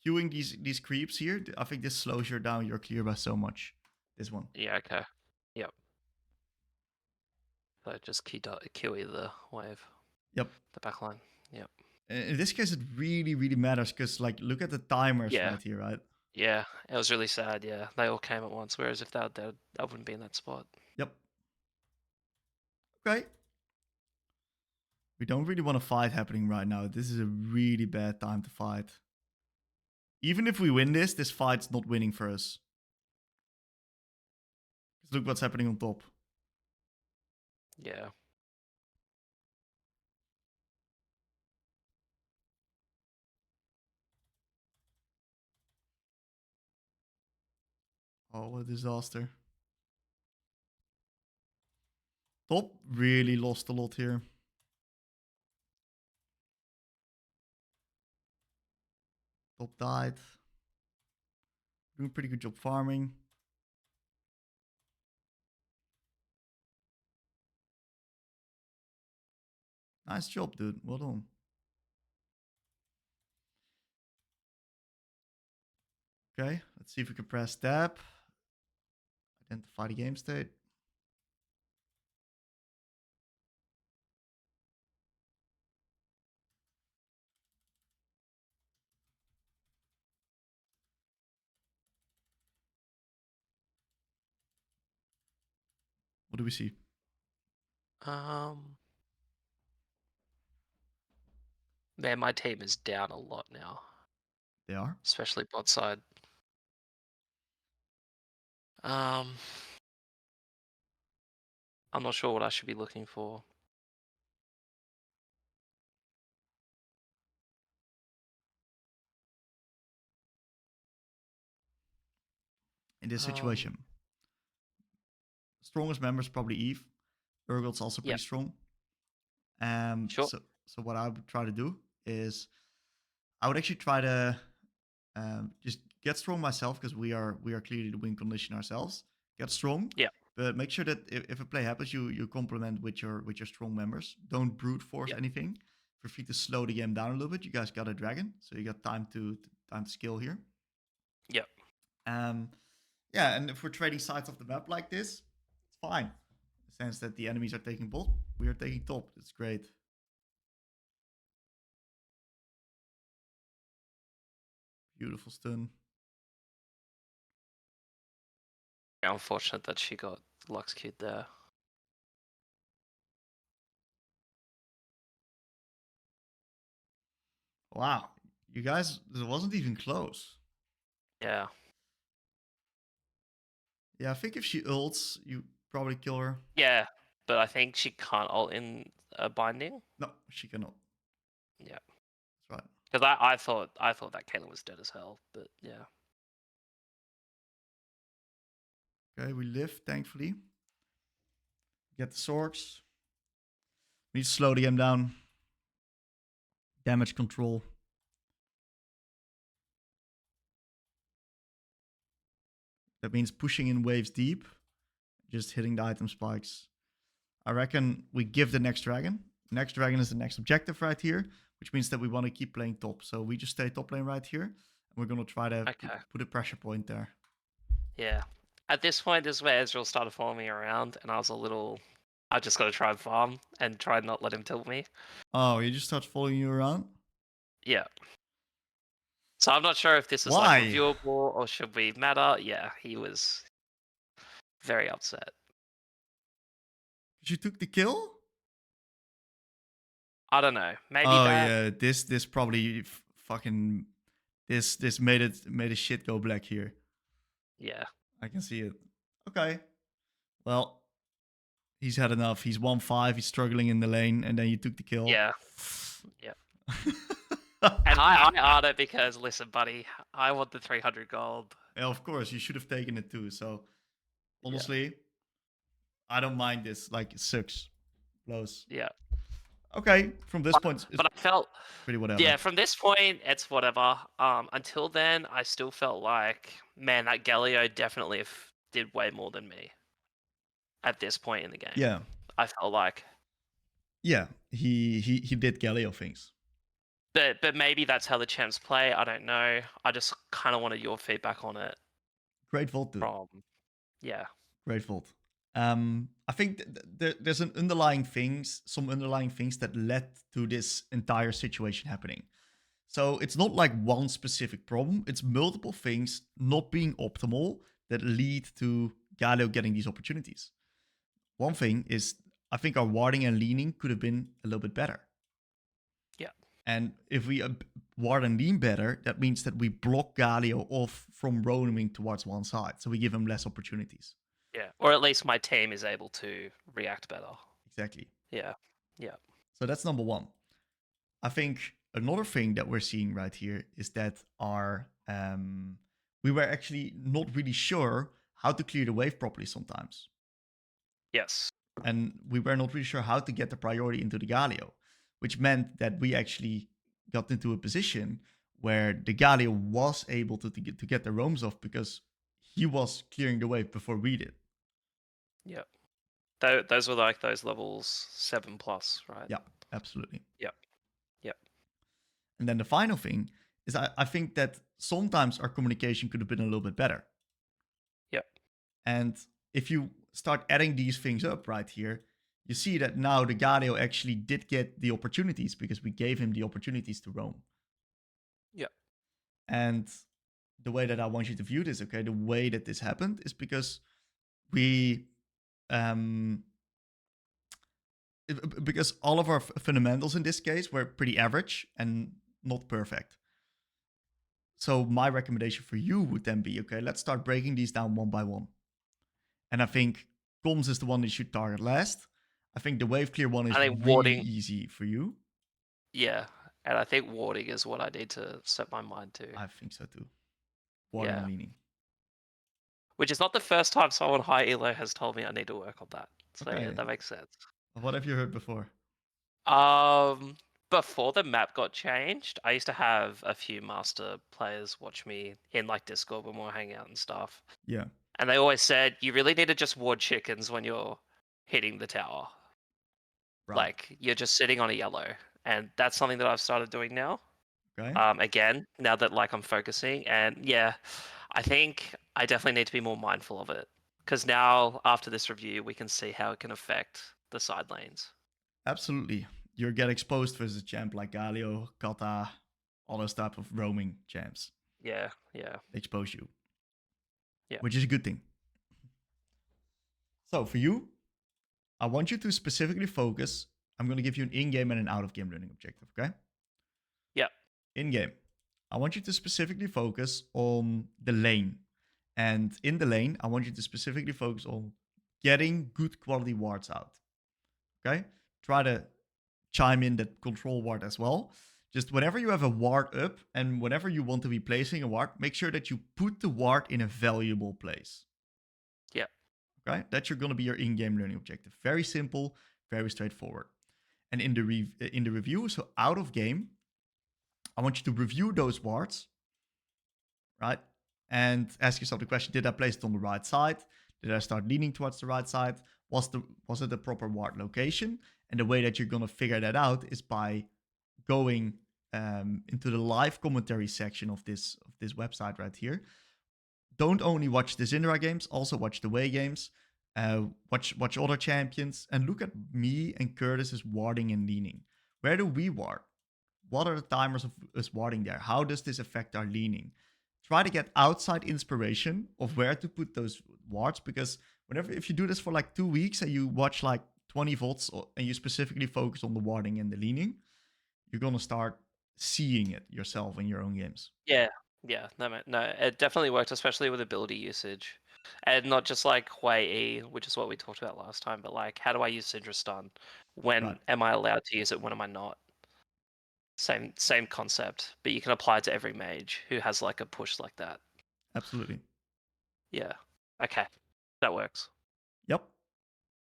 queuing these creeps here, I think this slows you down your clear by so much. This one. Yeah, okay. Yep. So just QE the wave, Yep. the backline. Yep. In this case, it really, really matters because, like, look at the timers Yeah. right here, right? Yeah, it was really sad. Yeah, they all came at once. Whereas if they were dead, I wouldn't be in that spot. Yep. Okay. We don't really want a fight happening right now. This is a really bad time to fight. Even if we win this, this fight's not winning for us. Look what's happening on top. Yeah. Oh, what a disaster. Top really lost a lot here. Top died. Doing a pretty good job farming. Nice job, dude. Well done. Okay, let's see if we can press tab. Identify the game state. What do we see? Man, my team is down a lot now, They are. especially bot side. I'm not sure what I should be looking for. In this situation. Strongest member is probably Eve. Urgot's also pretty Yep. strong. Sure. So what I would try to do is I would actually try to just get strong myself because we are clearly the win condition ourselves. Get strong. Yeah. But make sure that if a play happens, you complement with your strong members. Don't brute force Yep. anything. Feel free to slow the game down a little bit. You guys got a dragon, so you got time to skill here. Yep. Yeah, and if we're trading sides of the map like this, it's fine. In the sense that the enemies are taking bot, we are taking top. It's great. Beautiful stun. Yeah, unfortunate that she got Lux Cute there. Wow, you guys, it wasn't even close. Yeah. Yeah, I think if she ults, you probably kill her. Yeah, but I think she can't ult in a binding. No, she cannot. Yeah. That's right. Because I thought that Caitlyn was dead as hell, but yeah. Okay, we live, thankfully. Get the swords. We need to slow the game down. Damage control. That means pushing in waves deep. Just hitting the item spikes. I reckon we give the next dragon. Next dragon is the next objective right here, which means that we want to keep playing top. So we just stay top lane right here. And we're going to try to put a pressure point there. Yeah. At this point, this is where Ezreal started following me around, and I just got to try and farm and try and not let him tilt me. Oh, he just starts following you around? Yeah. So I'm not sure if this is like reviewable or should we matter. Yeah, he was very upset. You took the kill? I don't know. Maybe yeah, this probably fucking this made a shit go black here. Yeah. I can see it. Okay. Well, he's had enough. He's 1-5. He's struggling in the lane, and then you took the kill. Yeah. Yeah. And I asked it because, listen, buddy, I want the 300 gold. Yeah, of course, you should have taken it too. So honestly, I don't mind this. Like, it sucks. Blows. Yeah. Okay, from this point, it's But I felt, pretty whatever. yeah, from this point, it's whatever. Until then, I still felt like, man, that Galio definitely did way more than me at this point in the game. Yeah. I felt like. Yeah, he did Galio things. But maybe that's how the champs play. I don't know. I just kind of wanted your feedback on it. Great vault, dude. Yeah. Great vault. I think there's some underlying things that led to this entire situation happening. So it's not like one specific problem. It's multiple things not being optimal that lead to Galio getting these opportunities. One thing is, I think our warding and leaning could have been a little bit better. Yeah. And if we ward and lean better, that means that we block Galio off from roaming towards one side. So we give him less opportunities. Yeah. Or at least my team is able to react better. Exactly. Yeah. Yeah. So that's number one. I think another thing that we're seeing right here is that we were actually not really sure how to clear the wave properly sometimes. Yes. And we were not really sure how to get the priority into the Galio, which meant that we actually got into a position where the Galio was able to get the roams off because he was clearing the wave before we did. Yeah. Those were like those levels 7+, right? Yeah, absolutely. Yep. Yep. And then the final thing is I think that sometimes our communication could have been a little bit better. Yep. And if you start adding these things up right here, you see that now the Galio actually did get the opportunities because we gave him the opportunities to roam. Yeah. And the way that I want you to view this, okay, the way that this happened is because because all of our fundamentals in this case were pretty average and not perfect. So my recommendation for you would then be, okay, let's start breaking these down one by one. And I think comms is the one that you should target last. I think the wave clear one is really easy for you. Yeah, and I think warding is what I need to set my mind to. I think so too. Warding and leaning. Which is not the first time someone high elo has told me I need to work on that. So Okay. yeah, that makes sense. What have you heard before? Before the map got changed, I used to have a few master players watch me in like Discord when we were hanging out and stuff. Yeah. And they always said, you really need to just ward chickens when you're hitting the tower. Right. Like, you're just sitting on a yellow. And that's something that I've started doing now. Okay. Again, now that like I'm focusing. And yeah, I think I definitely need to be more mindful of it. Because now, after this review, we can see how it can affect the side lanes. Absolutely. You get exposed versus a champ like Galio, Kata, all those type of roaming champs. Yeah. They expose you. Yeah. Which is a good thing. So for you, I want you to specifically focus. I'm going to give you an in-game and an out-of-game learning objective, okay? Yeah. In-game, I want you to specifically focus on the lane. And in the lane, I want you to specifically focus on getting good quality wards out. Okay? Try to chime in that control ward as well. Just whenever you have a ward up and whenever you want to be placing a ward, make sure that you put the ward in a valuable place. Yeah. Okay? That's going to be your in-game learning objective. Very simple, very straightforward. And in the review, so out of game, I want you to review those wards, right? And ask yourself the question, did I place it on the right side? Did I start leaning towards the right side? Was it the proper ward location? And the way that you're going to figure that out is by going into the live commentary section of this website right here. Don't only watch the Syndra games, also watch the Way games. Watch other champions and look at me and Curtis's warding and leaning. Where do we ward? What are the timers of us warding there? How does this affect our leaning? Try to get outside inspiration of where to put those wards, because if you do this for like 2 weeks and you watch like 20 VODs and you specifically focus on the warding and the leaning, you're going to start seeing it yourself in your own games. Yeah. No, it definitely worked, especially with ability usage. And not just like Hui E, which is what we talked about last time, but like how do I use Syndra stun? When Right. am I allowed to use it? When am I not? Same concept, but you can apply it to every mage who has like a push like that. Absolutely. Yeah. Okay. That works. Yep.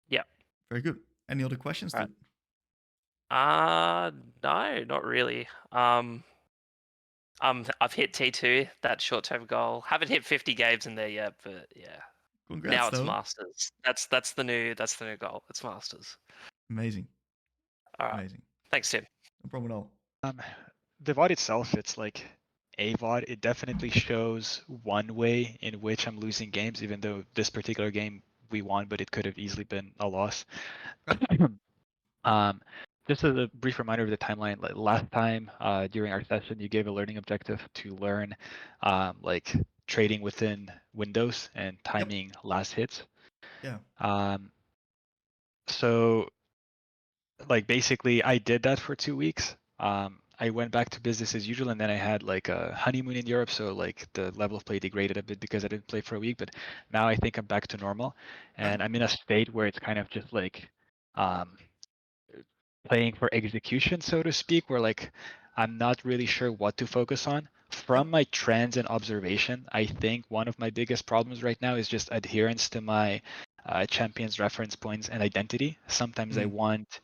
Yep. Very good. Any other questions, Right. dude? No, not really. I've hit T2, that short-term goal. Haven't hit 50 games in there yet, but yeah. Congrats, Now it's though. Masters. That's the new goal. It's Masters. Amazing. All right. Amazing. Thanks, Tim. No problem at all. The VOD itself, it's like a VOD. It definitely shows one way in which I'm losing games, even though this particular game we won, but it could have easily been a loss. um, just as a brief reminder of the timeline, like last time during our session, you gave a learning objective to learn like trading within windows and timing last hits. Yeah. So like basically I did that for 2 weeks. I went back to business as usual, and then I had like a honeymoon in Europe, so like the level of play degraded a bit because I didn't play for a week. But now I think I'm back to normal, and I'm in a state where it's kind of just like um, playing for execution, so to speak, where like I'm not really sure what to focus on. From my trends and observation, I think one of my biggest problems right now is just adherence to my champions reference points and identity. Sometimes I want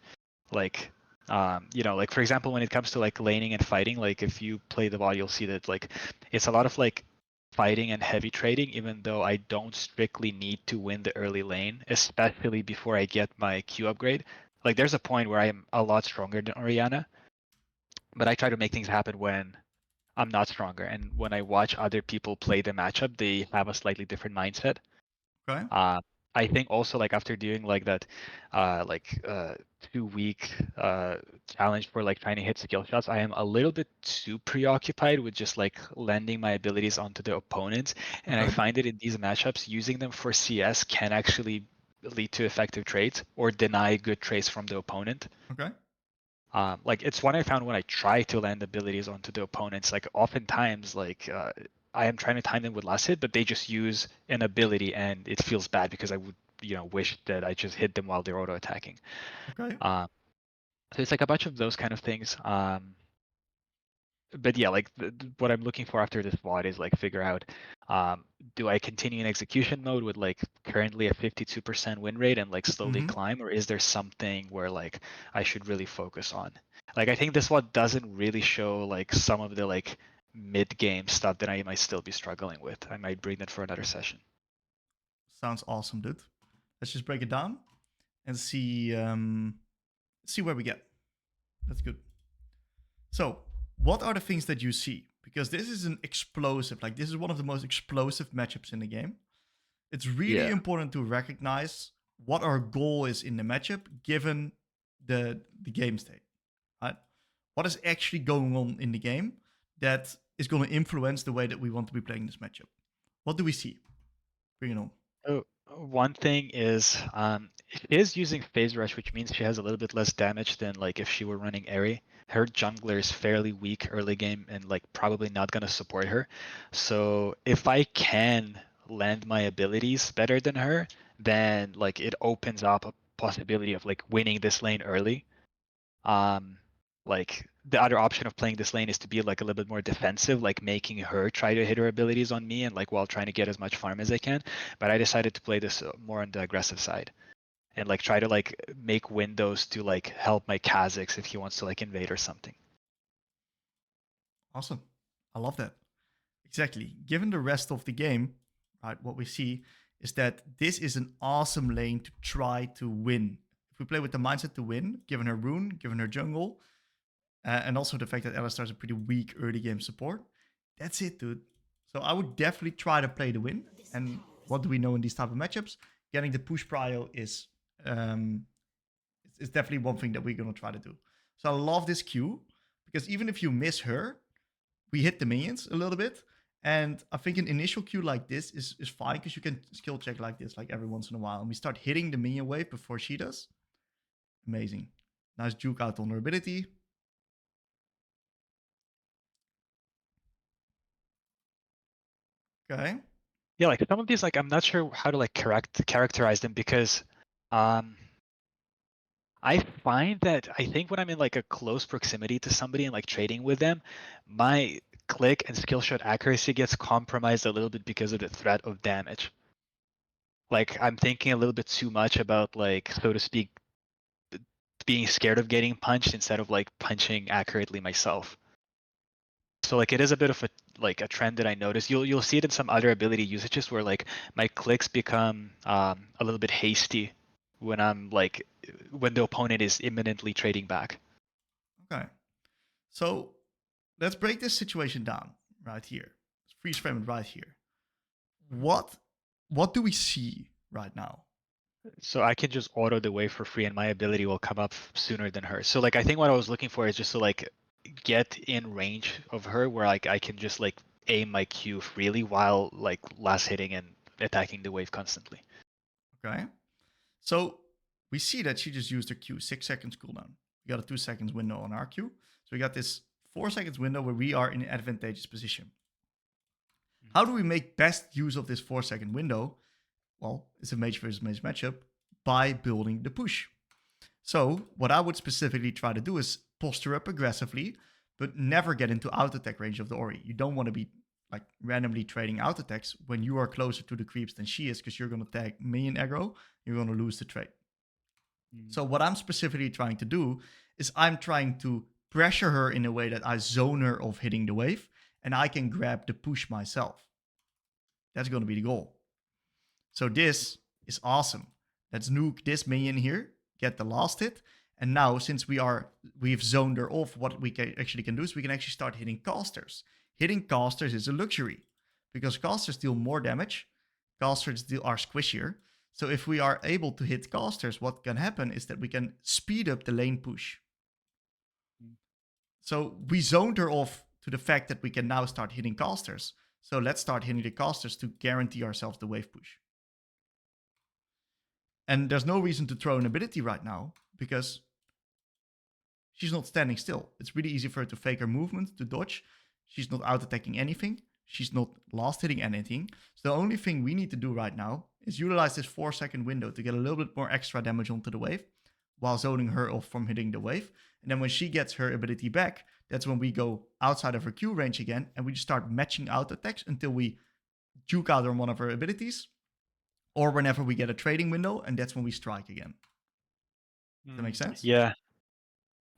like like for example when it comes to like laning and fighting, like if you play the VOD you'll see that like it's a lot of like fighting and heavy trading, even though I don't strictly need to win the early lane, especially before I get my Q upgrade. Like there's a point where I am a lot stronger than Oriana, but I try to make things happen when I'm not stronger, and when I watch other people play the matchup they have a slightly different mindset. Okay. I think also like after doing like that, 2 week challenge for like trying to hit skill shots, I am a little bit too preoccupied with just like landing my abilities onto the opponents, and I Okay. find that in these matchups, using them for CS can actually lead to effective trades or deny good trades from the opponent. Okay. Like it's one I found when I try to land abilities onto the opponents. Like oftentimes, like I am trying to time them with last hit, but they just use an ability, and it feels bad because I would, wish that I just hit them while they're auto attacking. Okay. So it's like a bunch of those kind of things. But yeah, like what I'm looking for after this VOD is like figure out, do I continue in execution mode with like currently a 52% win rate and like slowly climb, or is there something where like I should really focus on? Like I think this one doesn't really show like some of the like mid game stuff that I might still be struggling with. I might bring that for another session. Sounds awesome, dude. Let's just break it down and see where we get. That's good. So, what are the things that you see? Because this is an explosive, like this is one of the most explosive matchups in the game. It's really important to recognize what our goal is in the matchup given the game state. Right? What is actually going on in the game that is going to influence the way that we want to be playing this matchup? What do we see? Bring it on. Oh, one thing is she is using phase rush, which means she has a little bit less damage than like if she were running Airy. Her jungler is fairly weak early game and like probably not gonna support her. So if I can land my abilities better than her, then like it opens up a possibility of like winning this lane early. Like the other option of playing this lane is to be like a little bit more defensive, like making her try to hit her abilities on me and like while trying to get as much farm as I can. But I decided to play this more on the aggressive side and like try to like make windows to like help my Kha'Zix if he wants to like invade or something. Awesome. I love that. Exactly. Given the rest of the game, right, what we see is that this is an awesome lane to try to win. If we play with the mindset to win, given her rune, given her jungle, and also the fact that Alistar is a pretty weak early game support, that's it, dude. So I would definitely try to play the win. And what do we know in these type of matchups? Getting the push prio is it's definitely one thing that we're gonna try to do. So I love this Q because even if you miss her, we hit the minions a little bit. And I think an initial Q like this is fine because you can skill check like this like every once in a while. And we start hitting the minion wave before she does. Amazing. Nice juke out on her ability. Okay. Yeah, like some of these, like I'm not sure how to like characterize them because I find that I think when I'm in like a close proximity to somebody and like trading with them, my click and skill shot accuracy gets compromised a little bit because of the threat of damage. Like I'm thinking a little bit too much about like, so to speak, being scared of getting punched instead of like punching accurately myself. So like it is a bit of a trend that I noticed. You'll see it in some other ability usages where like my clicks become a little bit hasty when I'm like when the opponent is imminently trading back. Okay. So let's break this situation down right here. Let's freeze frame it right here. What do we see right now? So I can just auto the wave for free and my ability will come up sooner than her. So like I think what I was looking for is just to like get in range of her where like I can just like aim my Q freely while like last hitting and attacking the wave constantly. Okay. So we see that she just used her Q, 6 seconds cooldown. We got a 2 seconds window on our Q. So we got this 4 seconds window where we are in an advantageous position. How do we make best use of this 4 second window? Well, it's a mage versus mage matchup by building the push. So what I would specifically try to do is posture up aggressively, but never get into out attack range of the Ori. You don't want to be like randomly trading out attacks when you are closer to the creeps than she is, because you're going to tag minion aggro, you're going to lose the trade. So what I'm specifically trying to do is I'm trying to pressure her in a way that I zone her of hitting the wave, and I can grab the push myself. That's going to be the goal. So this is awesome. Let's nuke this minion here, get the last hit. And now, since we've zoned her off, what we actually can do is we can actually start hitting casters. Hitting casters is a luxury because casters deal more damage. Casters are squishier. So if we are able to hit casters, what can happen is that we can speed up the lane push. So we zoned her off to the fact that we can now start hitting casters. So let's start hitting the casters to guarantee ourselves the wave push. And there's no reason to throw an ability right now because she's not standing still. It's really easy for her to fake her movement, to dodge. She's not out attacking anything. She's not last hitting anything. So the only thing we need to do right now is utilize this 4 second window to get a little bit more extra damage onto the wave while zoning her off from hitting the wave. And then when she gets her ability back, that's when we go outside of her Q range again and we just start matching out attacks until we juke out on one of her abilities, or whenever we get a trading window, and that's when we strike again. Does that make sense? Yeah.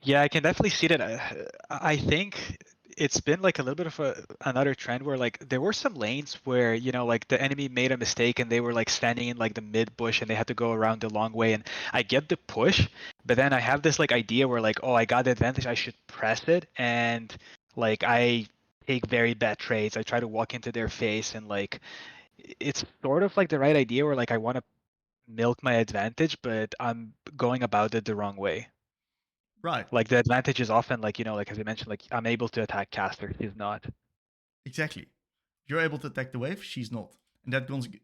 Yeah, I can definitely see that. I think it's been like a little bit of another trend where like there were some lanes where, you know, like the enemy made a mistake and they were like standing in like the mid bush and they had to go around the long way. And I get the push, but then I have this like idea where like, oh, I got the advantage, I should press it. And like I take very bad trades. I try to walk into their face and like it's sort of like the right idea where like I want to milk my advantage, but I'm going about it the wrong way. Right. Like the advantage is often like, you know, like as I mentioned, like I'm able to attack caster, he's not. Exactly. You're able to attack the wave, she's not. And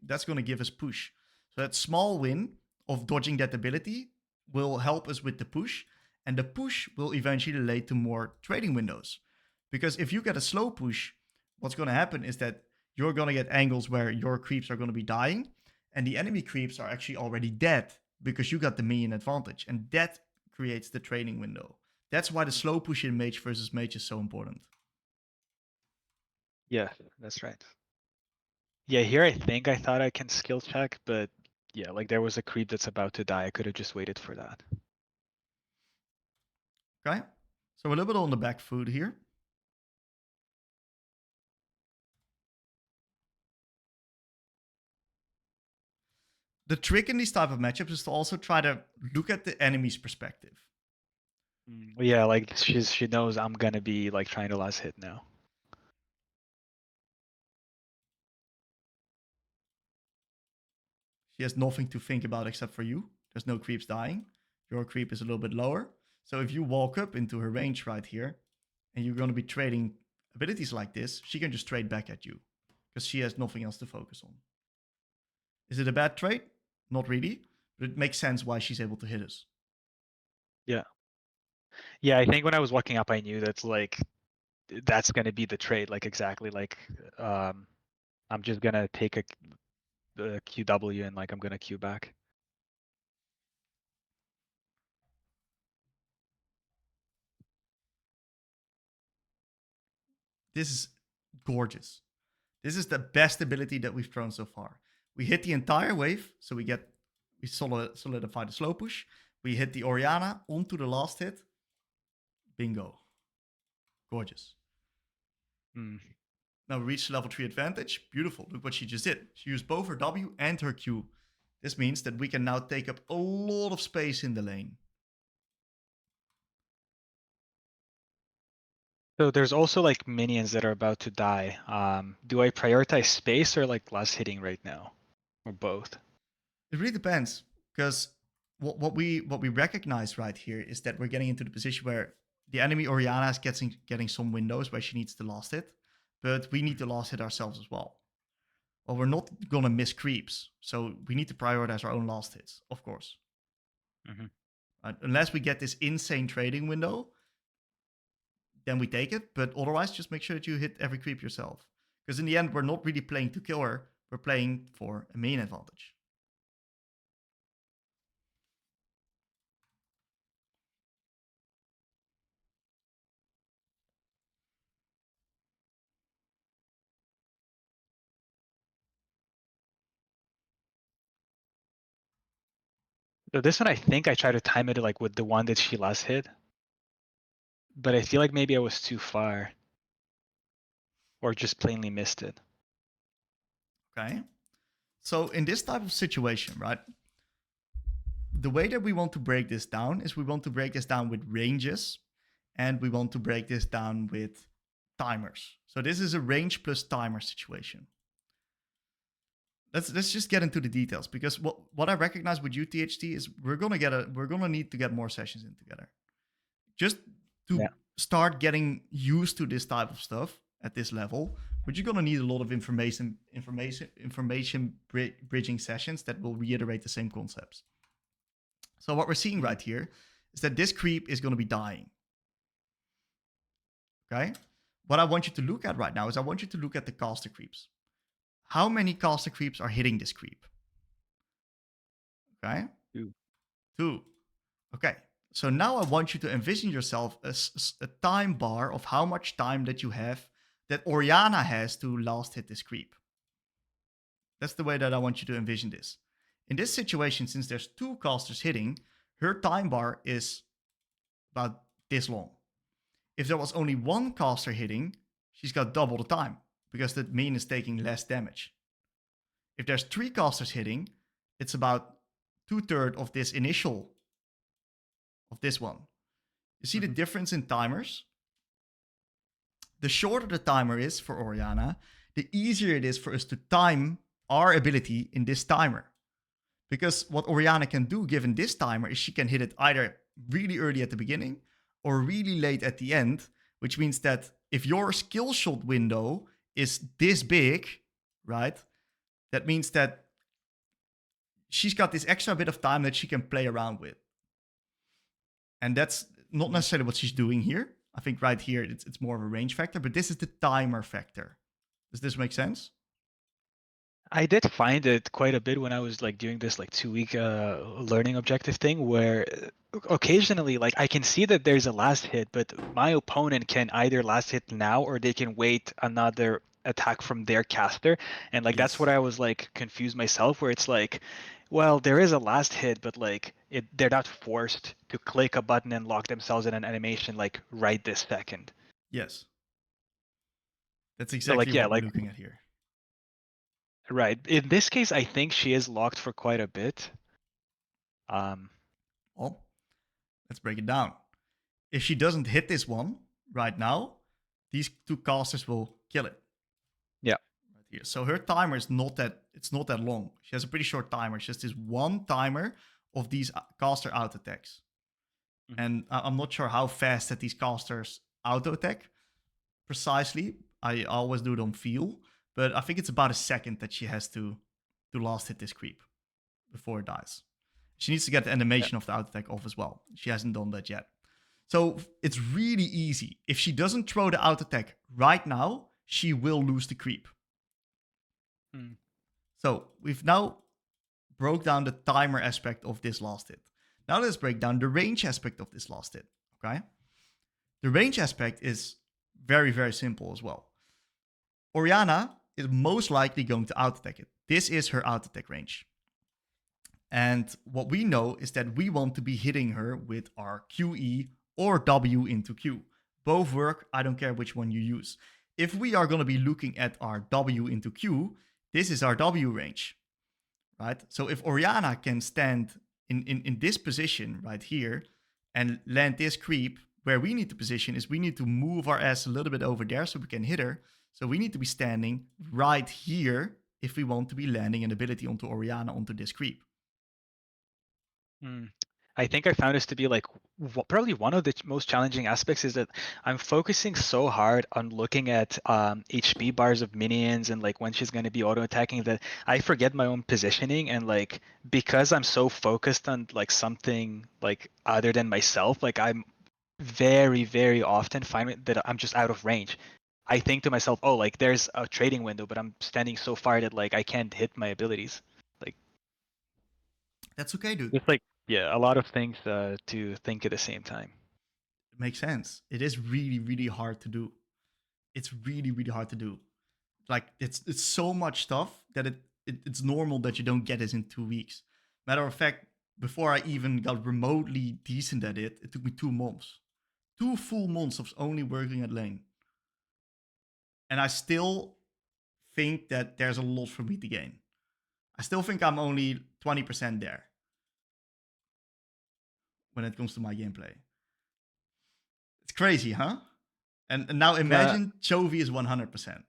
that's going to give us push. So that small win of dodging that ability will help us with the push. And the push will eventually lead to more trading windows. Because if you get a slow push, what's going to happen is that you're going to get angles where your creeps are going to be dying. And the enemy creeps are actually already dead because you got the minion advantage. And that creates the trading window. That's why the slow push in mage versus mage is so important. Yeah, that's right. Yeah, here I think I thought I can skill check, but yeah, like there was a creep that's about to die. I could have just waited for that. Okay, so a little bit on the back foot here. The trick in these type of matchups is to also try to look at the enemy's perspective. Yeah, like she knows I'm gonna be like trying to last hit now. She has nothing to think about except for you. There's no creeps dying. Your creep is a little bit lower. So if you walk up into her range right here, and you're going to be trading abilities like this, she can just trade back at you because she has nothing else to focus on. Is it a bad trade? Not really, but it makes sense why she's able to hit us. Yeah. Yeah, I think when I was walking up, I knew that's like that's gonna be the trade, like exactly like I'm just gonna take the QW and like I'm gonna Q back. This is gorgeous. This is the best ability that we've thrown so far. We hit the entire wave, so we solidify the slow push. We hit the Orianna onto the last hit. Bingo. Gorgeous. Hmm. Now we reach level 3 advantage. Beautiful. Look what she just did. She used both her W and her Q. This means that we can now take up a lot of space in the lane. So there's also like minions that are about to die. Do I prioritize space or like last hitting right now, or both? It really depends, because what we recognize right here is that we're getting into the position where the enemy Orianna is getting some windows where she needs the last hit, but we need the last hit ourselves as well. Well, we're not gonna miss creeps, so we need to prioritize our own last hits, of course. Mhm. Unless we get this insane trading window, then we take it. But otherwise, just make sure that you hit every creep yourself, because in the end, we're not really playing to kill her; we're playing for a main advantage. So this one, I think I tried to time it like with the one that she last hit, but I feel like maybe I was too far, or just plainly missed it. Okay. So in this type of situation, right, the way that we want to break this down is we want to break this down with ranges, and we want to break this down with timers. So this is a range plus timer situation. Let's just get into the details, because what I recognize with you, THT, is we're gonna need to get more sessions in together, just to start getting used to this type of stuff at this level. But you're gonna need a lot of information bridging sessions that will reiterate the same concepts. So what we're seeing right here is that this creep is gonna be dying. Okay? What I want you to look at right now is I want you to look at the caster creeps. How many caster creeps are hitting this creep? Okay? 2. Okay. So now I want you to envision yourself as a time bar of how much time that you have, that Orianna has to last hit this creep. That's the way that I want you to envision this. In this situation, since there's 2 casters hitting, her time bar is about this long. If there was only 1 caster hitting, she's got double the time, because the main is taking less damage. If there's 3 casters hitting, it's about 2/3 of this initial of this one. You see the difference in timers? The shorter the timer is for Orianna, the easier it is for us to time our ability in this timer. Because what Orianna can do given this timer is she can hit it either really early at the beginning or really late at the end, which means that if your skill shot window is this big, right, that means that she's got this extra bit of time that she can play around with. And that's not necessarily what she's doing here. I think right here it's more of a range factor, but this is the timer factor. Does this make sense? I did find it quite a bit when I was like doing this like 2-week learning objective thing, where occasionally like I can see that there's a last hit, but my opponent can either last hit now or they can wait another attack from their caster, and like that's what I was like confused myself, where it's like, well, there is a last hit, but like they're not forced to click a button and lock themselves in an animation like right this second. Yes. That's So exactly like, yeah, what we're like looking at here. right. In this case, I think she is locked for quite a bit. Well, let's break it down. If she doesn't hit this one right now, these 2 casters will kill it. Yeah. Right here. So her timer is not that long. She has a pretty short timer. She has this 1 timer of these caster auto attacks. Mm-hmm. And I'm not sure how fast that these casters auto attack precisely. I always do it on feel, but I think it's about a second that she has to last hit this creep before it dies. She needs to get the animation of the auto attack off as well. She hasn't done that yet. So it's really easy. If she doesn't throw the auto attack right now, she will lose the creep. Mm. So we've now broke down the timer aspect of this last hit. Now let's break down the range aspect of this last hit, okay? The range aspect is very, very simple as well. Orianna is most likely going to out-attack it. This is her out-attack range. And what we know is that we want to be hitting her with our QE or W into Q. Both work, I don't care which one you use. If we are going to be looking at our W into Q, this is our W range, right? So if Orianna can stand in this position right here and land this creep, where we need to position is we need to move our ass a little bit over there so we can hit her. So we need to be standing right here if we want to be landing an ability onto Orianna onto this creep. I think I found this to be like probably one of the most challenging aspects is that I'm focusing so hard on looking at HP bars of minions and like when she's going to be auto attacking that I forget my own positioning, and like because I'm so focused on like something like other than myself, like I'm very, very often find that I'm just out of range. I think to myself, oh, like there's a trading window, but I'm standing so far that like I can't hit my abilities. Like That's okay, dude. it's like yeah, a lot of things to think at the same time. It makes sense. It is really, really hard to do. It's really, really hard to do. Like it's so much stuff that it's normal that you don't get this in 2 weeks. Matter of fact, before I even got remotely decent at it, it took me 2 months. 2 full months of only working at lane. And I still think that there's a lot for me to gain. I still think I'm only 20% there when it comes to my gameplay. It's crazy, huh? And now imagine Chovy is 100%.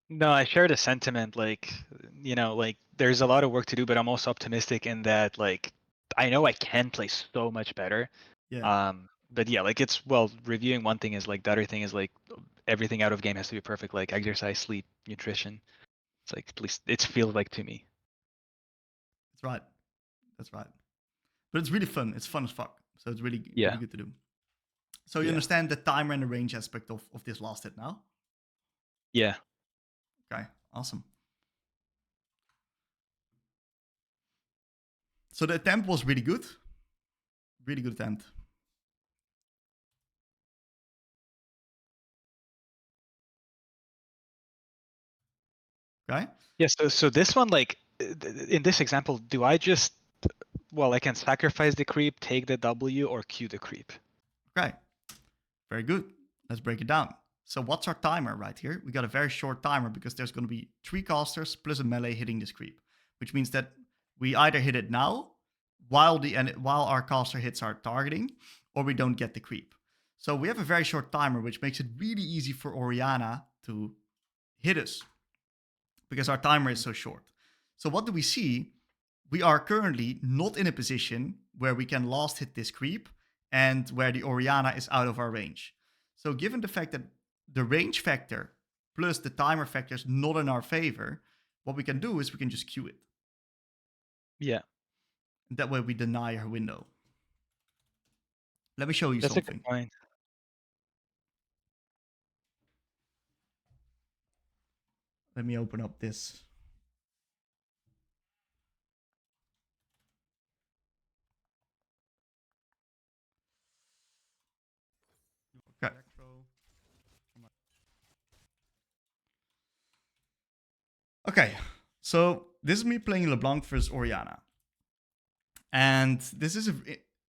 No, I share the sentiment. Like, you know, like there's a lot of work to do, but I'm also optimistic in that, like, I know I can play so much better. Yeah. But yeah, like it's well, reviewing one thing is like the other thing is like everything out of game has to be perfect, like exercise, sleep, nutrition. It's like at least it feels like to me. That's right. That's right. But it's really fun. It's fun as fuck. So it's really, Yeah. really good to do. So you Yeah. understand the timer and the range aspect of this last hit now? Yeah. Okay, awesome. So the attempt was really good. Really good attempt. Okay? Yeah, so this one, like in this example, do I just well, I can sacrifice the creep, take the W, or Q the creep? Okay. Very good. Let's break it down. So what's our timer right here? We got a very short timer because there's going to be 3 casters plus a melee hitting this creep, which means that we either hit it now while our caster hits our targeting, or we don't get the creep. So we have a very short timer, which makes it really easy for Orianna to hit us because our timer is so short. So what do we see? We are currently not in a position where we can last hit this creep and where the Orianna is out of our range. So given the fact that the range factor plus the timer factor is not in our favor, what we can do is we can just queue it. Yeah. That way we deny her window. Let me show you That's something. a good point. Let me open up this. Okay. Okay, so this is me playing LeBlanc versus Orianna. And this is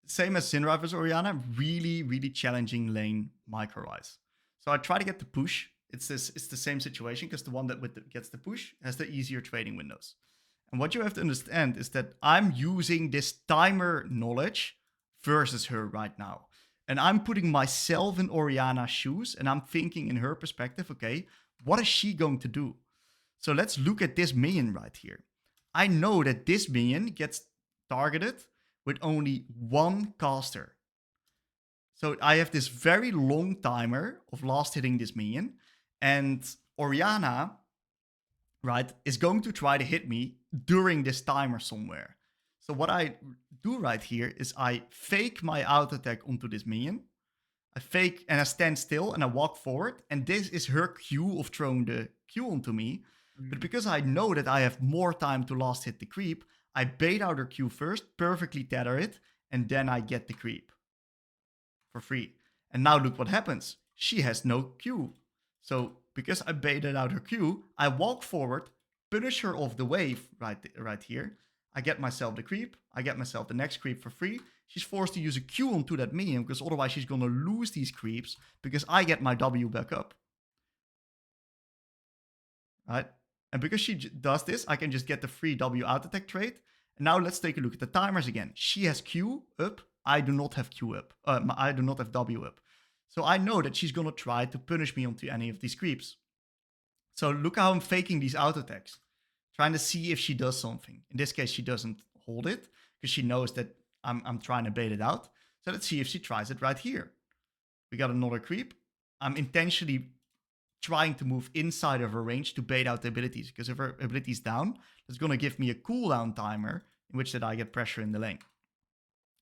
same as Syndra versus Orianna, really, really challenging lane micro-wise. So I try to get the push. It's the same situation because the one that gets the push has the easier trading windows. And what you have to understand is that I'm using this timer knowledge versus her right now. And I'm putting myself in Orianna's shoes and I'm thinking in her perspective, okay, what is she going to do? So let's look at this minion right here. I know that this minion gets targeted with only 1 caster. So I have this very long timer of last hitting this minion, and Orianna, right, is going to try to hit me during this timer somewhere. So what I do right here is I fake my auto attack onto this minion. I fake and I stand still and I walk forward. And this is her cue of throwing the Q onto me. But because I know that I have more time to last hit the creep, I bait out her Q first, perfectly tether it, and then I get the creep for free. And now look what happens. She has no Q. So because I baited out her Q, I walk forward, punish her off the wave right here. I get myself the creep. I get myself the next creep for free. She's forced to use a Q onto that minion because otherwise she's going to lose these creeps because I get my W back up. Right? And because she does this, I can just get the free W out attack trait. And now let's take a look at the timers again. She has Q up. I do not have Q up. I do not have W up. So I know that she's going to try to punish me onto any of these creeps. So look how I'm faking these auto attacks. Trying to see if she does something. In this case, she doesn't hold it because she knows that I'm trying to bait it out. So let's see if she tries it right here. We got another creep. I'm intentionally trying to move inside of her range to bait out the abilities, because if her ability's down, that's going to give me a cooldown timer in which that I get pressure in the lane.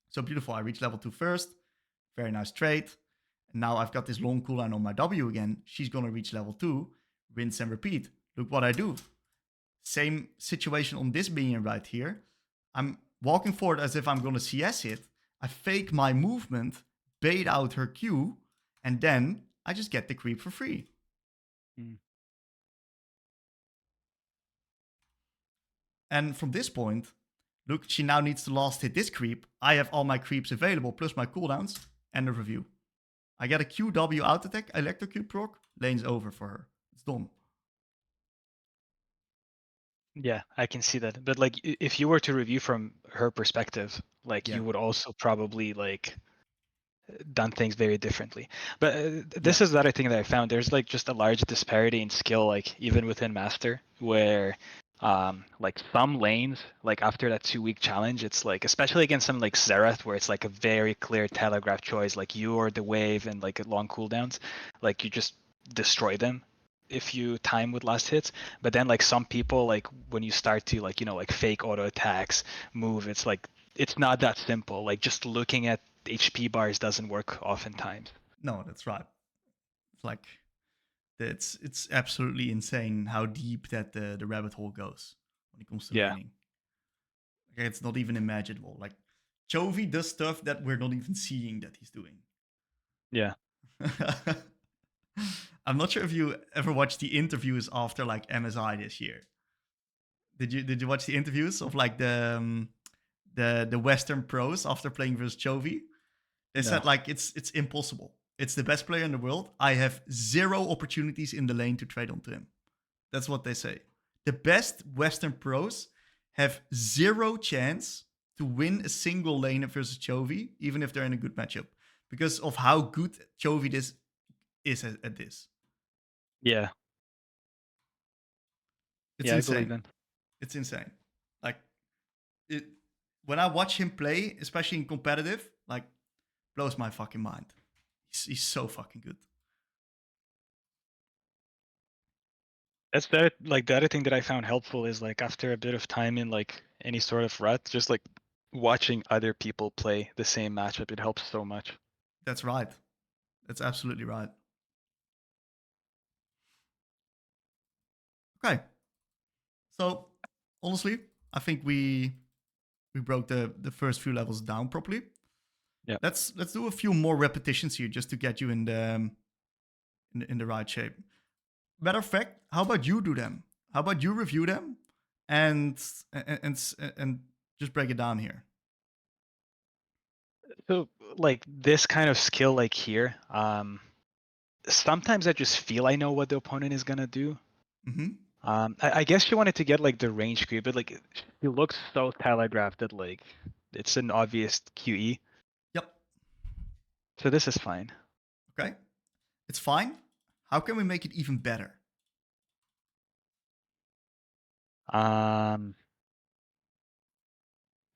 So beautiful. I reach level 2 first. Very nice trade. And now I've got this long cooldown on my W again. She's going to reach level 2. Rinse and repeat. Look what I do. Same situation on this minion right here. I'm walking forward as if I'm going to CS it. I fake my movement, bait out her Q, and then I just get the creep for free. And from this point, look, she now needs to last hit this creep. I have all my creeps available, plus my cooldowns, and the review. I get a QW out attack, electrocute proc, lane's over for her. It's done. Yeah, I can see that. But like, if you were to review from her perspective, like Yeah. you would also probably like done things very differently. But this is the other thing that I found. There's like just a large disparity in skill, like even within Master, where like some lanes, like after that 2-week challenge, it's like, especially against some like Xerath, where it's like a very clear telegraph choice, like you or the wave and like long cooldowns, like you just destroy them if you time with last hits. But then like some people, like when you start to like, you know, like fake auto attacks move, it's like it's not that simple. Like just looking at HP bars doesn't work oftentimes. No, that's right. It's like, it's absolutely insane how deep that the rabbit hole goes when it comes to laning. Okay, it's not even imaginable. Like, Chovy does stuff that we're not even seeing that he's doing. Yeah. I'm not sure if you ever watched the interviews after like MSI this year. Did you watch the interviews of like the Western pros after playing versus Chovy? They said like it's impossible. It's the best player in the world. I have 0 opportunities in the lane to trade onto him. That's what they say. The best Western pros have 0 chance to win a single lane versus Chovy, even if they're in a good matchup, because of how good Chovy is at this. Yeah. It's I insane. believe in. It's insane. Like, when I watch him play, especially in competitive, like, blows my fucking mind. He's so fucking good. That's the like the other thing that I found helpful is like after a bit of time in like any sort of rut, just like watching other people play the same matchup, it helps so much. That's right. That's absolutely right. Okay. So honestly, I think we broke the first few levels down properly. Yeah. Let's do a few more repetitions here just to get you in the right shape. Matter of fact, how about you do them? How about you review them and just break it down here? So like this kind of skill like here, sometimes I just feel I know what the opponent is gonna do. Mm-hmm. I guess she wanted to get like the range creep, but like he looks so telegraphed that like it's an obvious QE. Yep. So this is fine. Okay. It's fine. How can we make it even better?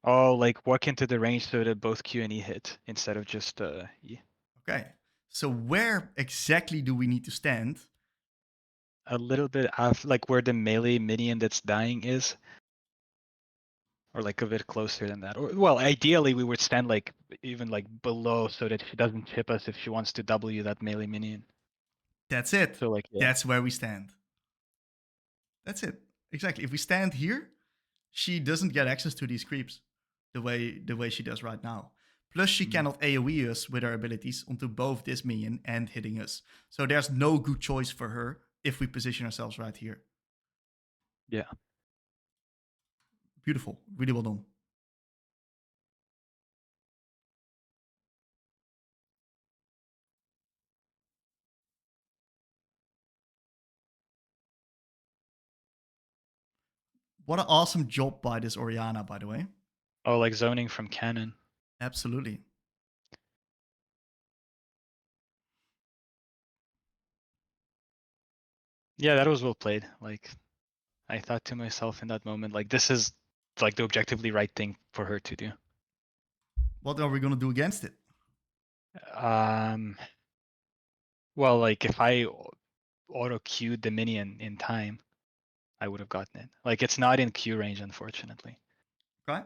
Oh, like walk into the range so that both Q and E hit instead of just E. Okay. So where exactly do we need to stand? A little bit off, like where the melee minion that's dying is. or like a bit closer than that. Or well, ideally we would stand like even like below so that she doesn't chip us if she wants to W that melee minion. That's it. So like yeah. That's where we stand. That's it. Exactly. If we stand here, she doesn't get access to these creeps the way she does right now. Plus, she cannot AoE us with her abilities onto both this minion and hitting us. So there's no good choice for her if we position ourselves right here. Yeah. Beautiful. Really well done. What an awesome job by this Oriana, by the way. Oh, like zoning from cannon. Absolutely. Yeah, that was well played. Like I thought to myself in that moment, like this is like the objectively right thing for her to do. What are we going to do against it? Well, like if I auto queued the minion in time, I would have gotten it. Like it's not in Q range, unfortunately. Okay.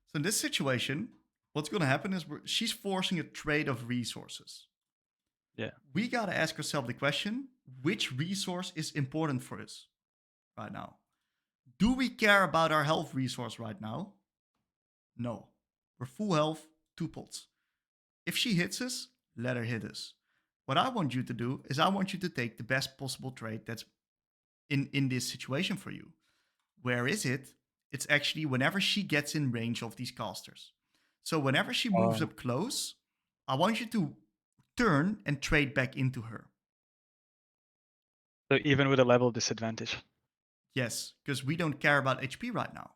So in this situation, what's going to happen is she's forcing a trade of resources. Yeah. We got to ask ourselves the question, which resource is important for us right now? Do we care about our health resource right now? No. We're full health, 2 pots. If she hits us, let her hit us. What I want you to do is I want you to take the best possible trade that's in this situation for you. Where is it? It's actually whenever she gets in range of these casters. So whenever she moves up close, I want you to turn and trade back into her. So even with a level disadvantage. Yes, because we don't care about HP right now.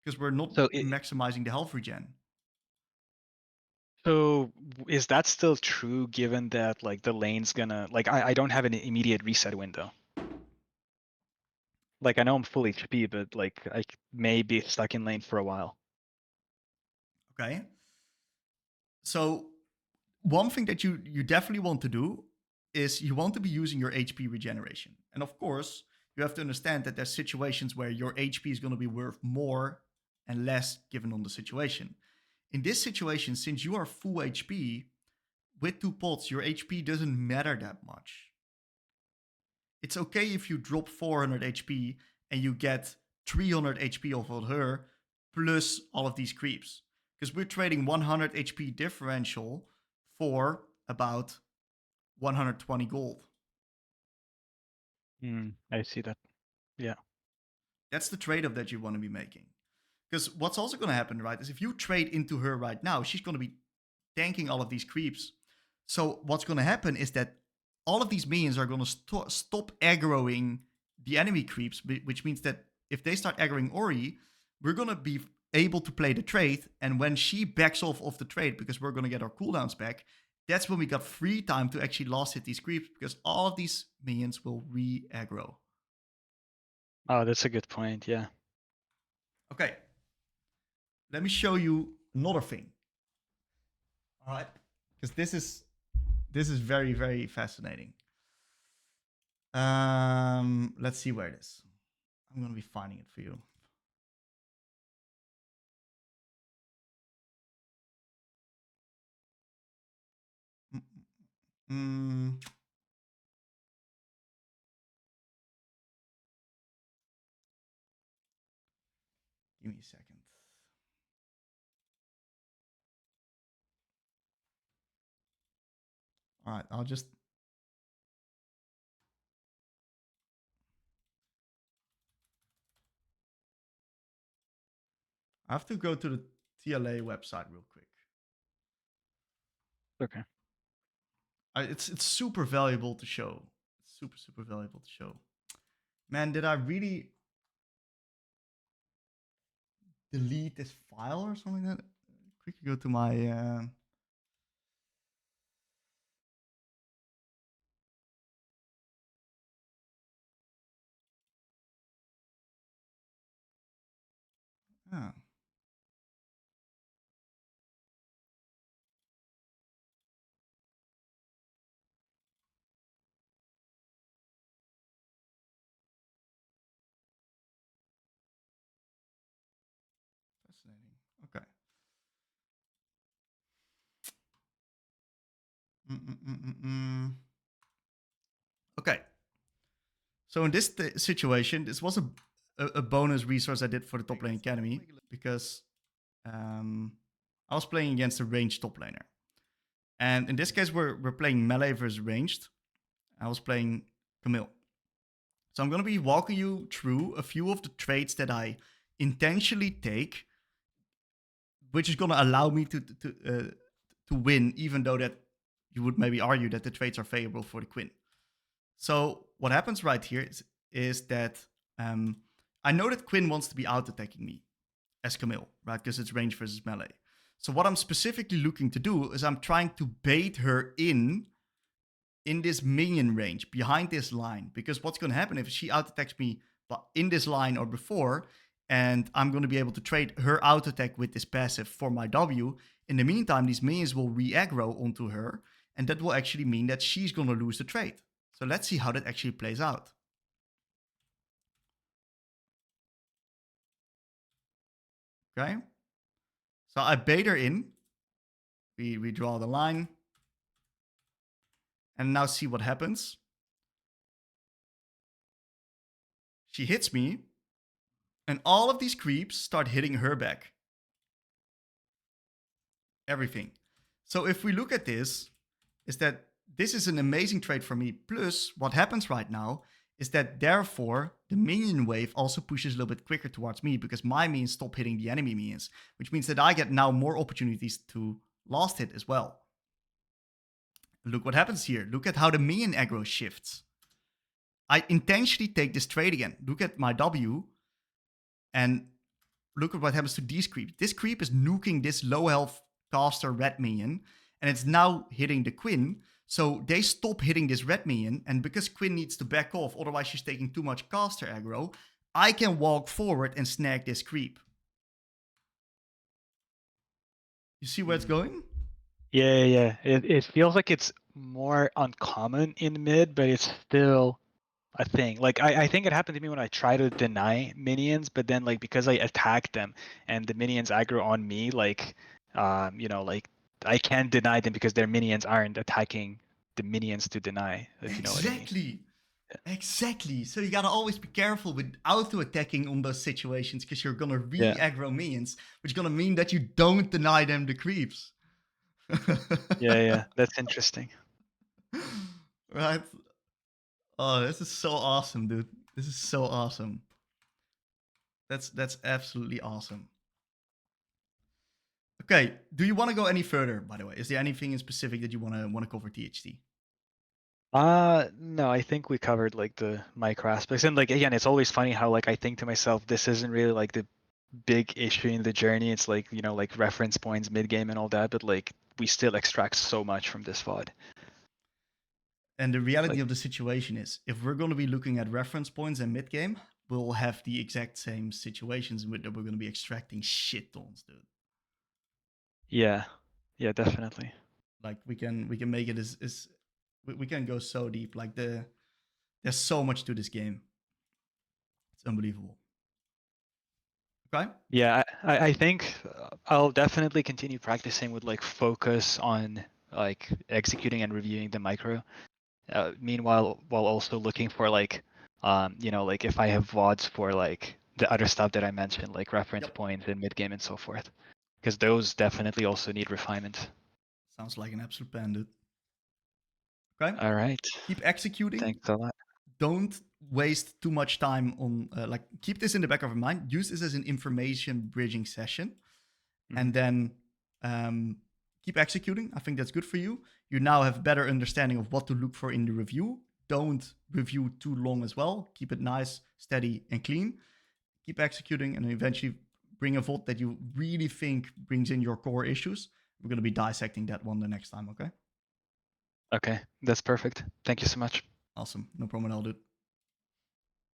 Because we're not So maximizing the health regen. So is that still true given that like the lane's gonna like I don't have an immediate reset window? Like I know I'm full HP, but like may be stuck in lane for a while. Okay. So one thing that you definitely want to do is you want to be using your HP regeneration. And of course, you have to understand that there's situations where your HP is going to be worth more and less given on the situation. In this situation, since you are full HP, with 2 pots, your HP doesn't matter that much. It's okay if you drop 400 HP and you get 300 HP off of her, plus all of these creeps. Because we're trading 100 HP differential for about 120 gold. I see that. Yeah. That's the trade-off that you want to be making. Because what's also going to happen, right, is if you trade into her right now, she's going to be tanking all of these creeps. So what's going to happen is that all of these minions are going to stop aggroing the enemy creeps, which means that if they start aggroing Ori, we're going to be able to play the trade. And when she backs off of the trade, because we're going to get our cooldowns back, that's when we got free time to actually last hit these creeps, because all of these minions will re-aggro. Oh, that's a good point. Yeah. Okay. Let me show you another thing. All right. Because this is very, very fascinating. Let's see where it is. I'm gonna be finding it for you. Give me a second. All right, I'll just. I have to go to the TLA website real quick. Okay. It's super valuable to show. It's super valuable to show. Man, did I really delete this file or something like that? Quickly go to my. Oh. Fascinating. Okay. Mm-mm-mm-mm-mm. Okay. So in this situation, this was a bonus resource I did for the top lane academy because I was playing against a ranged top laner. And in this case, we're playing melee versus ranged. I was playing Camille. So I'm going to be walking you through a few of the traits that I intentionally take, which is going to allow me to win, even though that you would maybe argue that the traits are favorable for the Quinn. So what happens right here is that I know that Quinn wants to be out-attacking me as Camille, right? Because it's range versus melee. So what I'm specifically looking to do is I'm trying to bait her in this minion range behind this line. Because what's going to happen if she out-attacks me in this line or before, and I'm going to be able to trade her out-attack with this passive for my W. In the meantime, these minions will re-aggro onto her, and that will actually mean that she's going to lose the trade. So let's see how that actually plays out. Okay. So I bait her in. We draw the line. And now see what happens. She hits me. And all of these creeps start hitting her back. Everything. So if we look at this, is that this is an amazing trade for me. Plus, what happens right now is that therefore the minion wave also pushes a little bit quicker towards me because my minions stop hitting the enemy minions, which means that I get now more opportunities to last hit as well. Look what happens here. Look at how the minion aggro shifts. I intentionally take this trade again. Look at my W and look at what happens to these creeps. This creep is nuking this low health caster red minion and it's now hitting the Quinn. So they stop hitting this red minion, and because Quinn needs to back off, otherwise she's taking too much caster aggro, I can walk forward and snag this creep. You see where it's going? Yeah. It feels like it's more uncommon in mid, but it's still a thing. Like I think it happened to me when I try to deny minions, but then like because I attack them and the minions aggro on me, like like I can't deny them because their minions aren't attacking the minions to deny, if you know what I mean. Exactly. Exactly. So you gotta always be careful with auto-attacking on those situations because you're gonna re-aggro minions, which is gonna mean that you don't deny them the creeps. Yeah, that's interesting. Right? Oh, this is so awesome, dude. This is so awesome. That's absolutely awesome. Okay, do you want to go any further, by the way? Is there anything in specific that you want to cover, THT? No, I think we covered like the micro aspects. And like again, it's always funny how like I think to myself, this isn't really like the big issue in the journey. It's like, like reference points mid game and all that, but like we still extract so much from this VOD. And the reality of the situation is, if we're going to be looking at reference points and mid game, we'll have the exact same situations that we're going to be extracting shit tons, dude. Yeah, definitely. Like we can make it as we can go so deep. Like there's so much to this game. It's unbelievable. Okay. Yeah, I think I'll definitely continue practicing with like focus on like executing and reviewing the micro. Meanwhile, while also looking for like, like if I have VODs for like the other stuff that I mentioned, like reference points and mid game and so forth, because those definitely also need refinement. Sounds like an absolute plan, dude. Okay. All right. Keep executing. Thanks a lot. Don't waste too much time on keep this in the back of your mind. Use this as an information bridging session, and then keep executing. I think that's good for you. You now have a better understanding of what to look for in the review. Don't review too long as well. Keep it nice, steady, and clean. Keep executing, and eventually bring a VOD that you really think brings in your core issues. We're going to be dissecting that one the next time, okay? Okay, that's perfect. Thank you so much. Awesome. No problem at all, dude.